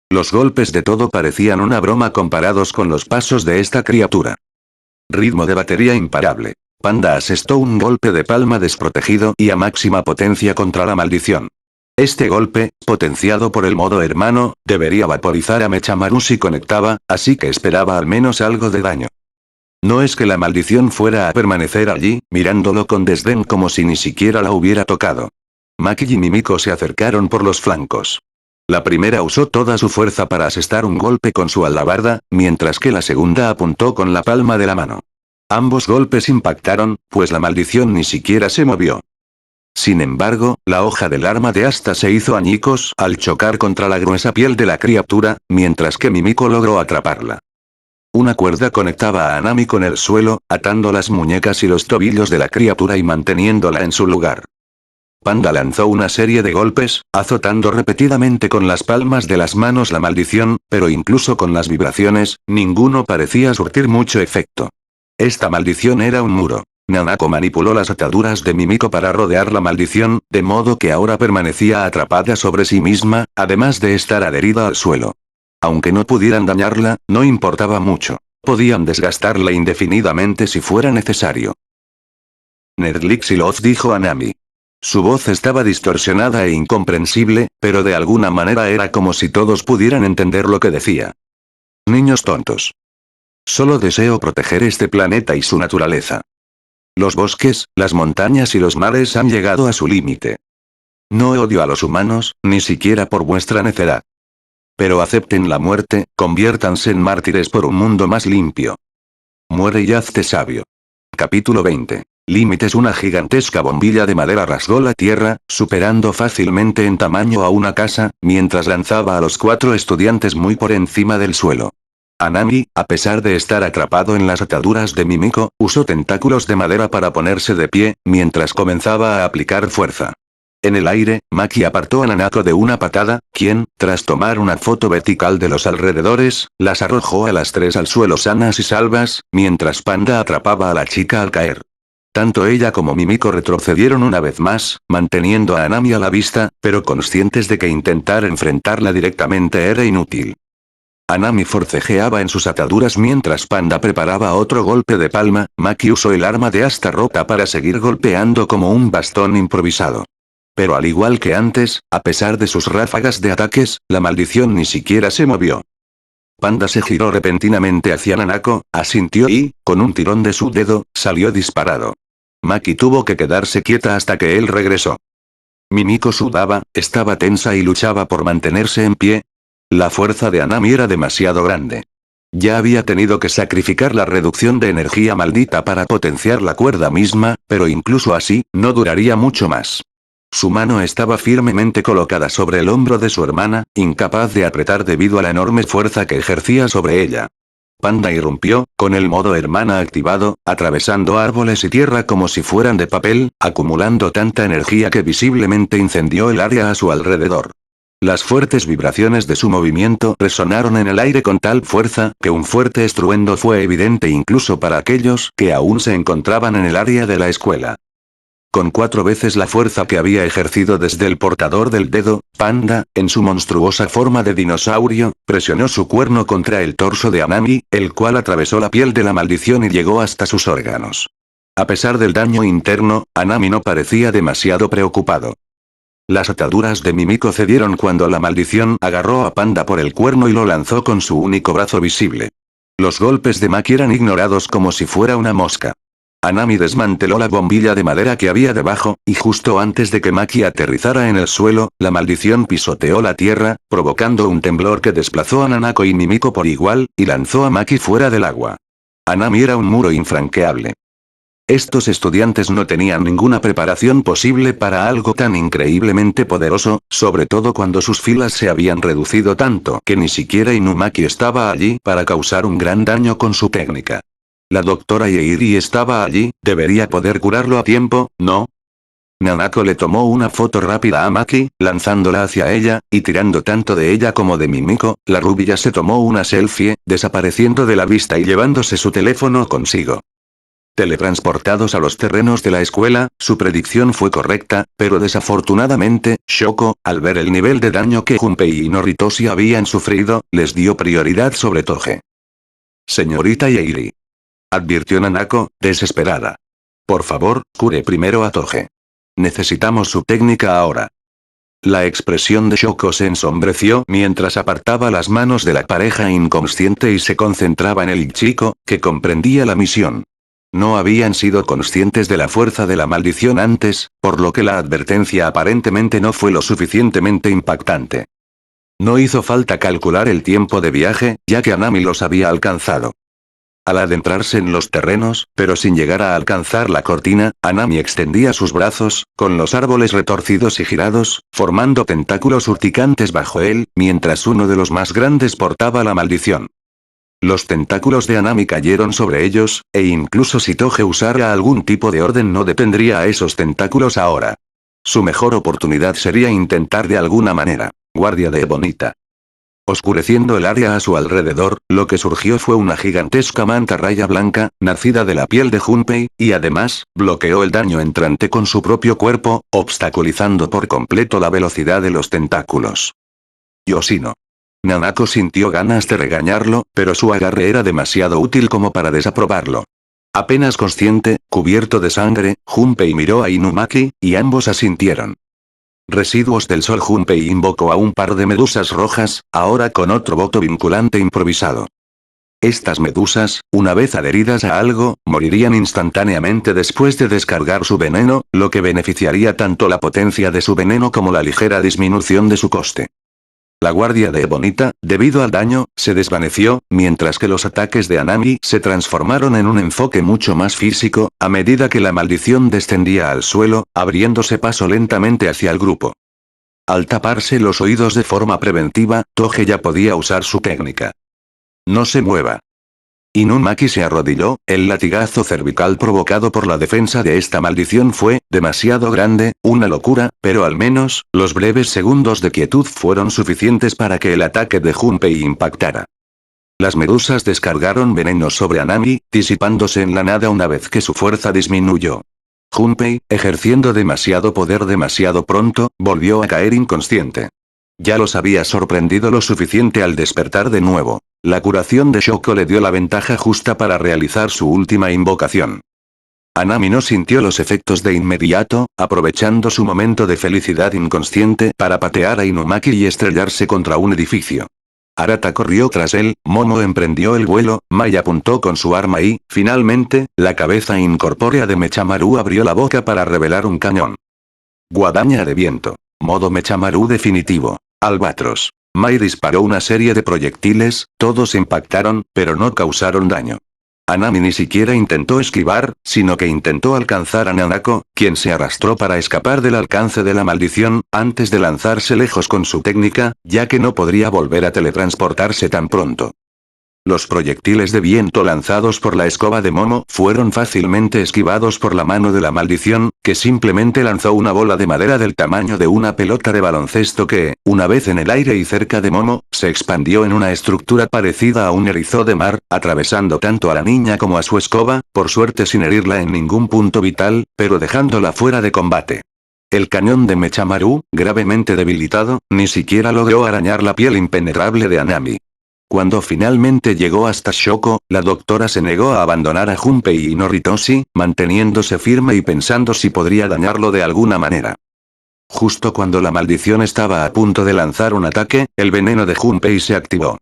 Speaker 2: Los golpes de todo parecían una broma comparados con los pasos de esta criatura. Ritmo de batería imparable. Panda asestó un golpe de palma desprotegido y a máxima potencia contra la maldición. Este golpe, potenciado por el modo hermano, debería vaporizar a Mechamaru si conectaba, así que esperaba al menos algo de daño. No es que la maldición fuera a permanecer allí, mirándolo con desdén como si ni siquiera la hubiera tocado. Maki y Mimiko se acercaron por los flancos. La primera usó toda su fuerza para asestar un golpe con su alabarda, mientras que la segunda apuntó con la palma de la mano. Ambos golpes impactaron, pues la maldición ni siquiera se movió. Sin embargo, la hoja del arma de asta se hizo añicos al chocar contra la gruesa piel de la criatura, mientras que Mimiko logró atraparla. Una cuerda conectaba a Nanami con el suelo, atando las muñecas y los tobillos de la criatura y manteniéndola en su lugar. Panda lanzó una serie de golpes, azotando repetidamente con las palmas de las manos la maldición, pero incluso con las vibraciones, ninguno parecía surtir mucho efecto. Esta maldición era un muro. Nanako manipuló las ataduras de Mimiko para rodear la maldición, de modo que ahora permanecía atrapada sobre sí misma, además de estar adherida al suelo. Aunque no pudieran dañarla, no importaba mucho. Podían desgastarla indefinidamente si fuera necesario. Nerdlixilov, dijo a Nami. Su voz estaba distorsionada e incomprensible, pero de alguna manera era como si todos pudieran entender lo que decía. Niños tontos. Solo deseo proteger este planeta y su naturaleza. Los bosques, las montañas y los mares han llegado a su límite. No odio a los humanos, ni siquiera por vuestra necedad. Pero acepten la muerte, conviértanse en mártires por un mundo más limpio. Muere y hazte sabio. Capítulo 20. Límites. Una gigantesca bombilla de madera rasgó la tierra, superando fácilmente en tamaño a una casa, mientras lanzaba a los 4 estudiantes muy por encima del suelo. Anami, a pesar de estar atrapado en las ataduras de Mimiko, usó tentáculos de madera para ponerse de pie, mientras comenzaba a aplicar fuerza. En el aire, Maki apartó a Nanako de una patada, quien, tras tomar una foto vertical de los alrededores, las arrojó a las 3 al suelo sanas y salvas, mientras Panda atrapaba a la chica al caer. Tanto ella como Mimiko retrocedieron una vez más, manteniendo a Anami a la vista, pero conscientes de que intentar enfrentarla directamente era inútil. Anami forcejeaba en sus ataduras mientras Panda preparaba otro golpe de palma. Maki usó el arma de asta rota para seguir golpeando como un bastón improvisado. Pero al igual que antes, a pesar de sus ráfagas de ataques, la maldición ni siquiera se movió. Panda se giró repentinamente hacia Nanako, asintió y, con un tirón de su dedo, salió disparado. Maki tuvo que quedarse quieta hasta que él regresó. Mimiko sudaba, estaba tensa y luchaba por mantenerse en pie. La fuerza de Anami era demasiado grande. Ya había tenido que sacrificar la reducción de energía maldita para potenciar la cuerda misma, pero incluso así, no duraría mucho más. Su mano estaba firmemente colocada sobre el hombro de su hermana, incapaz de apretar debido a la enorme fuerza que ejercía sobre ella. Panda irrumpió, con el modo hermana activado, atravesando árboles y tierra como si fueran de papel, acumulando tanta energía que visiblemente incendió el área a su alrededor. Las fuertes vibraciones de su movimiento resonaron en el aire con tal fuerza que un fuerte estruendo fue evidente incluso para aquellos que aún se encontraban en el área de la escuela. Con 4 veces la fuerza que había ejercido desde el portador del dedo, Panda, en su monstruosa forma de dinosaurio, presionó su cuerno contra el torso de Anami, el cual atravesó la piel de la maldición y llegó hasta sus órganos. A pesar del daño interno, Anami no parecía demasiado preocupado. Las ataduras de Mimiko cedieron cuando la maldición agarró a Panda por el cuerno y lo lanzó con su único brazo visible. Los golpes de Maki eran ignorados como si fuera una mosca. Anami desmanteló la bombilla de madera que había debajo, y justo antes de que Maki aterrizara en el suelo, la maldición pisoteó la tierra, provocando un temblor que desplazó a Nanako y Mimiko por igual, y lanzó a Maki fuera del agua. Anami era un muro infranqueable. Estos estudiantes no tenían ninguna preparación posible para algo tan increíblemente poderoso, sobre todo cuando sus filas se habían reducido tanto que ni siquiera Inumaki estaba allí para causar un gran daño con su técnica. La doctora Yeiri estaba allí, debería poder curarlo a tiempo, ¿no? Nanako le tomó una foto rápida a Maki, lanzándola hacia ella, y tirando tanto de ella como de Mimiko, la rubia se tomó una selfie, desapareciendo de la vista y llevándose su teléfono consigo. Teletransportados a los terrenos de la escuela, su predicción fue correcta, pero desafortunadamente, Shoko, al ver el nivel de daño que Junpei y Noritoshi habían sufrido, les dio prioridad sobre Toge. Señorita Yeiri, advirtió Nanako, desesperada. Por favor, cure primero a Toge. Necesitamos su técnica ahora. La expresión de Shoko se ensombreció mientras apartaba las manos de la pareja inconsciente y se concentraba en el chico, que comprendía la misión. No habían sido conscientes de la fuerza de la maldición antes, por lo que la advertencia aparentemente no fue lo suficientemente impactante. No hizo falta calcular el tiempo de viaje, ya que Anami los había alcanzado. Al adentrarse en los terrenos, pero sin llegar a alcanzar la cortina, Anami extendía sus brazos, con los árboles retorcidos y girados, formando tentáculos urticantes bajo él, mientras uno de los más grandes portaba la maldición. Los tentáculos de Anami cayeron sobre ellos, e incluso si Toge usara algún tipo de orden no detendría a esos tentáculos ahora. Su mejor oportunidad sería intentar de alguna manera. Guardia de Ebonita. Oscureciendo el área a su alrededor, lo que surgió fue una gigantesca manta raya blanca, nacida de la piel de Junpei, y además, bloqueó el daño entrante con su propio cuerpo, obstaculizando por completo la velocidad de los tentáculos. Yoshino. Nanako sintió ganas de regañarlo, pero su agarre era demasiado útil como para desaprobarlo. Apenas consciente, cubierto de sangre, Junpei miró a Inumaki, y ambos asintieron. Residuos del sol. Junpei invocó a un par de medusas rojas, ahora con otro voto vinculante improvisado. Estas medusas, una vez adheridas a algo, morirían instantáneamente después de descargar su veneno, lo que beneficiaría tanto la potencia de su veneno como la ligera disminución de su coste. La guardia de Ebonita, debido al daño, se desvaneció, mientras que los ataques de Anami se transformaron en un enfoque mucho más físico, a medida que la maldición descendía al suelo, abriéndose paso lentamente hacia el grupo. Al taparse los oídos de forma preventiva, Toge ya podía usar su técnica. No se mueva. Inumaki se arrodilló, el latigazo cervical provocado por la defensa de esta maldición fue, demasiado grande, una locura, pero al menos, los breves segundos de quietud fueron suficientes para que el ataque de Junpei impactara. Las medusas descargaron veneno sobre Anami, disipándose en la nada una vez que su fuerza disminuyó. Junpei, ejerciendo demasiado poder demasiado pronto, volvió a caer inconsciente. Ya los había sorprendido lo suficiente al despertar de nuevo. La curación de Shoko le dio la ventaja justa para realizar su última invocación. Anami no sintió los efectos de inmediato, aprovechando su momento de felicidad inconsciente para patear a Inumaki y estrellarse contra un edificio. Arata corrió tras él, Momo emprendió el vuelo, Mai apuntó con su arma y, finalmente, la cabeza incorpórea de Mechamaru abrió la boca para revelar un cañón. Guadaña de viento. Modo Mechamaru definitivo. Albatros. Mai disparó una serie de proyectiles, todos impactaron, pero no causaron daño. Anami ni siquiera intentó esquivar, sino que intentó alcanzar a Nanako, quien se arrastró para escapar del alcance de la maldición, antes de lanzarse lejos con su técnica, ya que no podría volver a teletransportarse tan pronto. Los proyectiles de viento lanzados por la escoba de Momo fueron fácilmente esquivados por la mano de la maldición, que simplemente lanzó una bola de madera del tamaño de una pelota de baloncesto que, una vez en el aire y cerca de Momo, se expandió en una estructura parecida a un erizo de mar, atravesando tanto a la niña como a su escoba, por suerte sin herirla en ningún punto vital, pero dejándola fuera de combate. El cañón de Mechamaru, gravemente debilitado, ni siquiera logró arañar la piel impenetrable de Anami. Cuando finalmente llegó hasta Shoko, la doctora se negó a abandonar a Junpei y Noritoshi, manteniéndose firme y pensando si podría dañarlo de alguna manera. Justo cuando la maldición estaba a punto de lanzar un ataque, el veneno de Junpei se activó.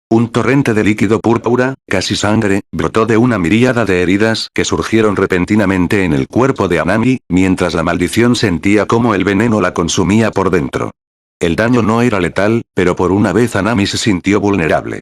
Speaker 2: Un torrente de líquido púrpura, casi sangre, brotó de una miríada de heridas que surgieron repentinamente en el cuerpo de Anami, mientras la maldición sentía cómo el veneno la consumía por dentro. El daño no era letal, pero por una vez Anami se sintió vulnerable.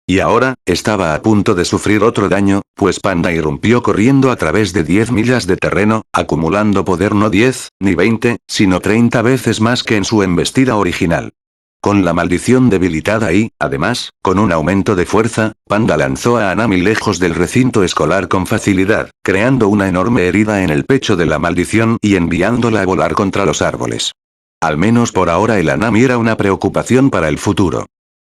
Speaker 2: Y ahora, estaba a punto de sufrir otro daño, pues Panda irrumpió corriendo a través de 10 millas de terreno, acumulando poder no 10, ni 20, sino 30 veces más que en su embestida original. Con la maldición debilitada y, además, con un aumento de fuerza, Panda lanzó a Anami lejos del recinto escolar con facilidad, creando una enorme herida en el pecho de la maldición y enviándola a volar contra los árboles. Al menos por ahora el Anami era una preocupación para el futuro.